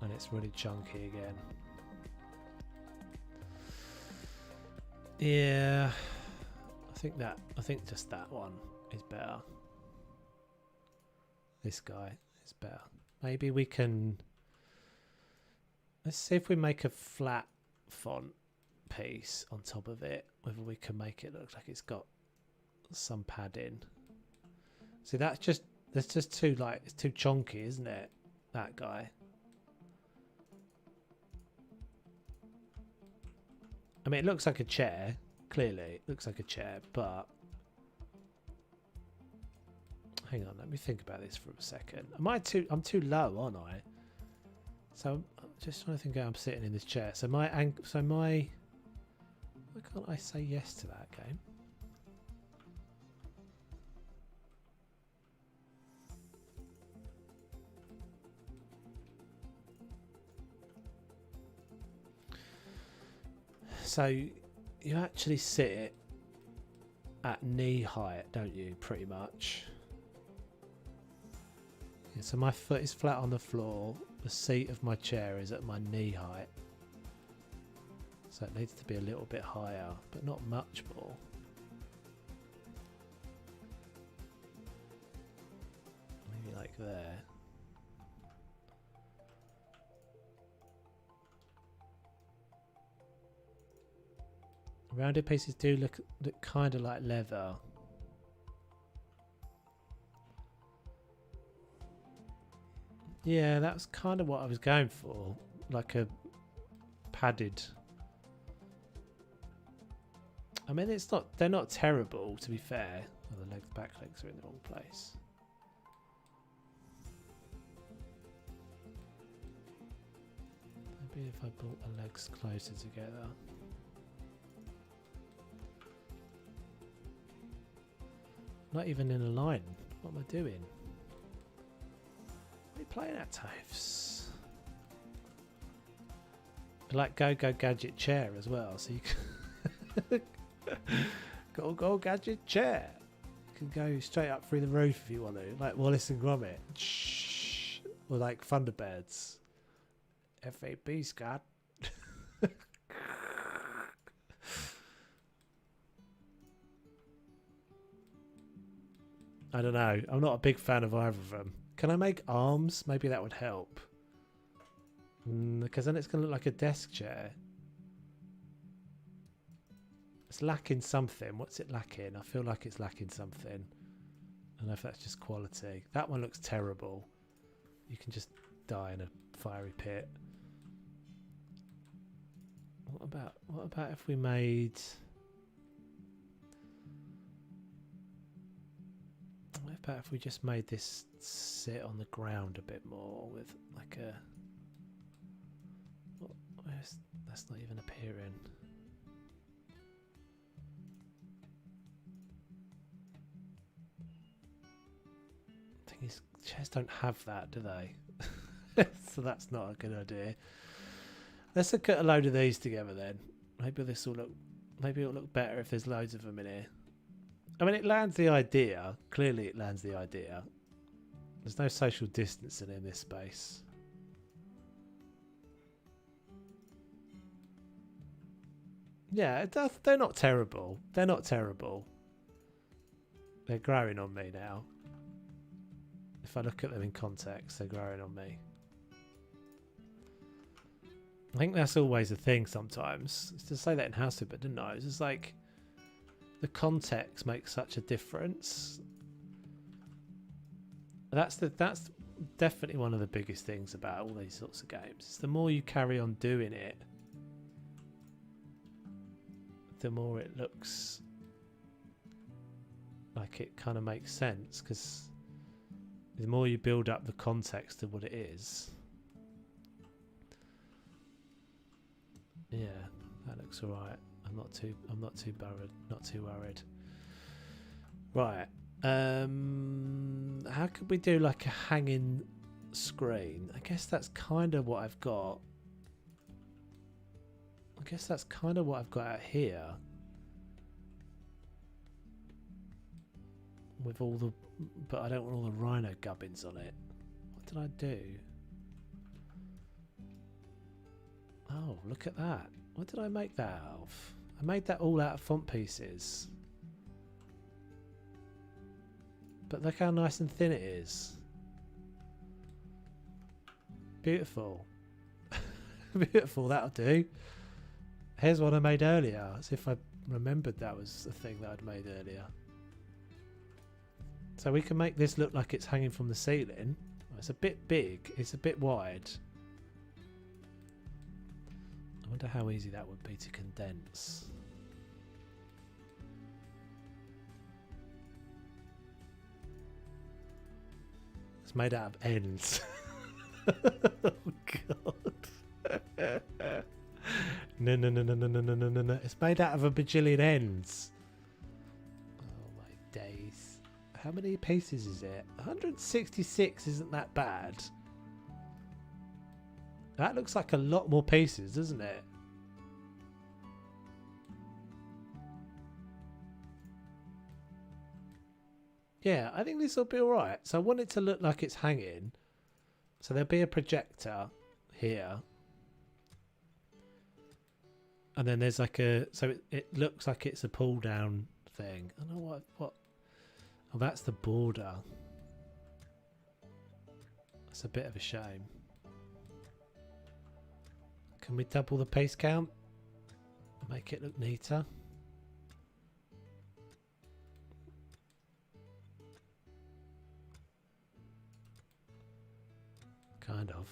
And it's really chunky again. Yeah, I think just that one is better. This guy is better. Maybe we can, let's see if we make a flat font piece on top of it, whether we can make it look like it's got some padding. See, that's just too, like, it's too chunky, isn't it? That guy. I mean, it looks like a chair, Clearly, it looks like a chair, but hang on, let me think about this for a second. I'm too low, aren't I? So I'm just trying to think how I'm sitting in this chair. So why can't I say yes to that game? So you actually sit at knee height, don't you? Pretty much. Yeah, so my foot is flat on the floor. The seat of my chair is at my knee height. So it needs to be a little bit higher, but not much more. Maybe like there. Rounded pieces do look kind of like leather. Yeah, that's kind of what I was going for, like a padded. I mean, they're not terrible, to be fair. Oh, the back legs are in the wrong place. Maybe if I brought the legs closer together. Not even in a line. What am I doing? What are you playing at, Toves? I like go gadget chair as well, so you can go gadget chair. You can go straight up through the roof if you want to, like Wallace and Gromit. Shh. Or like Thunderbirds. FAB, Scott. I don't know. I'm not a big fan of either of them. Can I make arms? Maybe that would help. Because then it's going to look like a desk chair. It's lacking something. What's it lacking? I feel like it's lacking something. I don't know if that's just quality. That one looks terrible. You can just die in a fiery pit. What about if we made... What about if we just made this sit on the ground a bit more with like a... That's not even appearing. Thing is, chairs don't have that, do they? So that's not a good idea. Let's look at a load of these together then. Maybe this will look... Maybe it'll look better if there's loads of them in here. I mean, it lands the idea. Clearly it lands the idea. There's no social distancing in this space. Yeah, they're not terrible. They're not terrible. They're growing on me now. If I look at them in context, they're growing on me. I think that's always a thing sometimes. It's to say that in house, but didn't I? It's just like... The context makes such a difference. That's definitely one of the biggest things about all these sorts of games. It's the more you carry on doing it, the more it looks like it kind of makes sense, because the more you build up the context of what it is. Yeah, that looks alright. I'm not too worried. Right. How could we do like a hanging screen? I guess that's kind of what I've got. I guess that's kind of what I've got out here. With all the... But I don't want all the rhino gubbins on it. What did I do? Oh, look at that. What did I make that out of? I made that all out of font pieces. But look how nice and thin it is. Beautiful. Beautiful, that'll do. Here's what I made earlier. As if I remembered that was the thing that I'd made earlier. So we can make this look like it's hanging from the ceiling. It's a bit big. It's a bit wide. I wonder how easy that would be to condense. It's made out of ends. Oh god. No, no, no, no, no, no, no, no, no, no. It's made out of a bajillion ends. Oh my days. How many pieces is it? 166 isn't that bad. That looks like a lot more pieces, doesn't it? Yeah, I think this will be alright. So I want it to look like it's hanging. So there'll be a projector here. And then there's like a... So it looks like it's a pull down thing. I don't know what... Oh, that's the border. That's a bit of a shame. Can we double the piece count? Make it look neater. Kind of.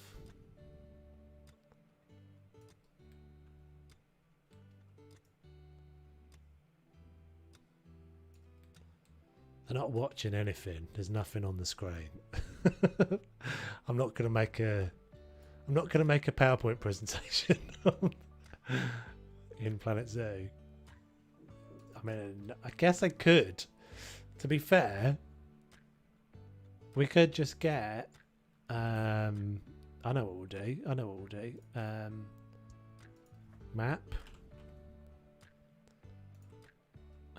They're not watching anything. There's nothing on the screen. I'm not going to make a PowerPoint presentation in Planet Zoo. I mean, I guess I could. To be fair, we could just get. I know what we'll do. Map.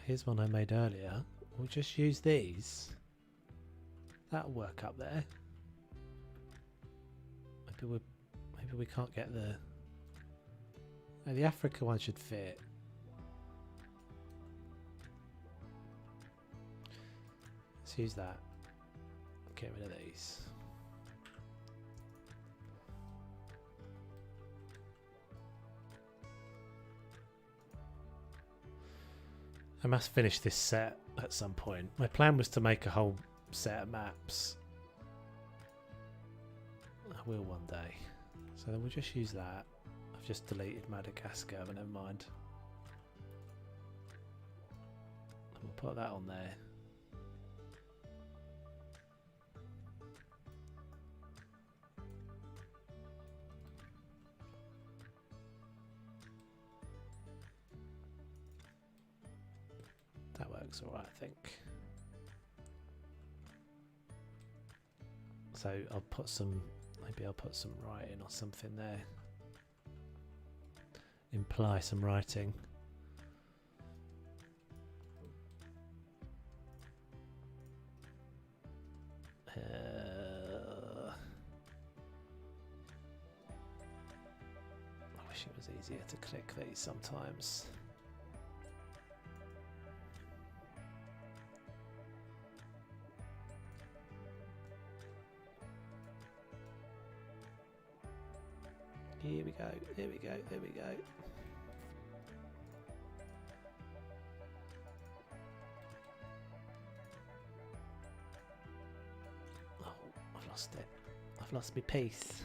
Here's one I made earlier. We'll just use these. That'll work up there. Maybe we can't get the... No, the Africa one should fit. Let's use that. Get rid of these. I must finish this set at some point. My plan was to make a whole set of maps. I will one day. So then we'll just use that. I've just deleted Madagascar, but never mind. And we'll put that on there. That works alright, I think. So I'll put some, maybe I'll put some writing or something there. Imply some writing. I wish it was easier to click these sometimes. Here we go, there we go, there we go. Oh, I've lost it. I've lost my piece.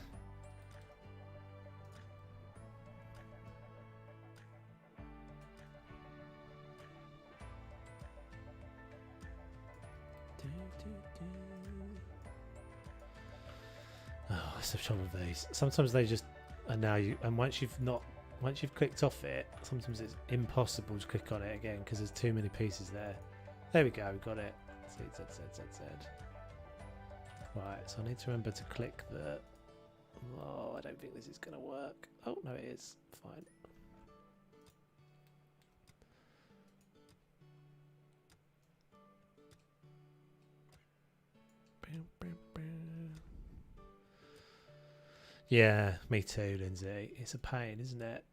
Oh, that's the trouble with these. Sometimes they just... And now once you've clicked off it, sometimes it's impossible to click on it again because there's too many pieces there. There we go, got it. Z, Z, Z, Z, Z. Right, so I need to remember to click the... Oh, I don't think this is going to work. Oh, no, it is. Fine. Yeah, me too, Lindsay. It's a pain, isn't it?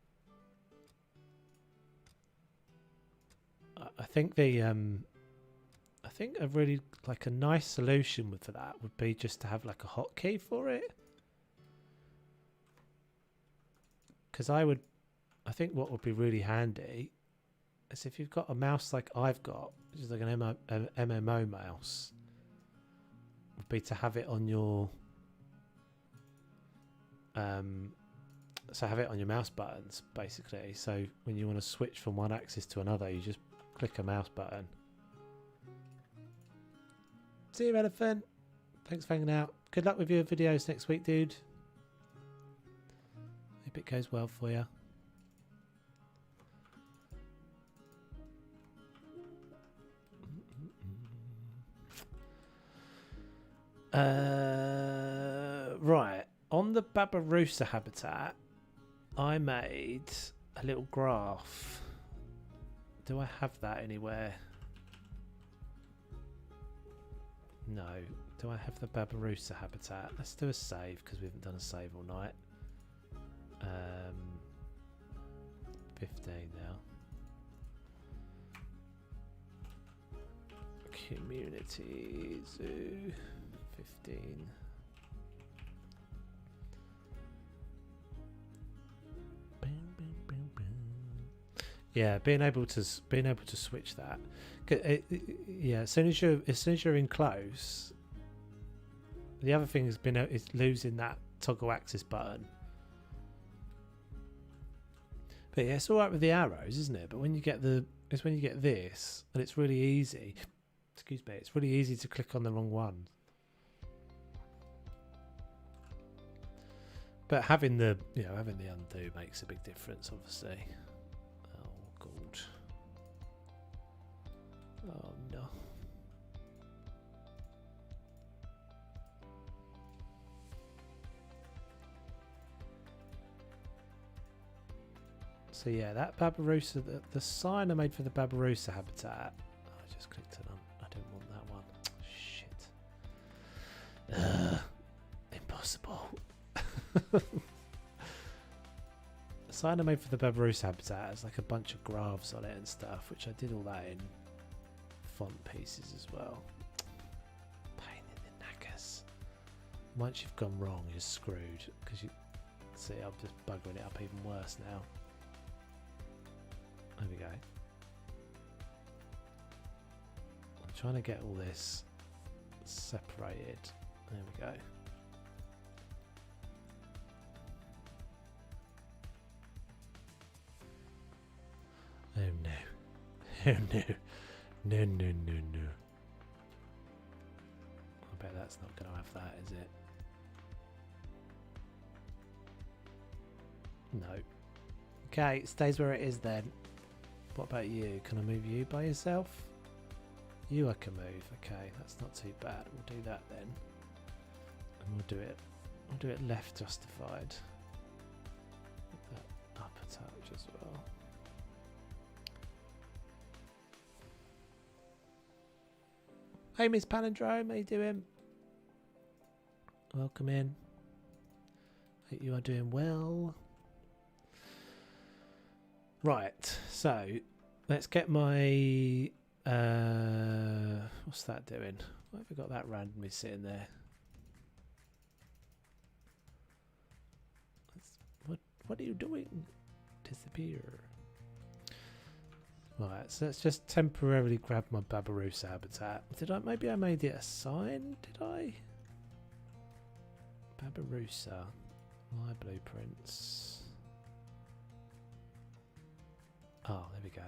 I think I think a really a nice solution for that would be just to have like a hotkey for it. Because I think what would be really handy is if you've got a mouse like I've got, which is like an MMO mouse, would be to have it on your so have it on your mouse buttons basically, so when you want to switch from one axis to another you just click a mouse button. See you, elephant. Thanks for hanging out. Good luck with your videos next week, dude. Hope it goes well for you. Right. On the Babirusa habitat, I made a little graph. Do I have that anywhere? No. Do I have the Babirusa habitat? Let's do a save because we haven't done a save all night. 15 now. Community zoo 15. Yeah, being able to switch that. Yeah, as soon as you're in close. The other thing is losing that toggle axis button. But yeah, it's all right with the arrows, isn't it? But when you get this, and it's really easy. Excuse me, it's really easy to click on the wrong one. But having the undo makes a big difference, obviously. Oh god. Oh no. So yeah, that Babirusa, the sign I made for the Babirusa habitat. Oh, I just clicked it on. I don't want that one. Shit. Impossible. The sign I made for the Babirusa habitat has like a bunch of graphs on it and stuff, which I did all that in font pieces as well. Pain in the knackers. Once you've gone wrong, you're screwed because you see I'm just buggering it up even worse now. There we go. I'm trying to get all this separated. There we go. Oh no. Oh no. No, no, no, no. I bet that's not going to have that, is it? No. Okay, it stays where it is then. What about you? Can I move you by yourself? You I can move. Okay, that's not too bad. We'll do that then. And we'll do it left justified. Put that up a touch as well. Hey Miss Palindrome, how you doing? Welcome in. Hope you are doing well. Right, so let's get my what's that doing? Why have I got that randomly sitting there? What are you doing? Disappear. Right, so let's just temporarily grab my Babirusa habitat. Maybe I made it a sign, did I? Babirusa. My blueprints. Oh, there we go.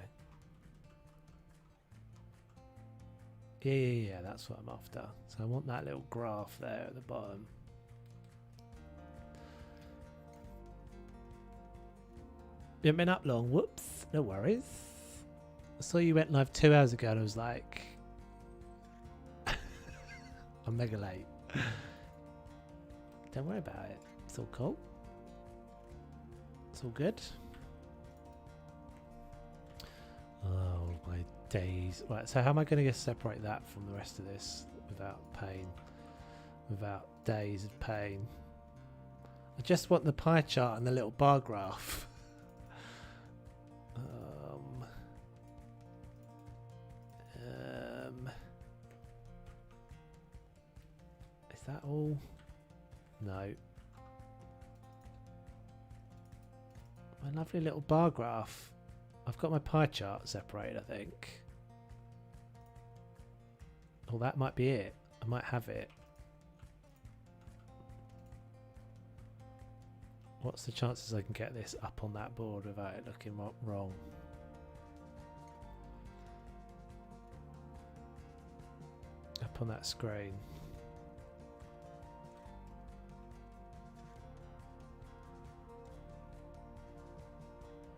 Yeah, that's what I'm after. So I want that little graph there at the bottom. You haven't been up long. Whoops. No worries. I saw you went live 2 hours ago and I was like... I'm mega late. Don't worry about it. It's all cool. It's all good. Oh my days. Right, so how am I going to separate that from the rest of this without pain? Without days of pain? I just want the pie chart and the little bar graph. Is that all? No. My lovely little bar graph. I've got my pie chart separated, I think. Oh, that might be it. I might have it. What's the chances I can get this up on that board without it looking wrong? Up on that screen.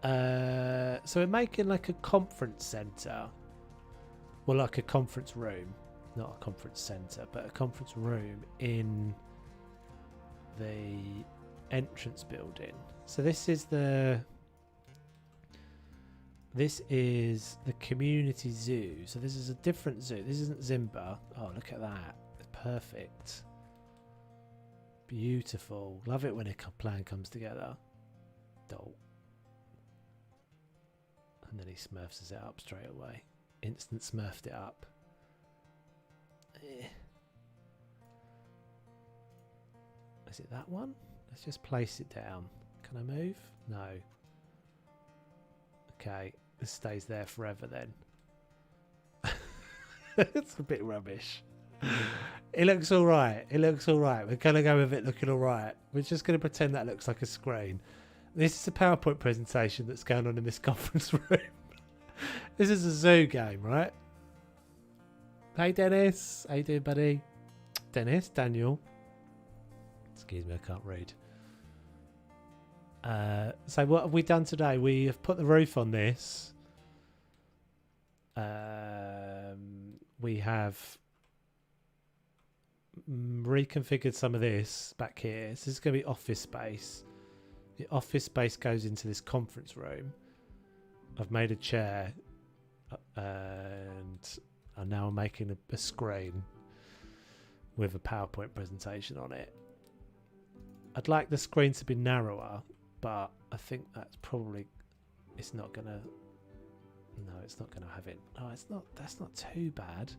So we're making like a conference centre. Well, like a conference room. Not a conference centre, but a conference room in the entrance building. So this is the community zoo. So this is a different zoo. This isn't Zimba. Oh, look at that. It's perfect. Beautiful. Love it when a plan comes together. Doll. And then he smurfs us it up straight away. Instant smurfed it up. Is it that one? Let's just place it down. Can I move? No. Okay, this stays there forever then. It's a bit rubbish. It looks alright. It looks alright. We're going to go with it looking alright. We're just going to pretend that looks like a screen. This is a PowerPoint presentation that's going on in this conference room. This is a zoo game, right? Hey, Dennis. How you doing, buddy? Dennis? Daniel? Excuse me, I can't read. So what have we done today? We have put the roof on this. We have reconfigured some of this back here. So this is going to be office space. The office space goes into this conference room. I've made a chair and I'm now making a screen with a PowerPoint presentation on it. I'd like the screen to be narrower, but I think that's probably, it's not gonna, no, it's not gonna have it. Oh, it's not, that's not too bad.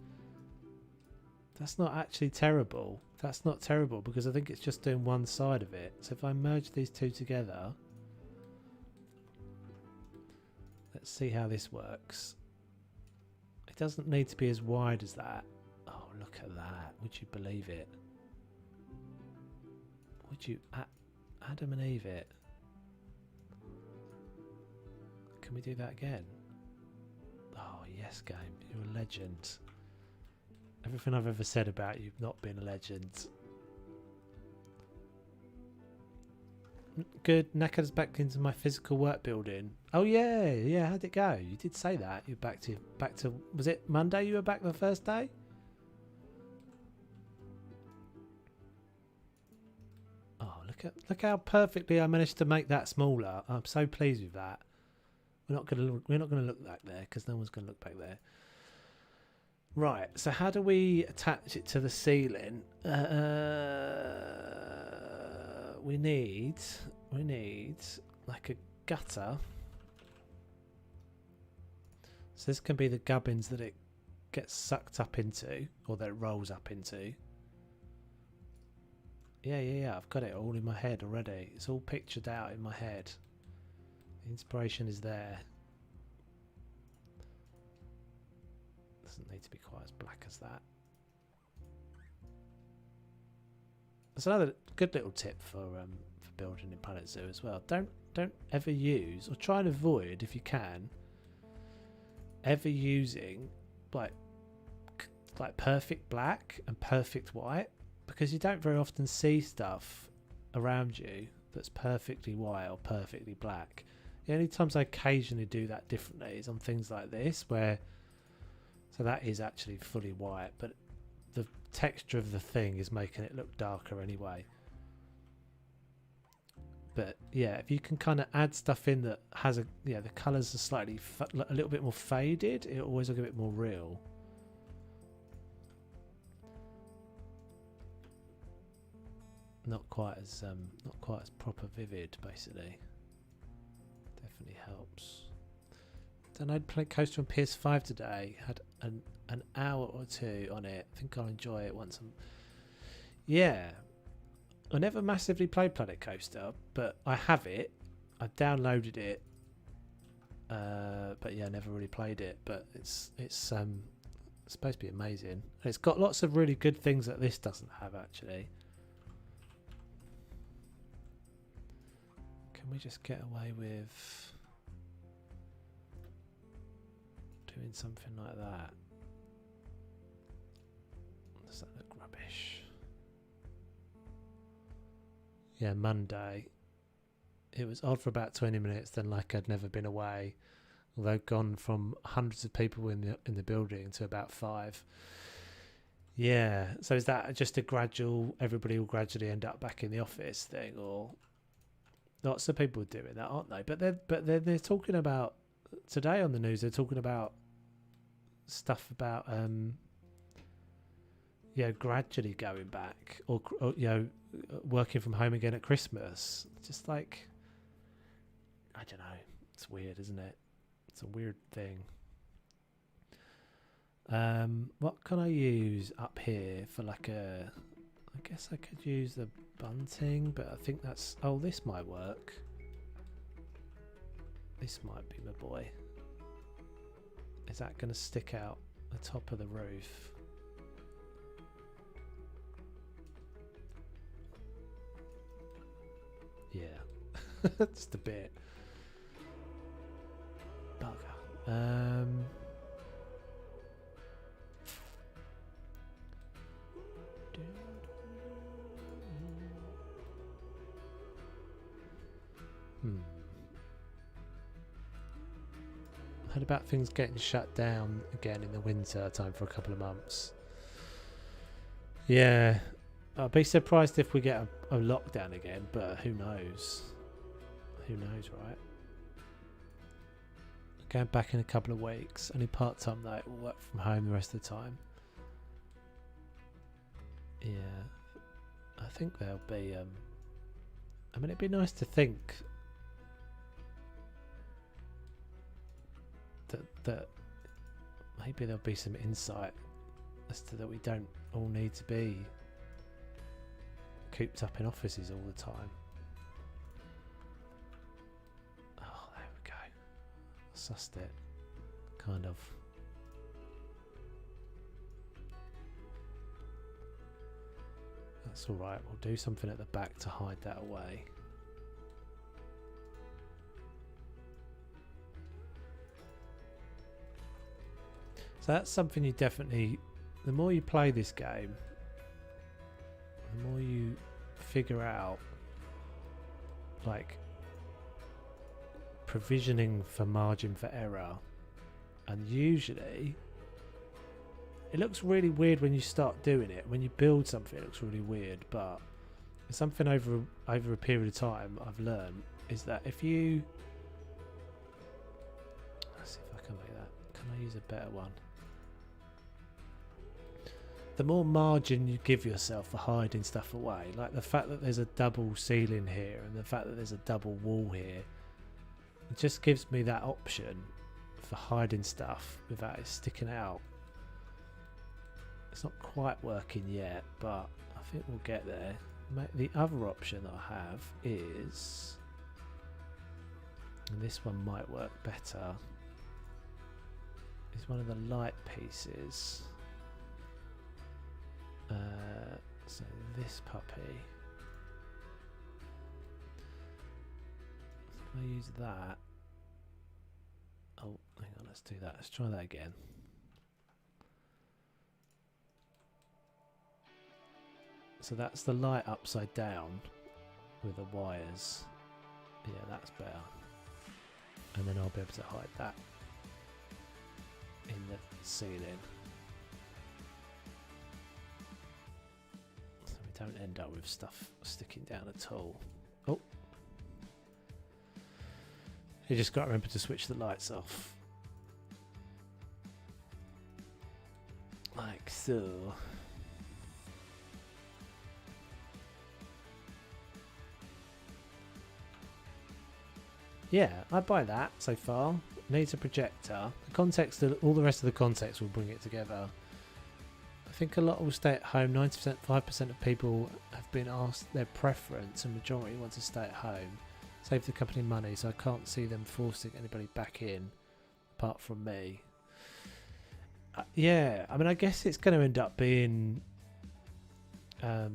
That's not actually terrible. That's not terrible because I think it's just doing one side of it. So if I merge these two together, let's see how this works. It doesn't need to be as wide as that. Oh, look at that. Would you believe it? Would you Adam and Eve it? Can we do that again? Oh, yes, game. You're a legend. Everything I've ever said about you've not been a legend. Good. Knackered's back into my physical work building. Oh yeah, yeah. How'd it go? You did say that. You're back to. Was it Monday? You were back the first day. Oh, look how perfectly I managed to make that smaller. I'm so pleased with that. We're not gonna look back there because no one's gonna look back there. Right, so how do we attach it to the ceiling? We need like a gutter. So this can be the gubbins that it gets sucked up into, or that it rolls up into. Yeah, I've got it all in my head already. It's all pictured out in my head. The inspiration is there. Doesn't need to be quite as black as that. That's another good little tip for building in Planet Zoo as well. Don't ever use, or try and avoid if you can, ever using like perfect black and perfect white, because you don't very often see stuff around you that's perfectly white or perfectly black. The only times I occasionally do that differently is on things like this, where so that is actually fully white, but the texture of the thing is making it look darker anyway. But yeah, if you can kind of add stuff in that has the colours are slightly a little bit more faded, it always look a bit more real. Not quite as proper vivid, basically. Definitely helps. Then I'd play Coaster on PS5 today. Had an hour or two on it. I think I'll enjoy it once I'm. Yeah, I never massively played Planet Coaster, but I have it. I've downloaded it, but yeah, I never really played it. But it's supposed to be amazing. And it's got lots of really good things that this doesn't have actually. Can we just get away with doing something like that? Does that look rubbish? Yeah, Monday. It was odd for about 20 minutes, then like I'd never been away. Although gone from hundreds of people in the building to about 5. Yeah. So is that just a gradual, everybody will gradually end up back in the office thing, or lots of people are doing that, aren't they? But they're talking about today on the news. They're talking about stuff about gradually going back, or working from home again at Christmas. Just like, I don't know. It's weird, isn't it? It's a weird thing. What can I use up here for like a... I guess I could use the bunting, but I think that's... Oh, this might work. This might be my boy. Is that going to stick out the top of the roof? Yeah. Just a bit. Bugger. Heard about things getting shut down again in the winter time for a couple of months. Yeah, I'll be surprised if we get a lockdown again, but who knows? Who knows, right? Going back in a couple of weeks, only part time though. We'll work from home the rest of the time. Yeah, I think there'll be. I mean, it'd be nice to think that maybe there'll be some insight as to that we don't all need to be cooped up in offices all the time. Oh, there we go. Sussed it. Kind of. That's alright, we'll do something at the back to hide that away. So that's something you definitely... The more you play this game, the more you figure out, like, provisioning for margin for error. And usually it looks really weird when you start doing it. When you build something, it looks really weird, but something over a period of time I've learned is that if you... Let's see if I can make that. Can I use a better one? The more margin you give yourself for hiding stuff away, like the fact that there's a double ceiling here and the fact that there's a double wall here, it just gives me that option for hiding stuff without it sticking out. It's not quite working yet, but I think we'll get there. The other option that I have is, and this one might work better, is one of the light pieces. So this puppy, can I use that? Oh, hang on, let's do that. Let's try that again. So that's the light upside down with the wires. Yeah, that's better. And then I'll be able to hide that in the ceiling. So we don't end up with stuff sticking down at all. Oh. You just got to remember to switch the lights off. Like so. Yeah, I buy that so far. Needs a projector. The context, all the rest of the context will bring it together. I think a lot will stay at home. 90%, 5% of people have been asked their preference, and majority want to stay at home. Save the company money, so I can't see them forcing anybody back in, apart from me. Yeah, I mean, I guess it's going to end up being... there's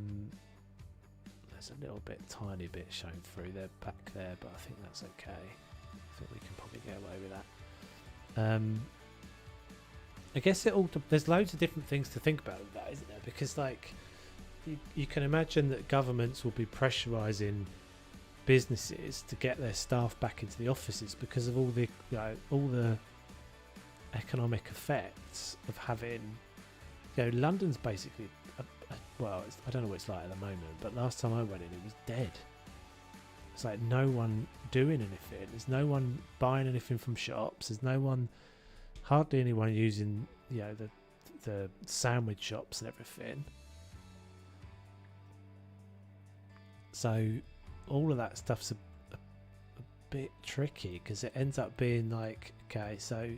a little bit, tiny bit shown through there, back there, but I think that's okay. I think we can probably get away with that. I guess it all... There's loads of different things to think about with that, isn't there? Because, like, you can imagine that governments will be pressurising businesses to get their staff back into the offices because of all the all the economic effects of having, London's basically I don't know what it's like at the moment, but last time I went in, it was dead. It's like no one doing anything. There's no one buying anything from shops. There's hardly anyone using the sandwich shops and everything. So all of that stuff's a bit tricky because it ends up being like, okay, so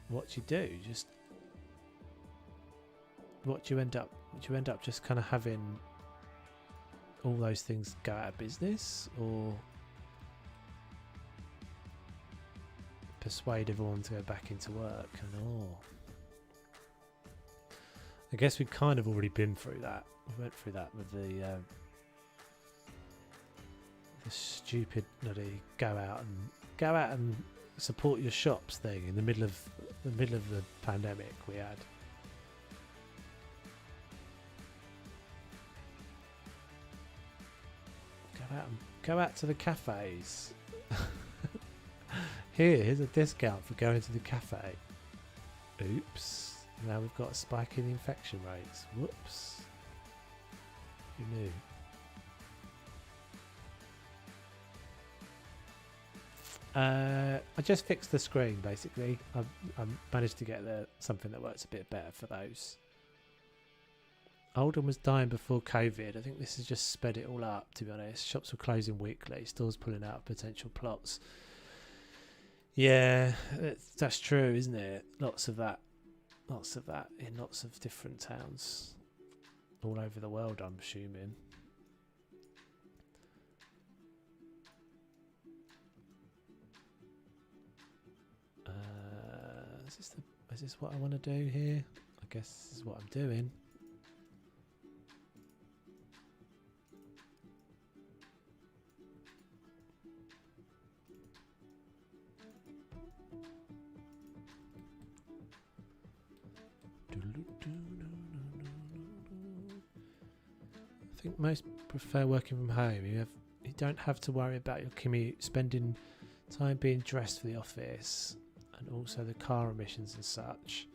what do you do? What do you end up just kind of having all those things go out of business, or persuade everyone to go back into work? And I guess we've kind of already been through that. We went through that with the stupid bloody go out and support your shops thing in the middle of the pandemic we had. Go out to the cafes. Here's a discount for going to the cafe. Oops. Now we've got a spike in the infection rates. Whoops. Who knew? I just fixed the screen basically. I managed to get something that works a bit better for those. Oldham was dying before COVID. I think this has just sped it all up, to be honest. Shops were closing weekly, stores pulling out of potential plots. Yeah, that's true, isn't it? Lots of that in lots of different towns all over the world, I'm assuming. Is this what I want to do here? I guess this is what I'm doing. I think most prefer working from home. You don't have to worry about your commute, spending time being dressed for the office, and also the car emissions and such.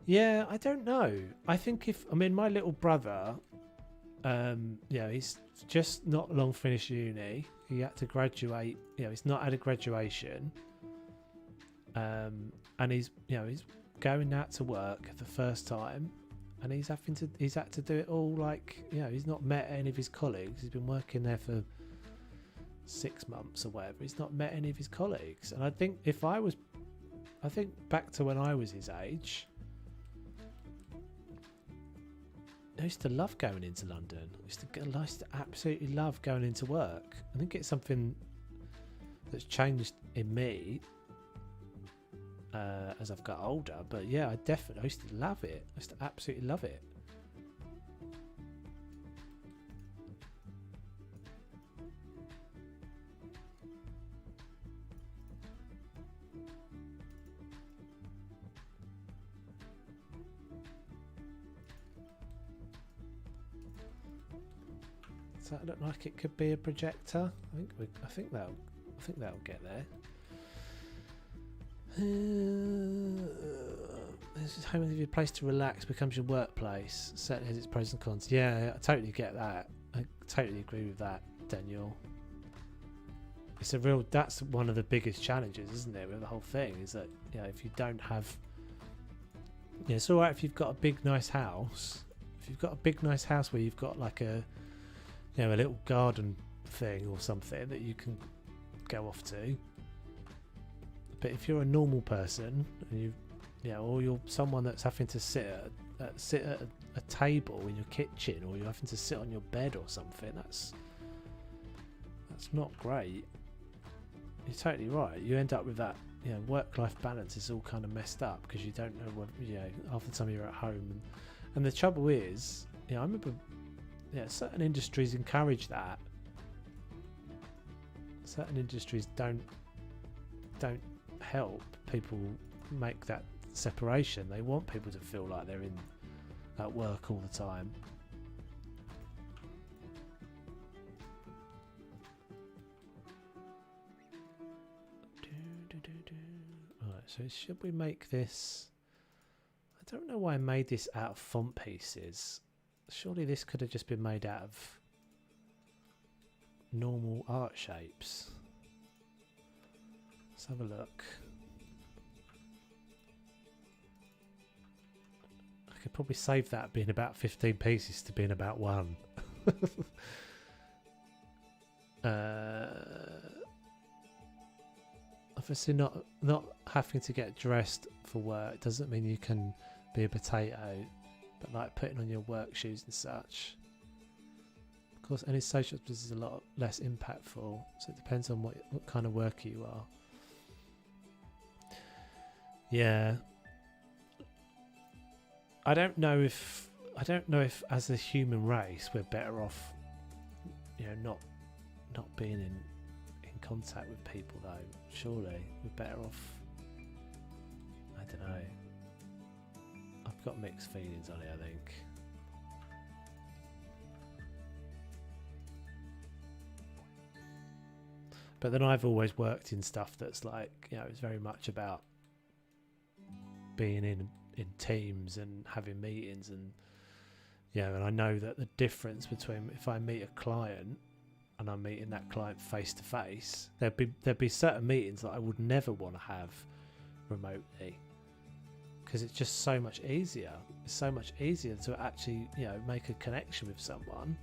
Yeah, I don't know. I think my little brother, he's just not long finished uni. He had to graduate. He's not had a graduation, and he's going out to work for the first time, and he's had to do it all he's not met any of his colleagues. He's been working there for 6 months or whatever. He's not met any of his colleagues, and I think I think back to when I was his age, I used to love going into London. I used to absolutely love going into work. I think it's something that's changed in me as I've got older, but yeah, I used to love it. I used to absolutely love it. Does that look like it could be a projector? I think that'll get there. This is home of your place to relax becomes your workplace. Certainly has its pros and cons. Yeah, I totally get that. I totally agree with that, Daniel. That's one of the biggest challenges, isn't it, with the whole thing, is that if you don't have, it's all right if you've got a big nice house. If you've got a big nice house where you've got like a little garden thing or something that you can go off to. But if you're a normal person and or you're someone that's having to sit at a table in your kitchen, or you're having to sit on your bed or something, that's not great. You're totally right. You end up with that, work-life balance is all kind of messed up because you don't know what, half the time you're at home. And the trouble is, I remember, certain industries encourage that. Certain industries don't help people make that separation. They want people to feel like they're at work all the time. So should we make this? I don't know why I made this out of font pieces. Surely this could have just been made out of normal art shapes. Let's have a look. I could probably save that being about 15 pieces to being about one. Obviously not having to get dressed for work doesn't mean you can be a potato, but like putting on your work shoes and such. Of course, any social business is a lot less impactful, so it depends on what kind of worker you are. Yeah, I don't know if as a human race we're better off, not being in contact with people though. Surely we're better off. I don't know. I've got mixed feelings on it, I think. But then I've always worked in stuff that's like, it's very much about being in teams and having meetings, and and I know that the difference between if I meet a client and I'm meeting that client face to face, there'd be certain meetings that I would never want to have remotely, because it's just so much easier. It's so much easier to actually make a connection with someone,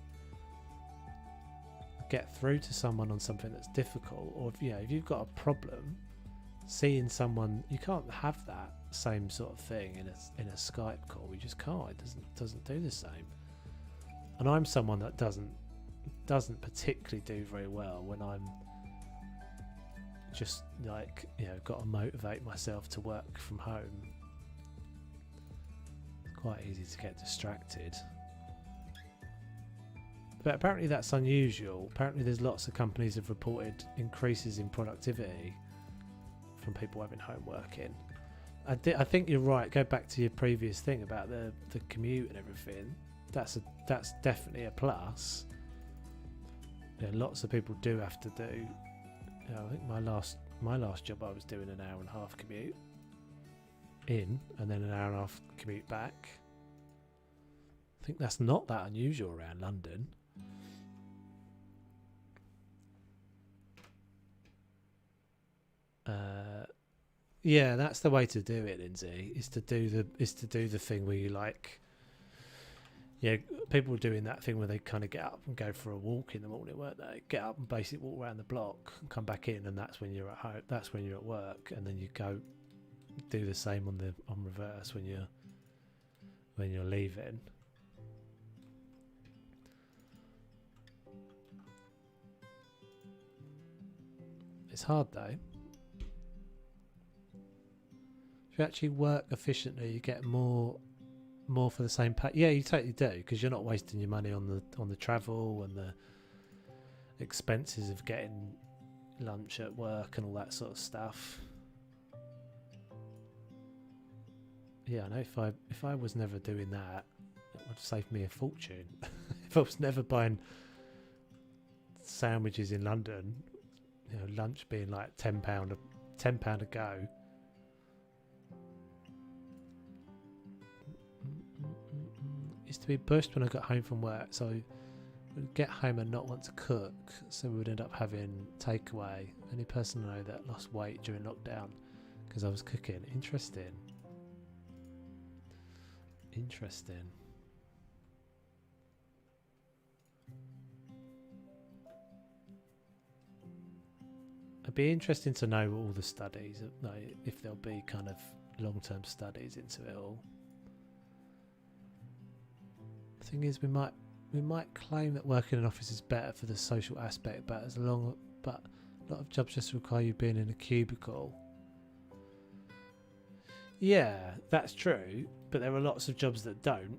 get through to someone on something that's difficult, or if you've got a problem, seeing someone, you can't have that same sort of thing in a Skype call. You just can't. It doesn't do the same. And I'm someone that doesn't particularly do very well when I'm just like got to motivate myself to work from home. It's quite easy to get distracted, but apparently that's unusual. Apparently there's lots of companies have reported increases in productivity from people having home working. I think you're right. Go back to your previous thing about the commute and everything. That's definitely a plus. Lots of people do have to do. I think my last job I was doing an hour and a half commute in, and then an hour and a half commute back. I think that's not that unusual around London. Yeah, that's the way to do it, Lindsay. Is to do the thing where you like. Yeah, people were doing that thing where they kind of get up and go for a walk in the morning, weren't they? Get up and basically walk around the block and come back in, and that's when you're at home. That's when you're at work, and then you go do the same on reverse when you're leaving. It's hard though. If you actually work efficiently, you get more for the same pay. Yeah, you totally do, because you're not wasting your money on the travel and the expenses of getting lunch at work and all that sort of stuff. Yeah, I know if I was never doing that, it would save me a fortune. If I was never buying sandwiches in London, lunch being like £10 a go. Used to be bushed when I got home from work, so I would get home and not want to cook, so we would end up having takeaway. Only person I know that lost weight during lockdown because I was cooking. Interesting. It'd be interesting to know all the studies, like if there'll be kind of long-term studies into it all. The thing is, we might claim that working in an office is better for the social aspect, but a lot of jobs just require you being in a cubicle. Yeah, that's true, but there are lots of jobs that don't.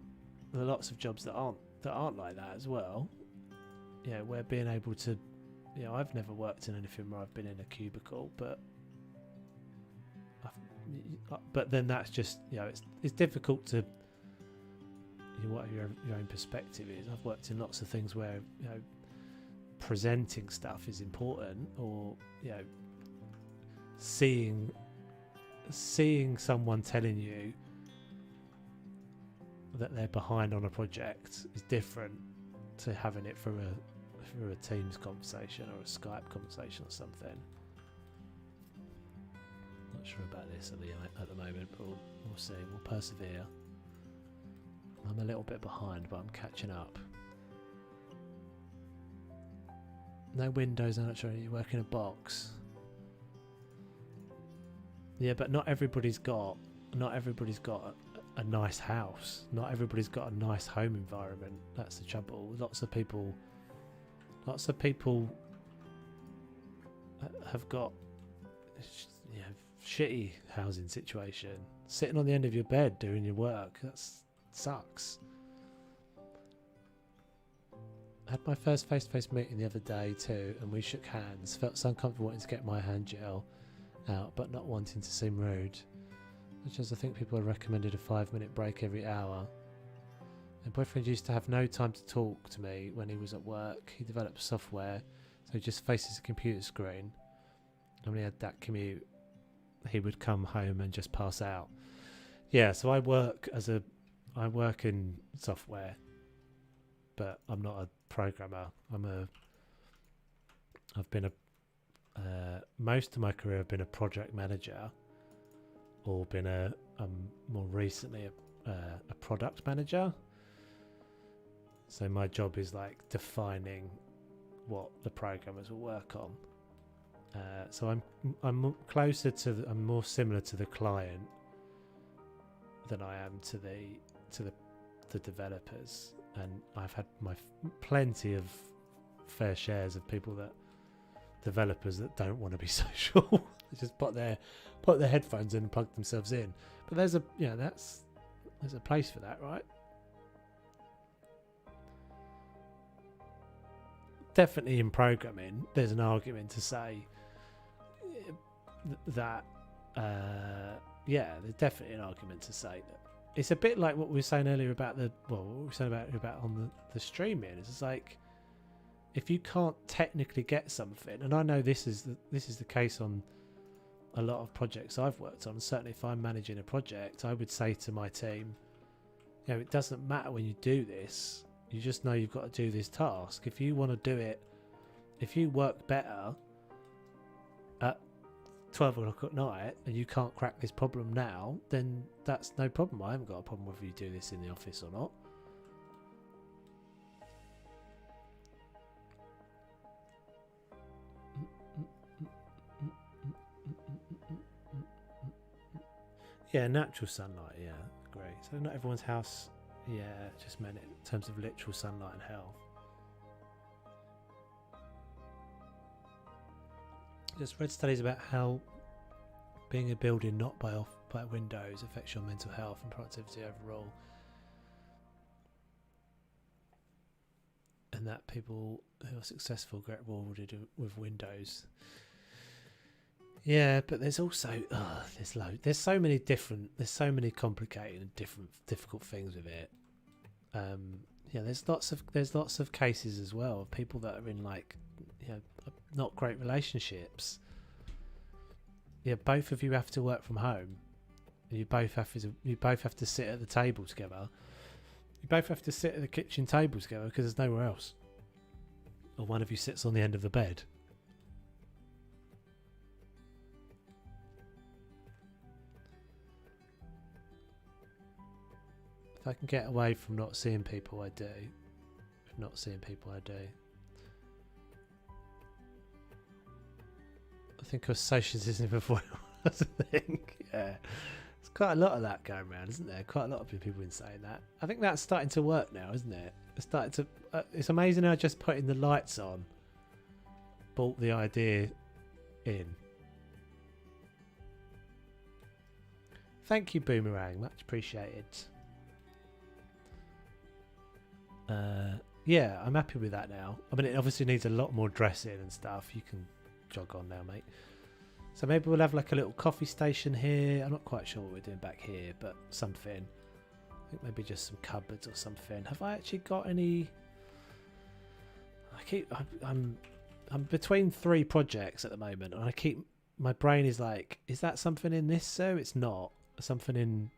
There are lots of jobs that aren't like that as well. Where being able to, I've never worked in anything where I've been in a cubicle, but then that's just, it's difficult to. What your own perspective is. I've worked in lots of things where presenting stuff is important, or seeing seeing someone telling you that they're behind on a project is different to having it through a Teams conversation or a Skype conversation or something. Not sure about this at the moment, but we'll see. We'll persevere. I'm a little bit behind, but I'm catching up. No windows, I'm not sure you work in a box. Yeah, but not everybody's got a nice house. Not everybody's got a nice home environment. That's the trouble. Lots of people have got shitty housing situation. Sitting on the end of your bed doing your work, that sucks. I had my first face-to-face meeting the other day too, and we shook hands. Felt so uncomfortable wanting to get my hand gel out, but not wanting to seem rude. Which is, I think people have recommended a 5-minute break every hour. My boyfriend used to have no time to talk to me when he was at work. He developed software, so he just faces a computer screen. And when he had that commute, he would come home and just pass out. Yeah, so I work in software, but I'm not a programmer. I've been most of my career I've been a project manager, or been more recently a product manager. So my job is like defining what the programmers will work on. So I'm closer to I'm more similar to the client than I am to the developers, and I've had my plenty of fair shares of developers that don't want to be social. They just put their headphones in and plug themselves in. But there's a place for that, right? Definitely in programming, there's an argument to say that there's definitely an argument to say that it's a bit like what we were saying earlier about what we were saying about on the streaming. It's like, if you can't technically get something, and I know this is the case on a lot of projects I've worked on. Certainly, if I'm managing a project, I would say to my team, it doesn't matter when you do this. You just know you've got to do this task. If you want to do it, if you work better at 12 o'clock at night and you can't crack this problem now, then that's no problem. I haven't got a problem whether you do this in the office or not. Yeah, natural sunlight, yeah, great. So not everyone's house, just meant it in terms of literal sunlight and health. Just read studies about how being a building not by windows affects your mental health and productivity overall. And that people who are successful get rewarded with windows. Yeah, but there's also there's so many complicated and difficult things with it. There's lots of cases as well of people that are in not great relationships. Yeah, both of you have to work from home, and you both have to sit at the table together. You both have to sit at the kitchen table together because there's nowhere else, or one of you sits on the end of the bed. If I can get away from not seeing people, I do. If not seeing people, I do. I think of socialism before it was a thing. Yeah. There's quite a lot of that going around, isn't there? Quite a lot of people have been saying that. I think that's starting to work now, isn't it? It's starting to. It's amazing how just putting the lights on brought the idea in. Thank you, Boomerang. Much appreciated. I'm happy with that now. I mean, it obviously needs a lot more dressing and stuff. You can jog on now, mate. So maybe we'll have like a little coffee station here. I'm not quite sure what we're doing back here, but something. I think maybe just some cupboards or something. Have I actually got any? I'm between 3 projects at the moment, and I keep my brain is like, is that something in this zoo? It's not. Something in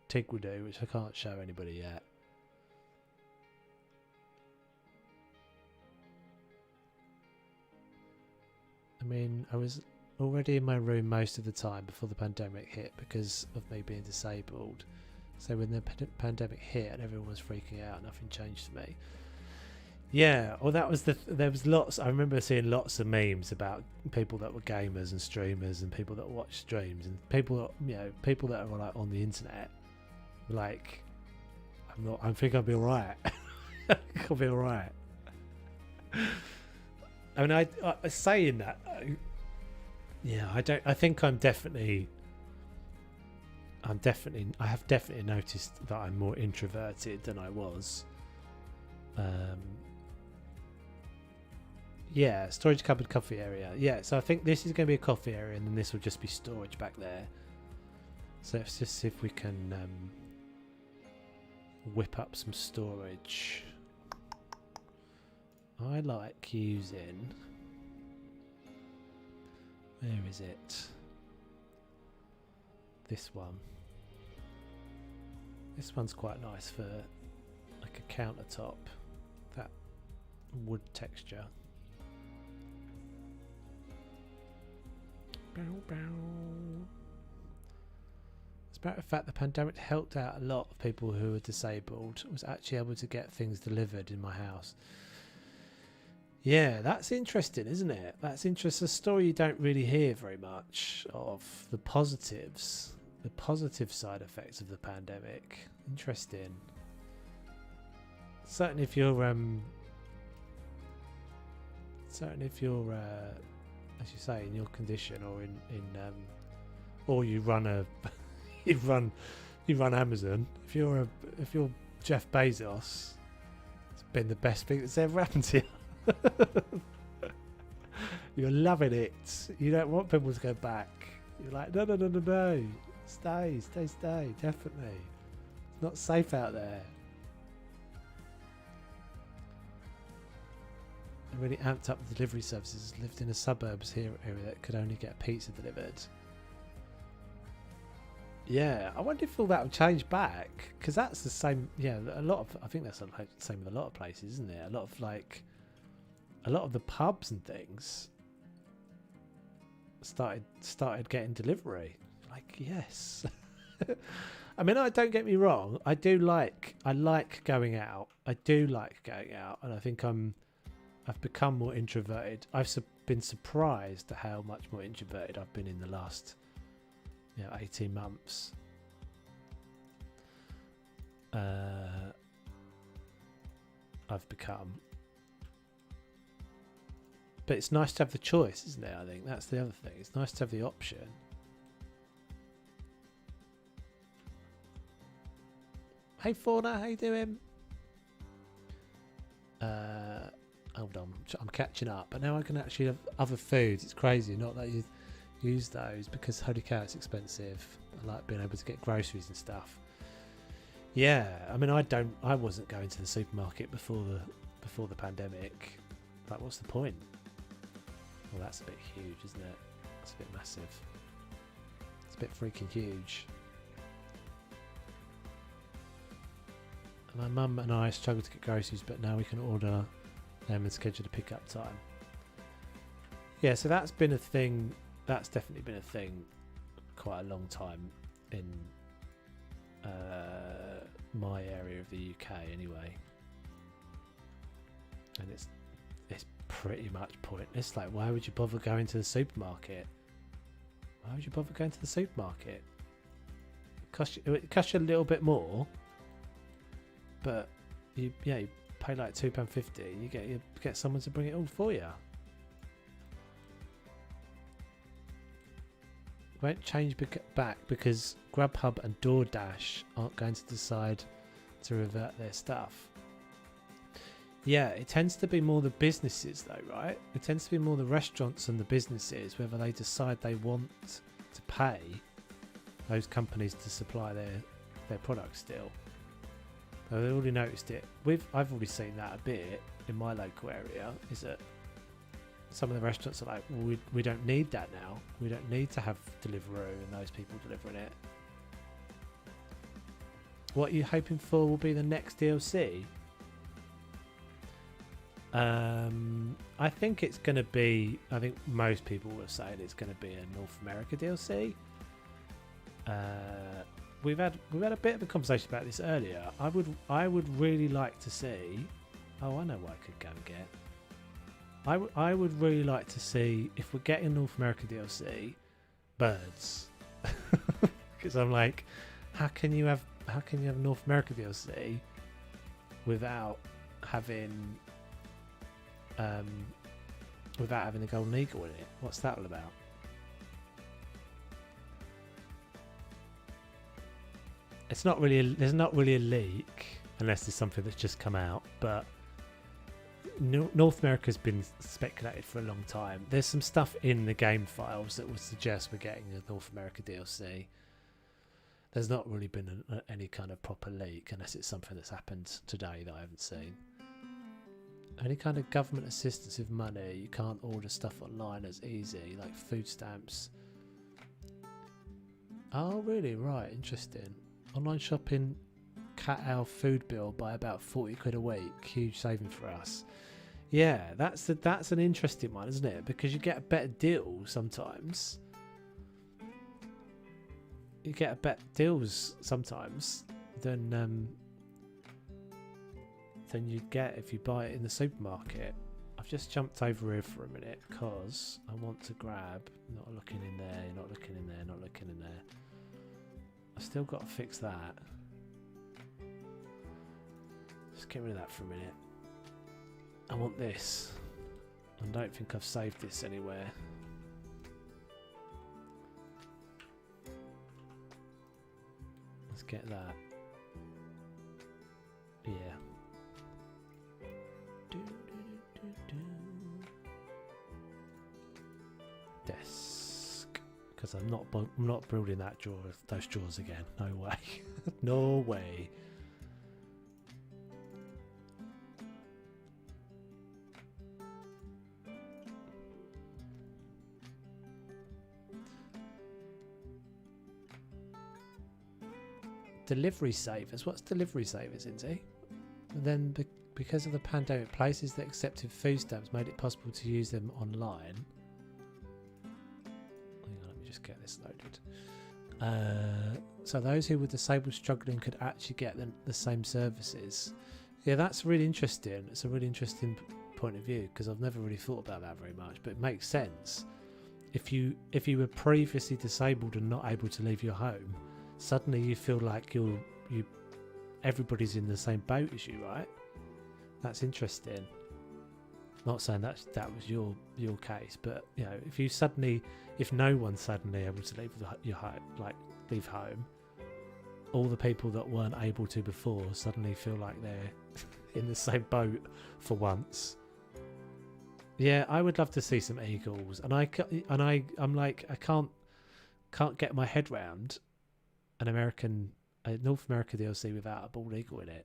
Tigridu, which I can't show anybody yet. I mean, I was already in my room most of the time before the pandemic hit because of me being disabled. So when the pandemic hit and everyone was freaking out, nothing changed for me. Yeah, well, that was there was lots. I remember seeing lots of memes about people that were gamers and streamers and people that watch streams and people that, you know, people that are like on the internet. Like, I think I'll be alright. I'll be alright. I mean, I saying that, yeah, I think I have definitely noticed that I'm more introverted than I was. Yeah, storage cupboard, coffee area. Yeah, so I think this is going to be a coffee area, and then this will just be storage back there. So let's just see if we can whip up some storage. I like using... Where is it? This one. This one's quite nice for like a countertop. That wood texture. Bow, bow. As a matter of fact, the pandemic helped out a lot of people who were disabled. I was actually able to get things delivered in my house. Yeah, that's interesting, isn't it? That's interesting. A story you don't really hear very much of. The positives, the positive side effects of the pandemic. Interesting. Certainly if you're as you say, in your condition, or or you run a you run Amazon. If you're Jeff Bezos, it's been the best thing that's ever happened to you. You're loving it. You don't want people to go back. You're like, no. Stay. Definitely. It's not safe out there. I really amped up the delivery services. Lived in a suburbs here area that could only get pizza delivered. Yeah, I wonder if all that will change back, because that's the same. Yeah, I think that's the same with a lot of places, isn't it? A lot of the pubs and things started getting delivery. Like, yes. I mean, don't get me wrong. I like going out. I do like going out, and I think I've become more introverted. I've been surprised at how much more introverted I've been in the last 18 months. I've become. But it's nice to have the choice, isn't it? I think that's the other thing. It's nice to have the option. Hey Fauna, how you doing? Hold on, I'm catching up. But now I can actually have other foods. It's crazy, not that you use those, because holy cow, it's expensive. I like being able to get groceries and stuff. Yeah, I mean, I wasn't going to the supermarket before the pandemic. Like, what's the point? Well, that's a bit huge, isn't it? It's a bit massive. It's a bit freaking huge. And my mum and I struggled to get groceries, but now we can order them and schedule a pickup time. Yeah, so that's been a thing. That's definitely been a thing quite a long time in my area of the UK anyway. And it's pretty much pointless. Like, why would you bother going to the supermarket? Why would you bother going to the supermarket? It costs you a little bit more, but you pay like £2.50 and you get someone to bring it all for you. Won't change back because Grubhub and DoorDash aren't going to decide to revert their stuff. Yeah, it tends to be more the businesses though, right? It tends to be more the restaurants and the businesses, whether they decide they want to pay those companies to supply their products still. I've already noticed it. I've already seen that a bit in my local area, is that some of the restaurants are like, well, we don't need that now. We don't need to have Deliveroo and those people delivering it. What are you hoping for will be the next DLC? I think it's going to be, I think most people were saying it's going to be a North America DLC. We've had a bit of a conversation about this earlier. I would really like to see. Oh, I know what I could go and get. I would really like to see, if we're getting North America DLC, birds. Because I'm like, how can you have North America DLC without having a golden eagle in it? What's that all about? It's not really. There's not really a leak unless there's something that's just come out. But North America's been speculated for a long time. There's some stuff in the game files that would suggest we're getting a North America DLC. There's not really been any kind of proper leak unless it's something that's happened today that I haven't seen. Any kind of government assistance with money, you can't order stuff online as easy, like food stamps. Oh, really? Right, interesting. Online shopping cut our food bill by about 40 quid a week. Huge saving for us. Yeah, that's an interesting one, isn't it? Because you get a better deal sometimes. You get better deals sometimes than you'd get if you buy it in the supermarket. I've just jumped over here for a minute because I want to grab. Not looking in there. Not looking in there. Not looking in there. I've still got to fix that. Just get rid of that for a minute. I want this. I don't think I've saved this anywhere. Let's get that. Yeah. Desk. Because I'm not building that drawer, those drawers again. No way. No way. Delivery savers. What's delivery savers, Inzy? Then because of the pandemic, places that accepted food stamps made it possible to use them online. Hang on, let me just get this loaded. So those who were disabled struggling could actually get the same services. Yeah, that's really interesting. It's a really interesting point of view because I've never really thought about that very much, but it makes sense. If you were previously disabled and not able to leave your home, suddenly you feel like everybody's in the same boat as you, right? That's interesting. Not saying that was your case, but you know, if no one's suddenly able to leave leave home, all the people that weren't able to before suddenly feel like they're in the same boat for once. Yeah, I would love to see some eagles, and I'm like, I can't get my head round a North America DLC without a bald eagle in it.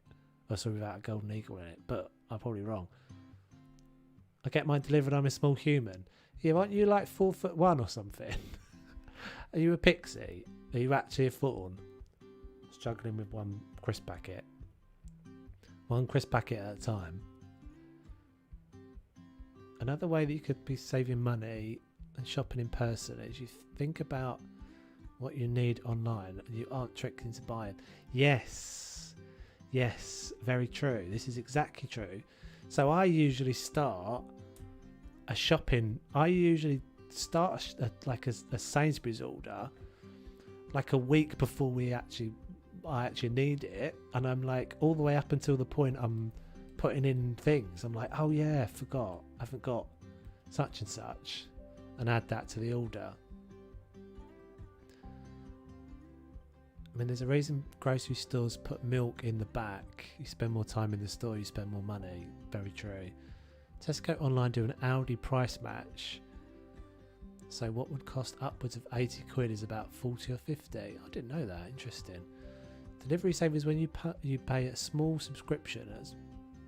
Or sorry, without a golden eagle in it. But I'm probably wrong. I get mine delivered, I'm a small human. Yeah, aren't you like 4'1" or something? Are you a pixie? Are you actually a fawn? Struggling with one crisp packet. One crisp packet at a time. Another way that you could be saving money and shopping in person is you think about what you need online and you aren't tricked into buying. Yes, very true. This is exactly true. So I usually start a Sainsbury's order like a week before I actually need it, and I'm like all the way up until the point I'm putting in things. I'm like, oh yeah, I haven't got such and such, and add that to the order. I mean, there's a reason grocery stores put milk in the back. You spend more time in the store, you spend more money. Very true. Tesco online do an Aldi price match. So what would cost upwards of 80 quid is about 40 or 50. I didn't know that. Interesting. Delivery savers when you pay a small subscription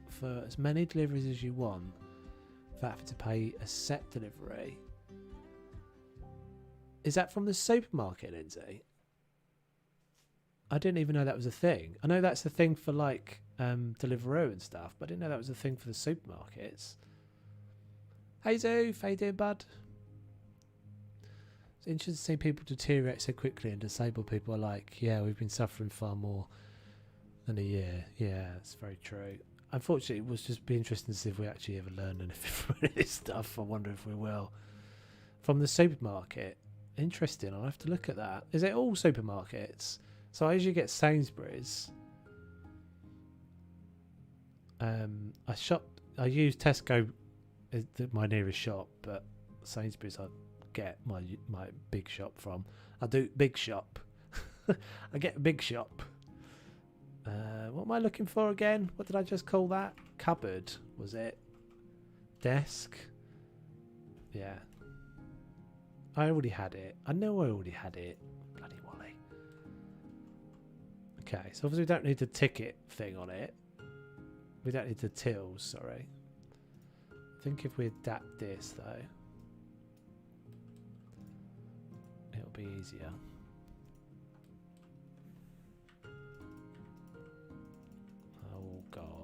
for as many deliveries as you want having to pay a set delivery. Is that from the supermarket, Lindsay? I didn't even know that was a thing. I know that's the thing for like Deliveroo and stuff, but I didn't know that was a thing for the supermarkets. Hey Zoo, how you doing, bud? It's interesting to see people deteriorate so quickly, and disabled people are like, yeah, we've been suffering far more than a year. Yeah, that's very true. Unfortunately, it was just be interesting to see if we actually ever learn anything from any of this stuff. I wonder if we will. From the supermarket. Interesting, I'll have to look at that. Is it all supermarkets? So I usually get Sainsbury's. I use Tesco as my nearest shop, but Sainsbury's I get my big shop from. I do big shop. I get a big shop. What am I looking for again? What did I just call that? Cupboard, was it? Desk? Yeah. I already had it. I know I already had it. Bloody Wally. Okay, so obviously we don't need the ticket thing on it. We don't need the tills, sorry. I think if we adapt this though, it'll be easier. Oh God.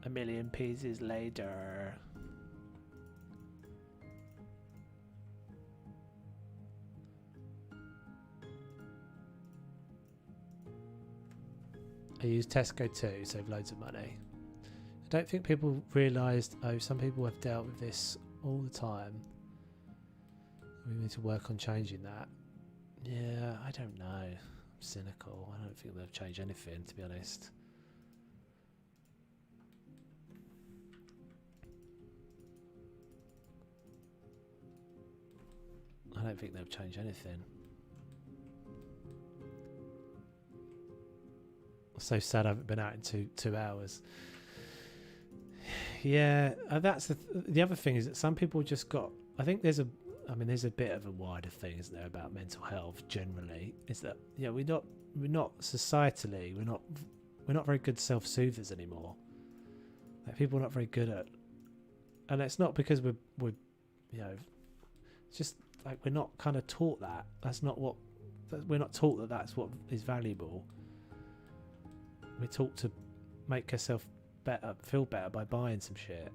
A million pieces later. I use Tesco too, save loads of money. I don't think people realised, oh, some people have dealt with this all the time. We need to work on changing that. Yeah, I don't know. I'm cynical. I don't think they've changed anything, to be honest. I don't think they've changed anything. So sad I haven't been out in two hours. Yeah, that's the other thing is that some people just got. I think there's a bit of a wider thing, isn't there, about mental health generally? Is that we're not societally we're not very good self-soothers anymore. Like, people are not very good at, and it's not because we're it's just like we're not kind of taught that. That's not what we're not taught that that's what is valuable. We're taught to make ourselves better, feel better by buying some shit.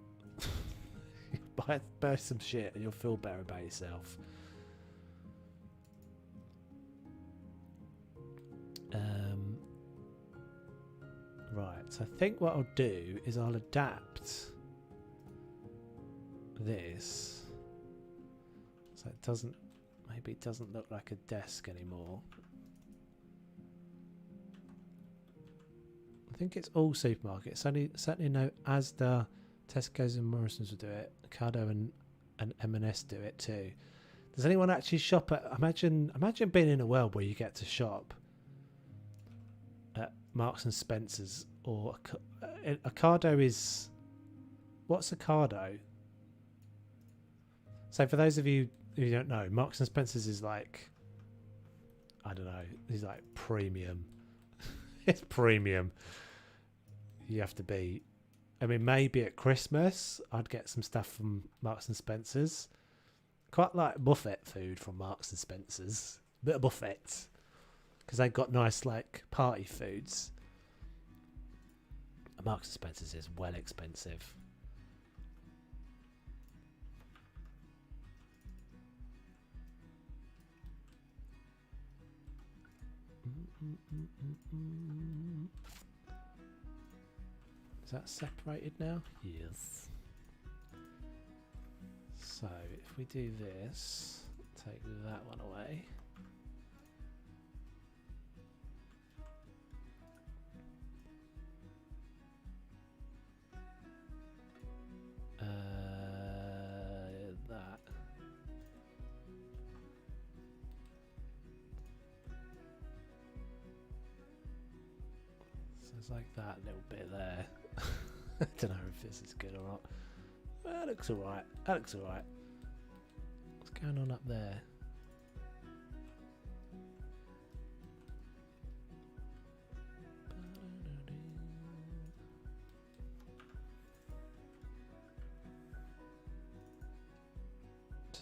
buy some shit and you'll feel better about yourself. Right, so I think what I'll do is I'll adapt this so it doesn't, maybe it doesn't look like a desk anymore. I think it's all supermarkets. Certainly no Asda, Tesco's and Morrison's will do it. Ocado and M&S do it too. Does anyone actually shop at... Imagine being in a world where you get to shop at Marks and Spencer's or... Ocado is... What's Ocado? So for those of you who don't know, Marks and Spencer's is like... I don't know. It's like premium. It's premium. You have to be... I mean, maybe at Christmas, I'd get some stuff from Marks and Spencer's. Quite like buffet food from Marks and Spencer's. Bit of buffet. Because they've got nice, like, party foods. Marks and Spencer's is well expensive. Is that separated now? Yes. So if we do this, take that one away. That. So it's like that little bit there. I don't know if this is good or not. Well, that looks alright. That looks alright. What's going on up there?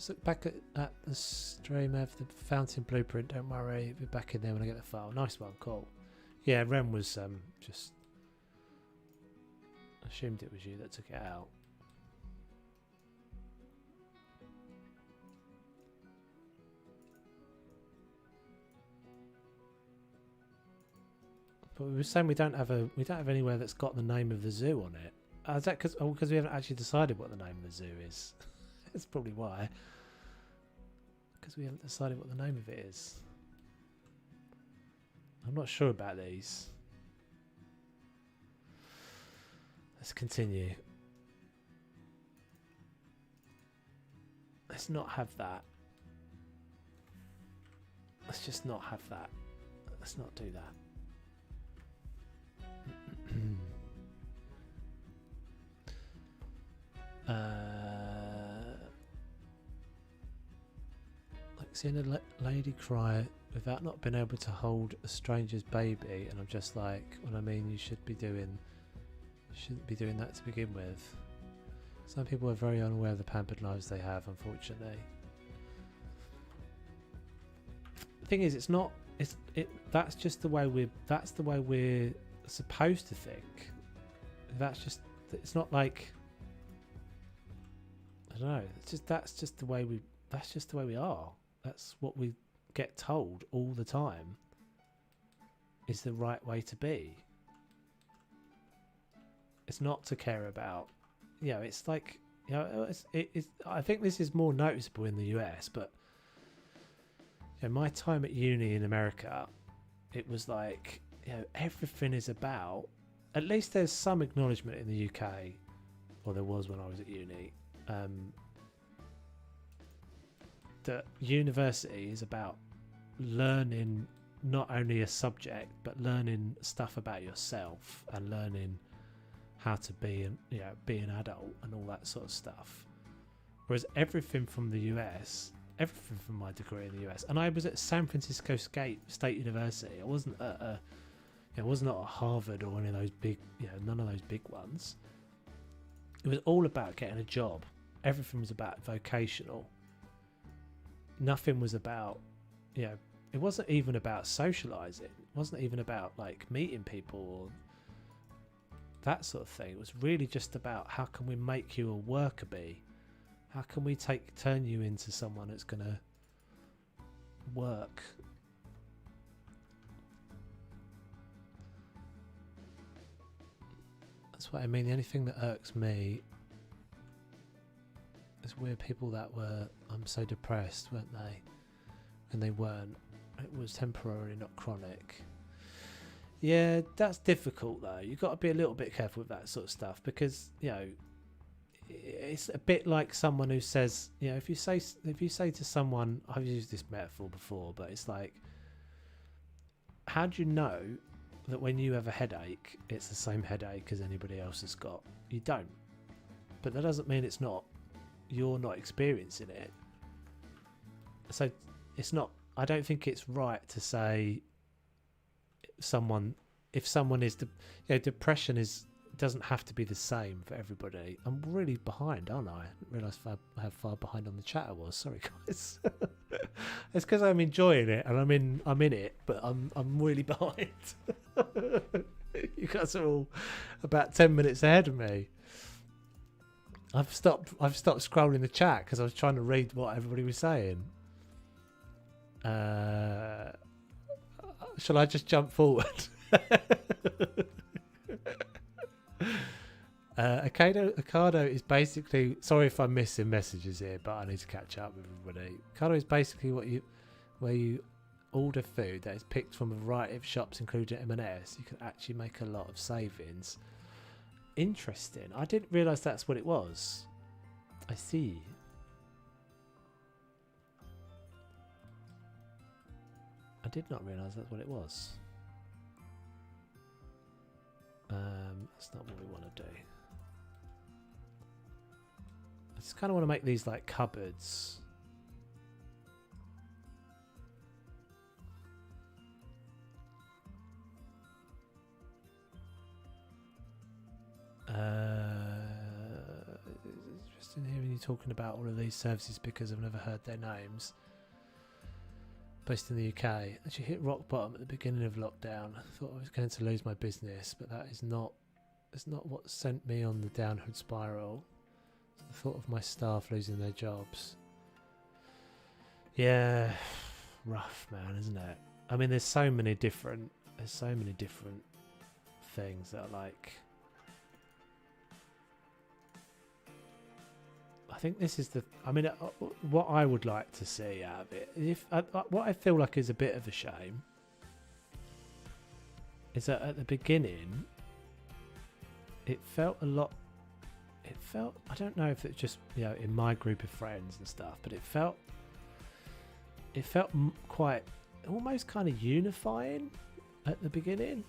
just look back at the stream of the fountain blueprint. Don't worry, be back in there when I get the file. Nice one, cool. Yeah, Rem was just assumed it was you that took it out. But we were saying we don't have anywhere that's got the name of the zoo on it. Is that because we haven't actually decided what the name of the zoo is? That's probably why. Because we haven't decided what the name of it is. I'm not sure about these. Let's continue. Let's not have that. Let's just not have that. Let's not do that. Like seeing a lady cry without not being able to hold a stranger's baby, and I'm just like, well, I mean, you shouldn't be doing that to begin with. Some people are very unaware of the pampered lives they have, unfortunately. The thing is, that's just the way we're supposed to think. It's not like, I don't know, that's just the way we are. That's what we get told all the time is the right way to be. It's not to care about, it's like, I think this is more noticeable in the US, but my time at uni in America, it was like, everything is about, at least there's some acknowledgement in the UK, or there was when I was at uni, that university is about learning not only a subject, but learning stuff about yourself and learning how to be an adult and all that sort of stuff. Whereas everything from my degree in the US, and I was at San Francisco State University. I wasn't at it was not at Harvard or any of those big, none of those big ones. It was all about getting a job. Everything was about vocational. Nothing was about, it wasn't even about socializing. It wasn't even about like meeting people or that sort of thing. It was really just about how can we make you a worker bee? How can we turn you into someone that's going to work? That's what I mean. The only thing that irks me is we're people that were, I'm so depressed, weren't they? And they weren't. It was temporary, not chronic. Yeah, that's difficult though. You've got to be a little bit careful with that sort of stuff because, it's a bit like someone who says, if you say to someone, I've used this metaphor before, but it's like, how do you know that when you have a headache, it's the same headache as anybody else has got? You don't. But that doesn't mean you're not experiencing it. So it's not, I don't think it's right to say if someone is, depression doesn't have to be the same for everybody. I'm really behind, aren't I? I didn't realise how far behind on the chat I was. Sorry, guys. It's because I'm enjoying it and I'm in it, but I'm really behind. You guys are all about 10 minutes ahead of me. I've stopped scrolling the chat because I was trying to read what everybody was saying. Shall I just jump forward? Ocado is basically, sorry if I'm missing messages here, but I need to catch up with everybody. Ocado is basically where you order food that is picked from a variety of shops, including M&S. You can actually make a lot of savings. Interesting. I didn't realise that's what it was. I see. I did not realise that's what it was. That's not what we want to do. I just kind of want to make these like cupboards. interested in hearing you talking about all of these services because I've never heard their names. Based in the UK, actually hit rock bottom at the beginning of lockdown. I thought I was going to lose my business, but that is not. It's not what sent me on the downward spiral. The thought of my staff losing their jobs. Yeah, rough, man, isn't it? I mean, there's so many different things that are like. I think this is the. I mean, what I would like to see out of it, what I feel like is a bit of a shame, is that at the beginning, it felt a lot. It felt. I don't know if it's just in my group of friends and stuff, but it felt. It felt quite, almost kind of unifying at the beginning,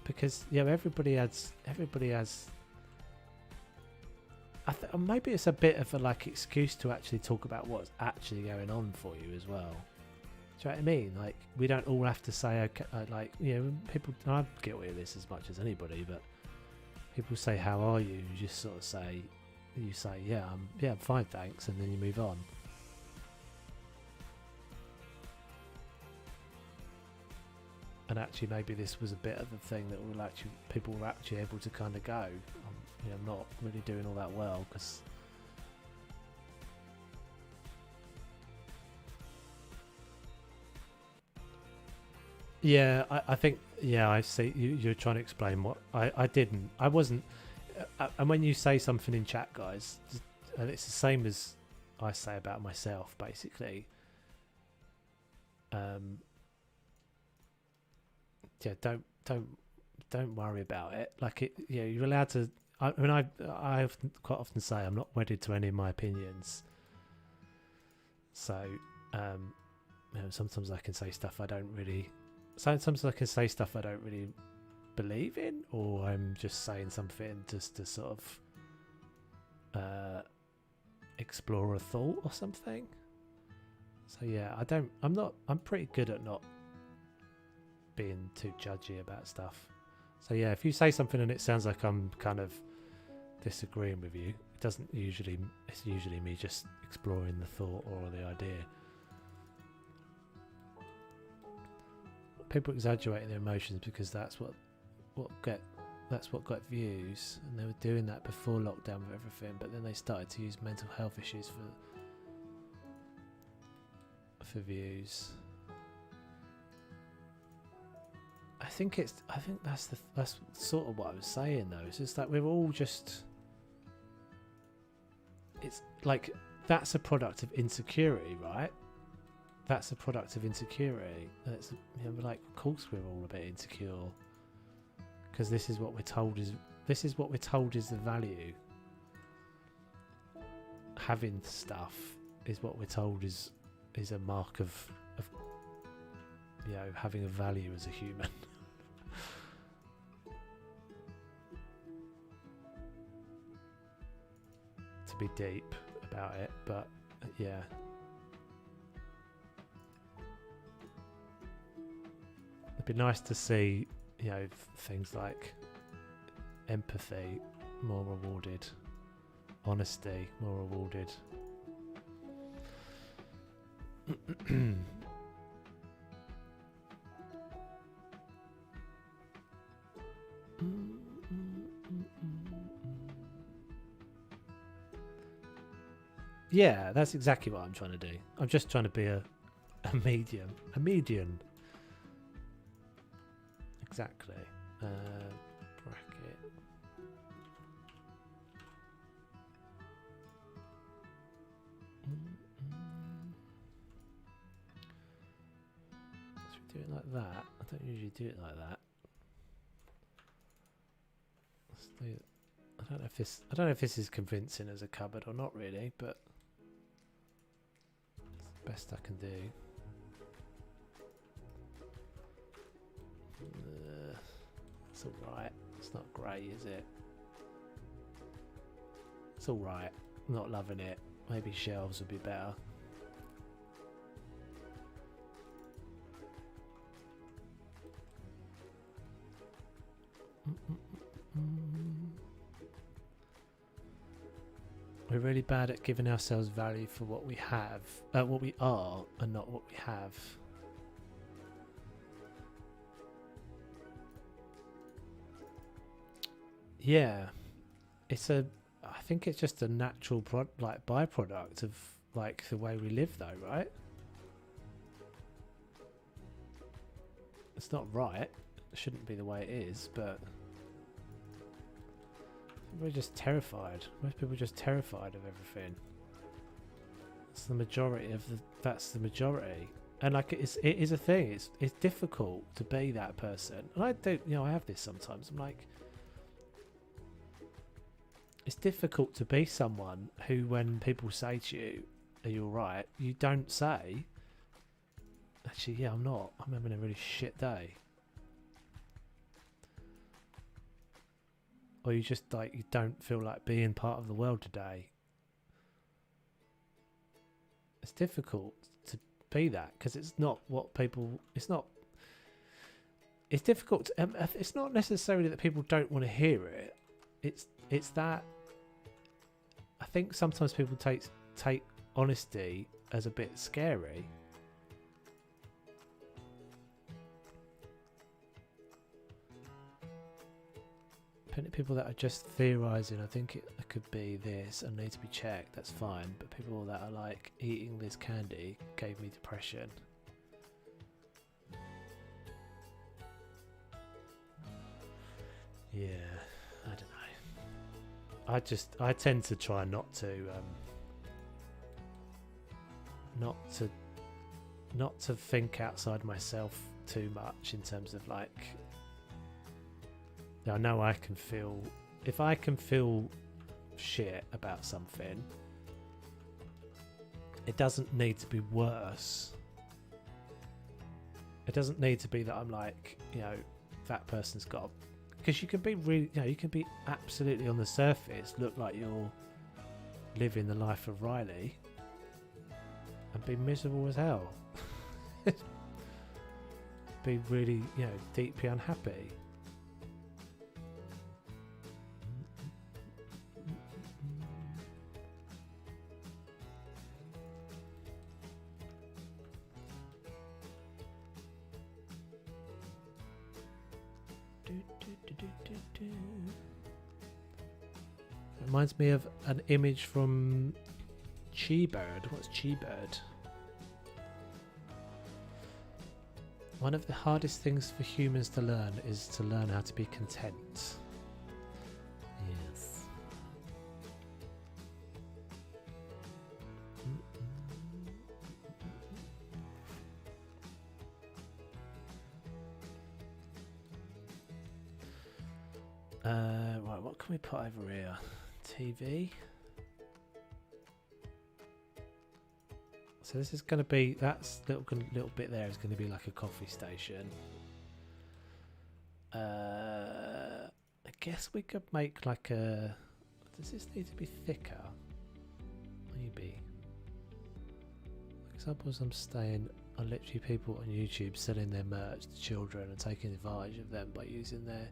because everybody has. Maybe it's a bit of a like excuse to actually talk about what's actually going on for you as well. Do you know what I mean? Like, we don't all have to say, okay, people. I'm guilty of this as much as anybody, but people say, "How are you?" You just sort of say, "Yeah, I'm fine, thanks," and then you move on. And actually, maybe this was a bit of the thing that people were actually able to kind of go. I'm not really doing all that well because I think I see you're trying to explain what I didn't. I wasn't. And when you say something in chat, guys, and it's the same as I say about myself, basically. Don't worry about it. Like it, you're allowed to. I mean, I quite often say I'm not wedded to any of my opinions. So, sometimes I can say stuff I don't really. Sometimes I can say stuff I don't really believe in, or I'm just saying something just to sort of explore a thought or something. So I'm pretty good at not being too judgy about stuff. So if you say something and it sounds like I'm kind of disagreeing with you, it's usually me just exploring the thought or the idea. People exaggerating their emotions because that's what got views, and they were doing that before lockdown with everything, but then they started to use mental health issues for views. I think that's sort of what I was saying though. It's just that we're all just. It's like that's a product of insecurity, right? That's a product of insecurity. It's like, of course we're all a bit insecure because this is what we're told is the value. Having stuff is what we're told is a mark of having a value as a human. To be deep about it, but it'd be nice to see things like empathy more rewarded, honesty more rewarded. Yeah, that's exactly what I'm trying to do. I'm just trying to be a median. Exactly. Bracket. Should we do it like that? I don't usually do it like that. Let's do it. I don't know if this is convincing as a cupboard or not really, but it's the best I can do. It's alright. It's not great, is it? It's alright. I'm not loving it. Maybe shelves would be better. We're really bad at giving ourselves value for what we have, what we are, and not what we have. Yeah, I think it's just a natural byproduct of like the way we live, though, right? It's not right. It shouldn't be the way it is, but we're just terrified. Most people are just terrified of everything. That's the majority of the. That's the majority, and like it is a thing. It's difficult to be that person, and I do. I have this sometimes. I'm like, it's difficult to be someone who, when people say to you, "Are you alright?" you don't say, "Actually, yeah, I'm not. I'm having a really shit day." Or you just like, you don't feel like being part of the world today. It's difficult to be that because it's not what people. It's not. It's difficult. It's not necessarily that people don't want to hear it. It's that. I think sometimes people take honesty as a bit scary. People that are just theorising, I think it could be this and need to be checked, that's fine. But people that are like, eating this candy gave me depression. Yeah, I don't know. I tend to try not to think outside myself too much in terms of like. I know I can feel, if I can feel shit about something, it doesn't need to be worse. It doesn't need to be that I'm like, that person's got, because you can be really, you can be absolutely on the surface, look like you're living the life of Riley and be miserable as hell. Be really, deeply unhappy. Reminds me of an image from Chi-Bird. What's Chi-Bird? One of the hardest things for humans to learn is to learn how to be content. Yes. Right, what can we put over here? TV. So this is going to be, that's little bit there is going to be like a coffee station. I guess we could make like a. Does this need to be thicker? Maybe. For example, as I'm staying, are literally people on YouTube selling their merch to children and taking advantage of them by using their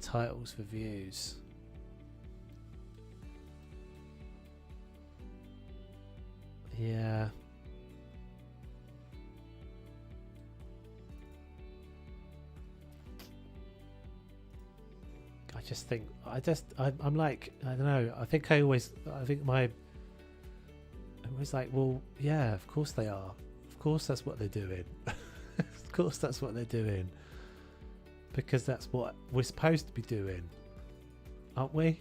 titles for views. Yeah. I just think I'm like, I don't know, I think I always like, well, yeah, of course they are. Of course that's what they're doing. Of course that's what they're doing. Because that's what we're supposed to be doing. Aren't we?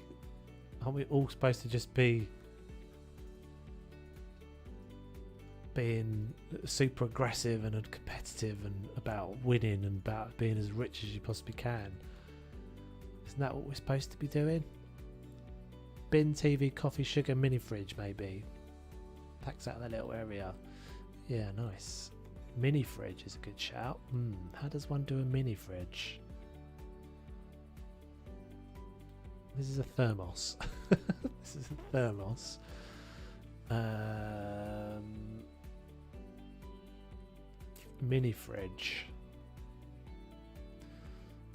Aren't we all supposed to just be being super aggressive and competitive and about winning and about being as rich as you possibly can? Isn't that what we're supposed to be doing? Bin, TV, coffee, sugar, mini fridge, maybe. Packs out that little area. Yeah, nice. Mini fridge is a good shout. How does one do a mini fridge? This is a thermos. This is a thermos. Mini fridge.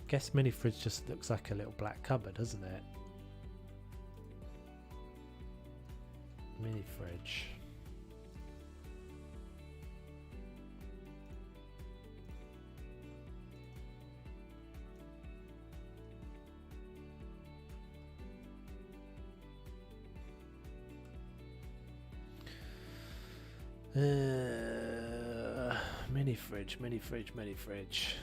Guess mini fridge just looks like a little black cupboard, doesn't it? Mini fridge. Mini fridge, mini fridge, mini fridge.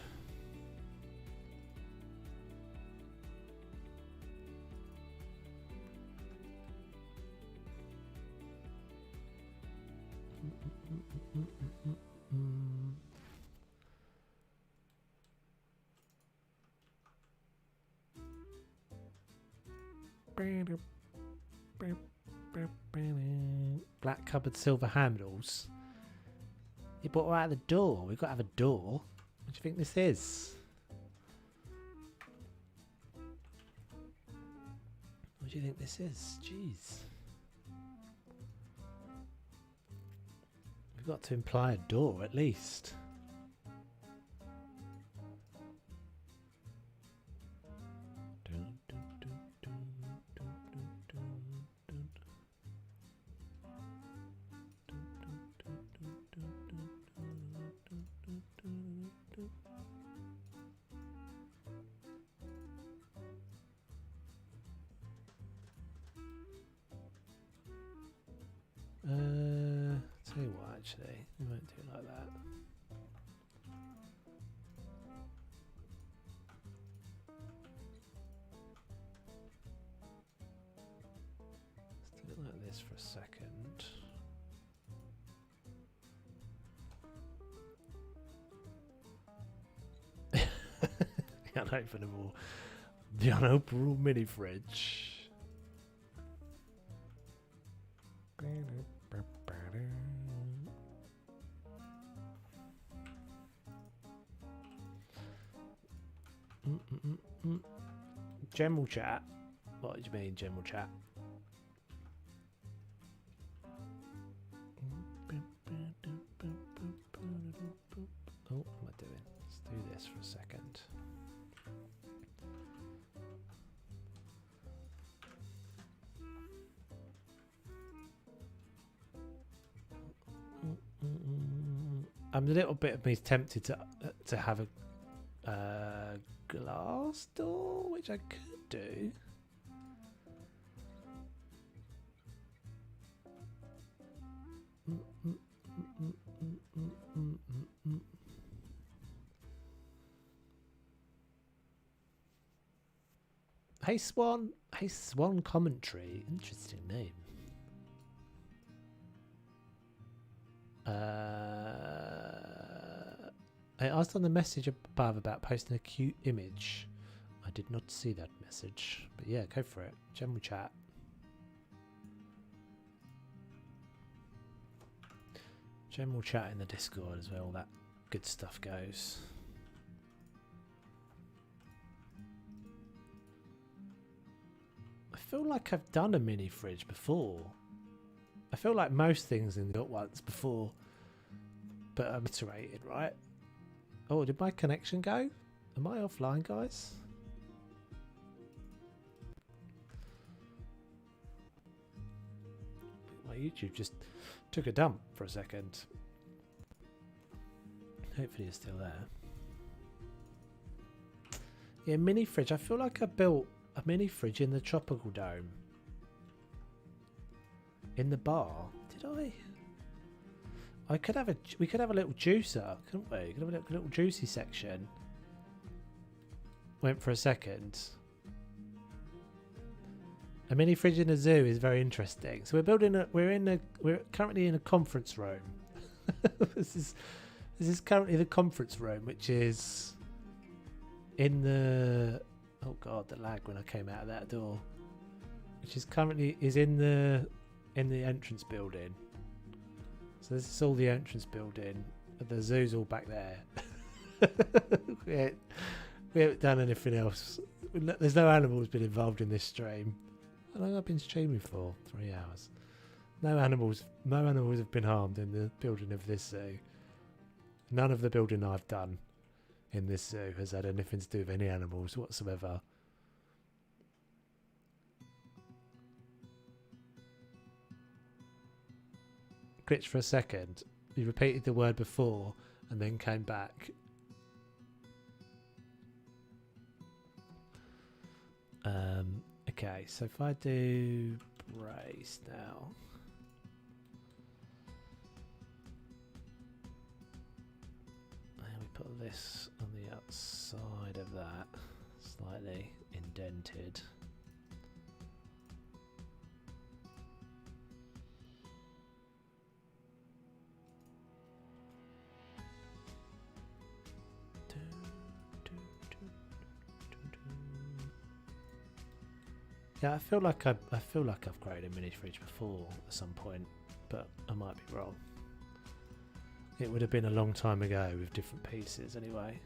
Black cupboard, silver handles. You brought her out of the door. We've got to have a door. What do you think this is? What do you think this is? Jeez. We've got to imply a door at least. Tell you what, actually, we won't do it like that. Let's do it like this for a second. The unopenable, the unopenable mini fridge. General chat. What do you mean, general chat? Oh, what am I doing? Let's do this for a second. I'm a little bit of me tempted to have a glass door, which I could do. Hey Swan, hey Swan commentary. Interesting name. I asked on the message above about posting a cute image. I did not see that message, but yeah, go for it. General chat. General chat in the Discord as well. All that good stuff goes. I feel like I've done a mini fridge before. I feel like most things in the got once before, but I'm iterated, right? Oh, did my connection go? Am I offline, guys? My YouTube just took a dump for a second. Hopefully it's still there. Yeah, mini fridge. I feel like I built a mini fridge in the tropical dome. In the bar. Did I? We could have a little juicer, couldn't we? We could have a little juicy section. Went for a second. A mini fridge in a zoo is very interesting. So we're currently in a conference room. This is currently the conference room, which is in the, oh god, the lag when I came out of that door. Which is currently in the entrance building. So this is all the entrance building. The zoo's all back there. we haven't done anything else. There's no animals been involved in this stream. How long have I been streaming for? 3 hours. No animals have been harmed in the building of this zoo. None of the building I've done in this zoo has had anything to do with any animals whatsoever. glitched for a second. You repeated the word before and then came back. Okay, so if I do brace now. And we put this on the outside of that, slightly indented. Yeah, I feel like I've created a mini fridge before at some point, but I might be wrong. It would have been a long time ago with different pieces anyway.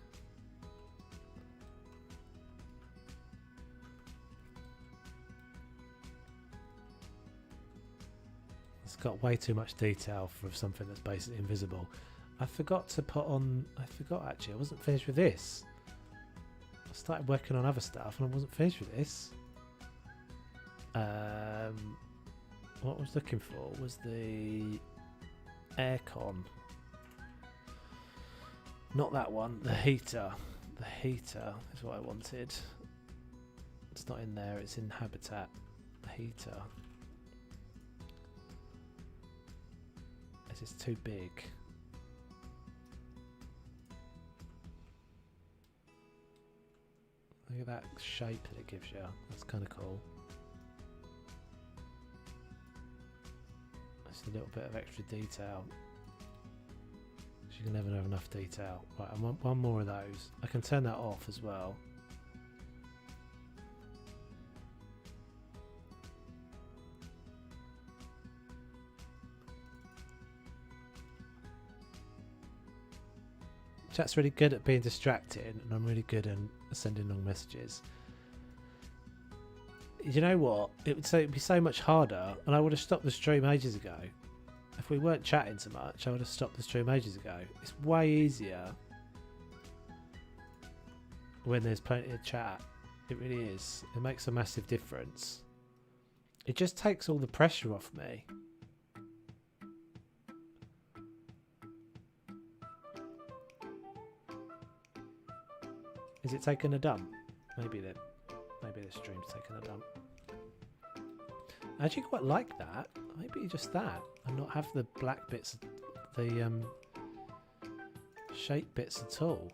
It's got way too much detail for something that's basically invisible. I forgot to put on... I forgot actually, I wasn't finished with this. I started working on other stuff and I wasn't finished with this. What I was looking for was the aircon. Not that one, the heater. The heater is what I wanted. It's not in there, it's in habitat. The heater. This is too big. Look at that shape that it gives you. That's kind of cool. Just a little bit of extra detail. You can never have enough detail. Right, I want one more of those. I can turn that off as well. Chat's really good at being distracting, and I'm really good at sending long messages. You know what? It'd be so much harder, and I would have stopped the stream ages ago. If we weren't chatting so much, I would have stopped the stream ages ago. It's way easier when there's plenty of chat. It really is. It makes a massive difference. It just takes all the pressure off me. Is it taking a dump? Maybe the stream's taking a dump. I actually quite like that. Maybe just that, and not have the black bits, the shape bits at all.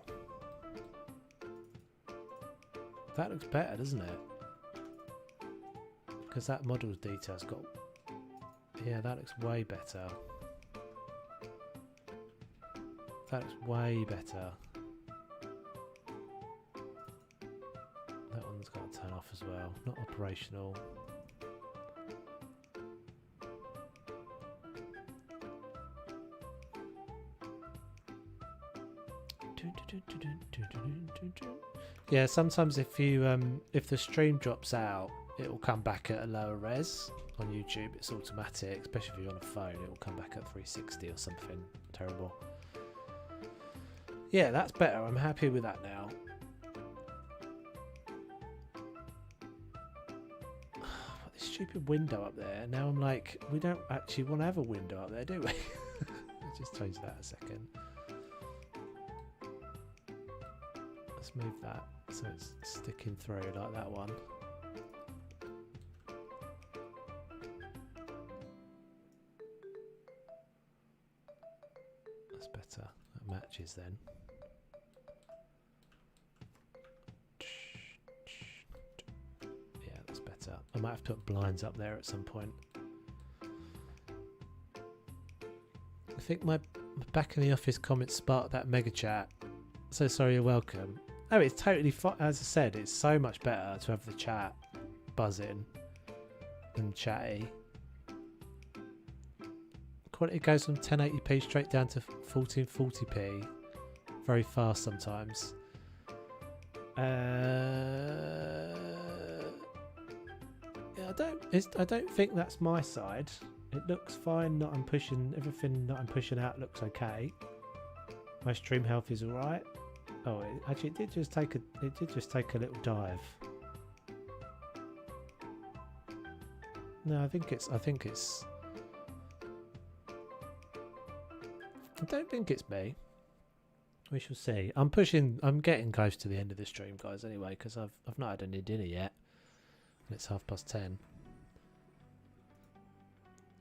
That looks better, doesn't it? Because that model's detail's got... Yeah, that looks way better. That looks way better. That one's got to turn off as well. Not operational. Yeah, sometimes if the stream drops out, it will come back at a lower res on YouTube. It's automatic, especially if you're on a phone. It will come back at 360 or something terrible. Yeah, that's better. I'm happy with that now. This stupid window up there. Now I'm like, we don't actually want to have a window up there, do we? Let's just change that a second. Let's move that so it's sticking through like that one. That's better. That matches then. Yeah, that's better. I might have to put blinds up there at some point. I think my back in the office comments sparked that mega chat. So sorry, you're welcome. Oh, it's totally fine. As I said, it's so much better to have the chat buzzing and chatty. Quality goes from 1080p straight down to 1440p very fast sometimes. Yeah, I don't think that's my side. It looks fine. Not I'm pushing everything that I'm pushing out looks okay. My stream health is alright. Oh, it did just take a little dive. No, I think it's I don't think it's me. We shall see. I'm getting close to the end of the stream, guys, anyway, because I've not had any dinner yet. And it's 10:30.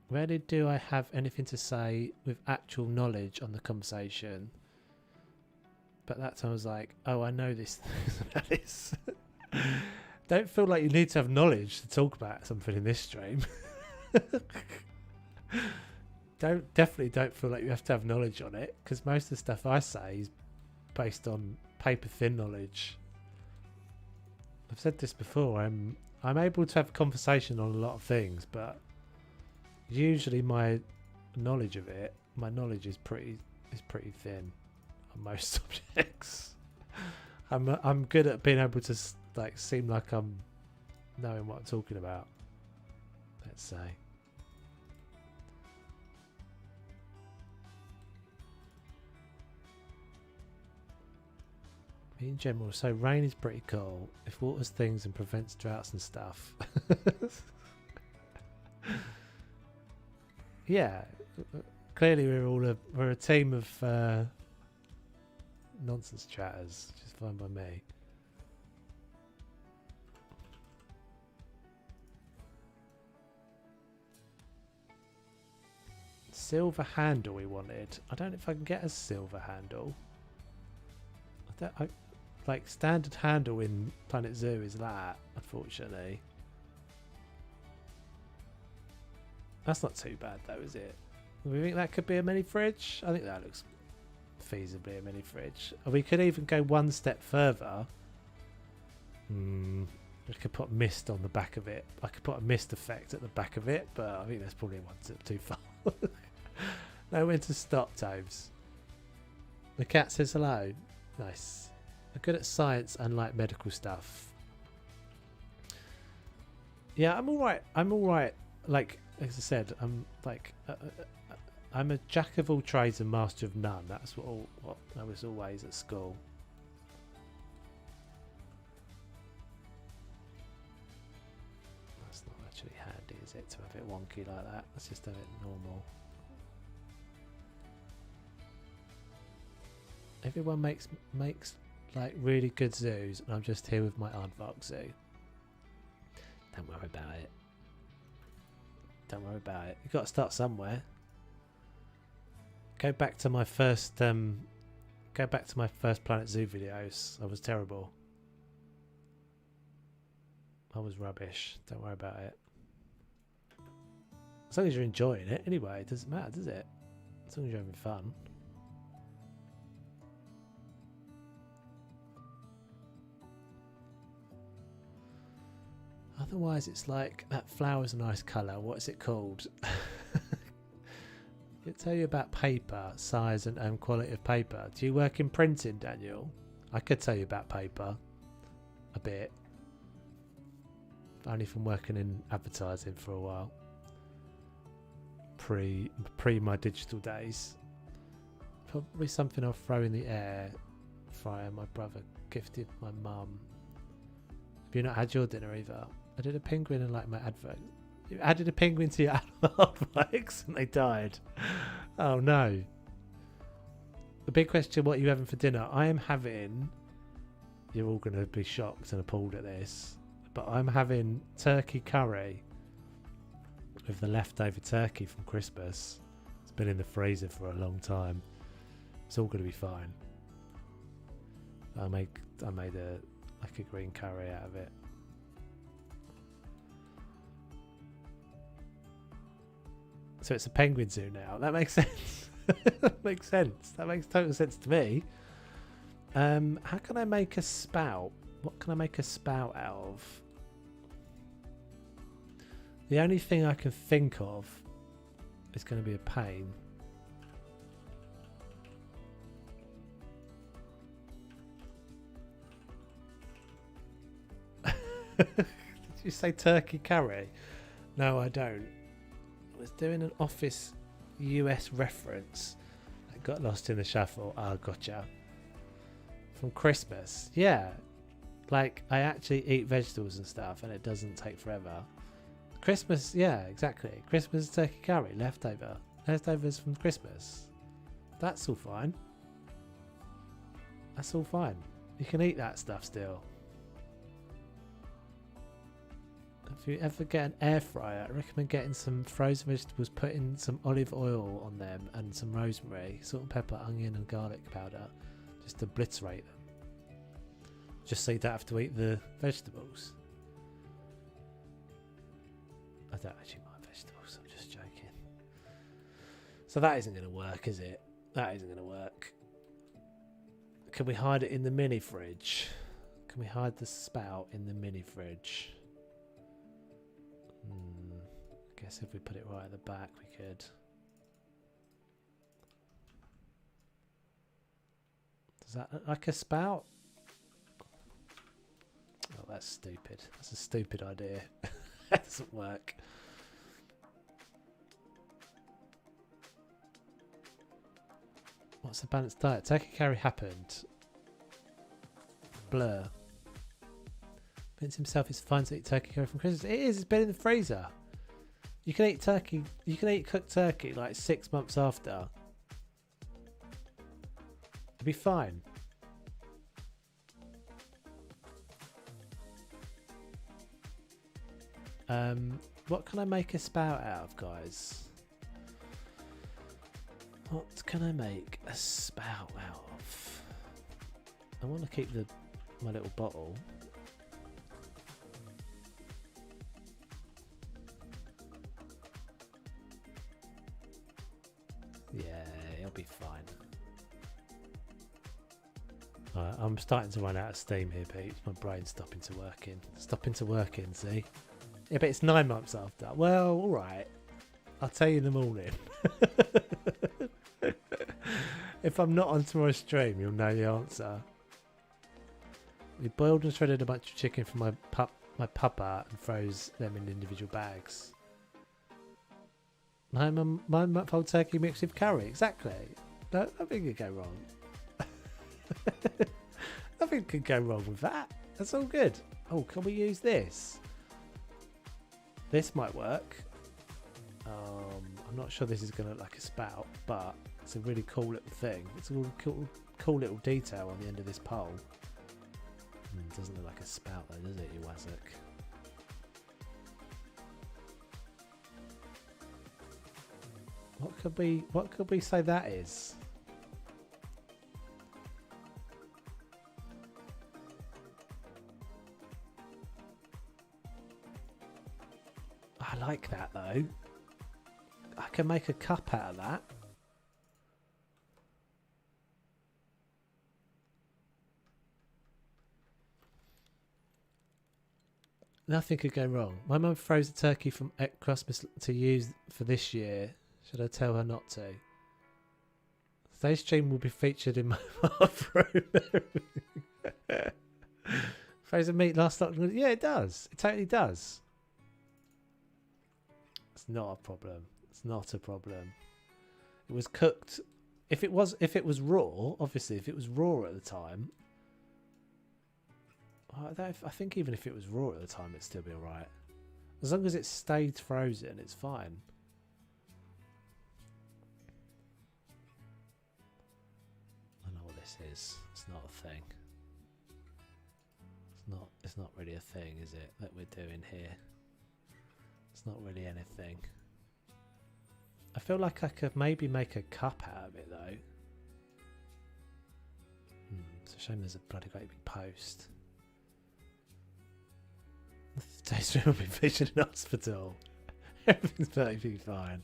Rarely do I have anything to say with actual knowledge on the conversation. But that time I was like, oh, I know this about this. Don't feel like you need to have knowledge to talk about something in this stream. Definitely don't feel like you have to have knowledge on it, because most of the stuff I say is based on paper thin knowledge. I've said this before. I'm able to have a conversation on a lot of things, but usually my knowledge is pretty thin on most subjects. I'm good at being able to like seem like I'm knowing what I'm talking about, let's say. In general, so rain is pretty cool. If waters things and prevents droughts and stuff. Yeah, clearly we're a team of nonsense chatters, which is fine by me. Silver handle we wanted. I don't know if I can get a silver handle. Like standard handle in Planet Zoo is that, unfortunately. That's not too bad though, is it? We think that could be a mini fridge? I think that looks feasibly a mini fridge. We could even go one step further. We could put mist on the back of it. I could put a mist effect at the back of it, but I think that's probably one step too far. Know when to stop, Toves. The cat says hello. Nice. I'm good at science and like medical stuff. Yeah, I'm alright. Like as I said, I'm like I'm a jack of all trades and master of none. That's what I was always at school. That's not actually handy, is it, to have it wonky like that? Let's just have it normal. Everyone makes like really good zoos, and I'm just here with my aardvark zoo. Don't worry about it. Don't worry about it. You've got to start somewhere. Go back to my first Planet Zoo videos. I was terrible. I was rubbish. Don't worry about it. As long as you're enjoying it, anyway, it doesn't matter, does it? As long as you're having fun. Otherwise, it's like that flower's a nice colour. What is it called? It'll tell you about paper, size and quality of paper. Do you work in printing, Daniel? I could tell you about paper a bit. Only from working in advertising for a while. Pre my digital days. Probably something I'll throw in the air. Fryer my brother gifted my mum. Have you not had your dinner either? I did a penguin in like my advert. You added a penguin to your animal artworks and they died. Oh no. The big question, what are you having for dinner? I am having, you're all going to be shocked and appalled at this, but I'm having turkey curry with the leftover turkey from Christmas. It's been in the freezer for a long time. It's all going to be fine. I made a green curry out of it. So it's a penguin zoo now. That makes sense. That makes sense. That makes total sense to me. How can I make a spout? What can I make a spout out of? The only thing I can think of is going to be a pain. Did you say turkey curry? No, I don't. I was doing an Office US reference. I got lost in the shuffle. Oh, gotcha. From Christmas. Yeah. Like, I actually eat vegetables and stuff, and it doesn't take forever. Christmas, yeah, exactly. Christmas turkey curry, leftovers from Christmas. That's all fine. That's all fine. You can eat that stuff still. If you ever get an air fryer, I recommend getting some frozen vegetables, putting some olive oil on them and some rosemary, salt and pepper, onion and garlic powder, just to obliterate them. Just so you don't have to eat the vegetables. I don't actually mind vegetables, I'm just joking. So that isn't going to work, is it? That isn't going to work. Can we hide it in the mini fridge? Can we hide the spout in the mini fridge? I guess if we put it right at the back, we could. Does that look like a spout? Oh, that's stupid. That's a stupid idea. That doesn't work. What's the balanced diet? Turkey curry happened. Blur. Vince himself is fine to eat turkey curry from Christmas. It is. It's been in the freezer. You can eat turkey. You can eat cooked turkey like 6 months after. It'll be fine. What can I make a spout out of, guys? What can I make a spout out of? I want to keep my little bottle. Yeah, it'll be fine. Alright, I'm starting to run out of steam here, Pete. My brain's stopping to working, see? Yeah, but it's 9 months after. Well, alright. I'll tell you in the morning. If I'm not on tomorrow's stream, you'll know the answer. We boiled and shredded a bunch of chicken for my pupper and froze them in individual bags. 9-month-old turkey mixed with curry. Exactly. No, nothing could go wrong. Nothing could go wrong with that. That's all good. Oh, can we use this? This might work. I'm not sure this is going to look like a spout, but it's a really cool little thing. It's a cool little detail on the end of this pole. It doesn't look like a spout though, does it, you wazzock? What could we say that is? I like that though. I can make a cup out of that. Nothing could go wrong. My mum froze a turkey from Christmas to use for this year. Should I tell her not to? Today's stream will be featured in my bathroom. Frozen meat last night. Yeah, it does. It totally does. It's not a problem. It's not a problem. It was cooked. If it was raw, obviously, if it was raw at the time, I think even if it was raw at the time, it'd still be alright. As long as it stayed frozen, it's fine. I know what this is. It's not a thing. It's not really a thing, is it, that we're doing here? It's not really anything. I feel like I could maybe make a cup out of it though. It's a shame there's a bloody great big post. Today's stream will be featured in hospital. Everything's perfectly fine.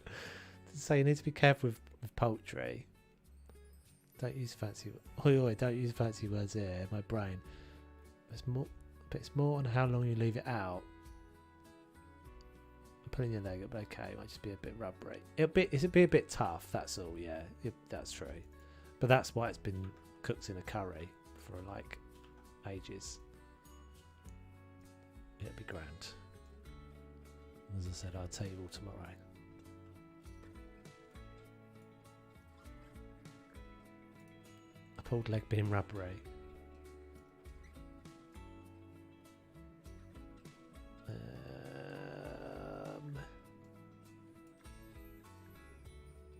So you need to be careful with poultry. Don't use fancy. Oi, don't use fancy words here. My brain. It's more on how long you leave it out. I'm pulling your leg up. Okay, it might just be a bit rubbery. It'll be a bit tough. That's all. Yeah, that's true. But that's why it's been cooked in a curry for like ages. It'd be grand. As I said, I'll tell you all tomorrow. A pulled leg being rubbery.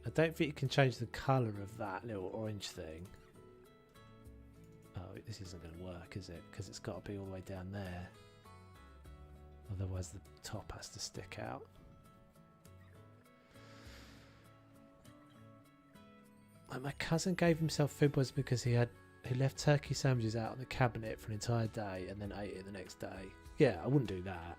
A don't think you can change the colour of that little orange thing. Oh, this isn't going to work, is it? Because it's got to be all the way down there. Otherwise the top has to stick out. Like my cousin gave himself food poisoning because he left turkey sandwiches out on the cabinet for an entire day and then ate it the next day. Yeah, I wouldn't do that.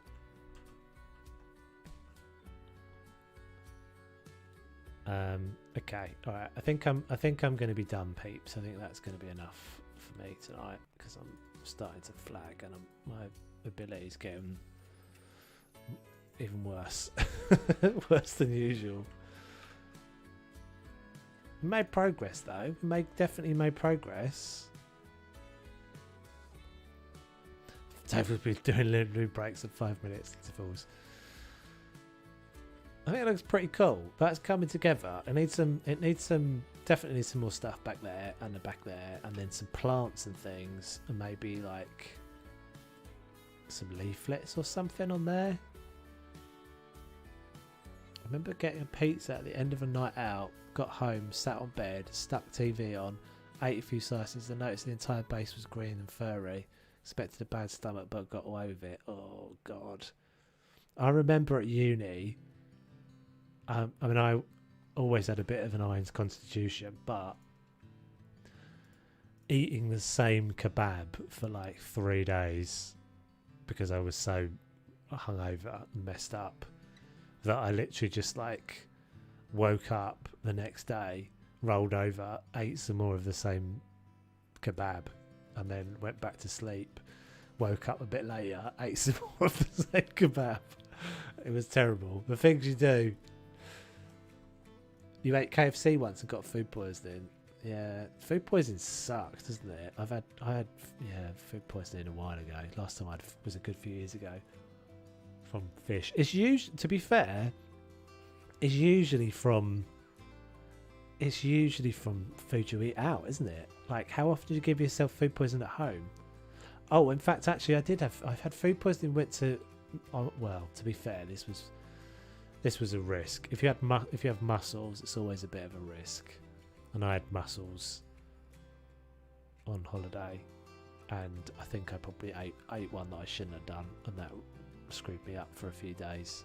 Okay, all right. I think I'm going to be done, peeps. I think that's going to be enough for me tonight because I'm starting to flag and my ability is getting even worse, worse than usual. We made progress though. Definitely made progress. David will be doing little breaks of 5 minutes intervals. I think it looks pretty cool. That's coming together. It needs some. Definitely needs some more stuff back there and the back there, and then some plants and things, and maybe like some leaflets or something on there. I remember getting a pizza at the end of a night out. Got home, sat on bed, stuck TV on, ate a few slices, and noticed the entire base was green and furry. Expected a bad stomach, but got away with it. Oh God! I remember at uni. I mean, I always had a bit of an iron constitution, but eating the same kebab for like 3 days because I was so hungover and messed up that I literally just like woke up the next day, rolled over, ate some more of the same kebab, and then went back to sleep. Woke up a bit later, ate some more of the same kebab. It was terrible. The things you do. You ate KFC once and got food poisoning. Yeah, food poisoning sucks, doesn't it? I had food poisoning a while ago. Last time was a good few years ago from fish. It's usually, to be fair, it's usually from food you eat out, isn't it? Like, how often do you give yourself food poisoning at home? Oh, in fact, actually, I've had food poisoning. Well, to be fair, this was a risk. If you have mussels, it's always a bit of a risk. And I had mussels on holiday, and I think I probably ate one that I shouldn't have done, and that screwed me up for a few days.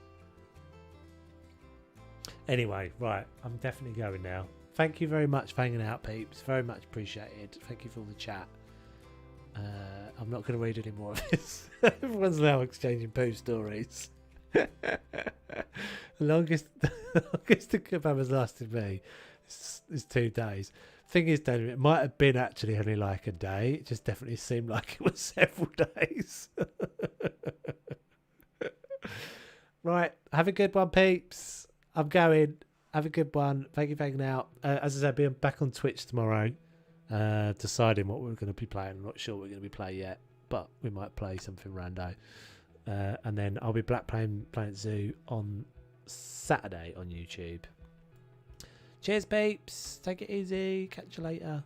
Anyway, right, I'm definitely going now. Thank you very much for hanging out, peeps. Very much appreciated. Thank you for all the chat. I'm not going to read any more of this. Everyone's now exchanging poo stories. The longest the kebab has lasted me is 2 days. Thing is, Daniel, it might have been actually only like a day. It just definitely seemed like it was several days. Right, have a good one, peeps. I'm going. Have a good one. Thank you for hanging out. As I said, being back on Twitch tomorrow, deciding what we're going to be playing. I'm not sure what we're going to be playing yet, but we might play something rando. And then I'll be playing Planet Zoo on Saturday on YouTube. Cheers, peeps. Take it easy. Catch you later.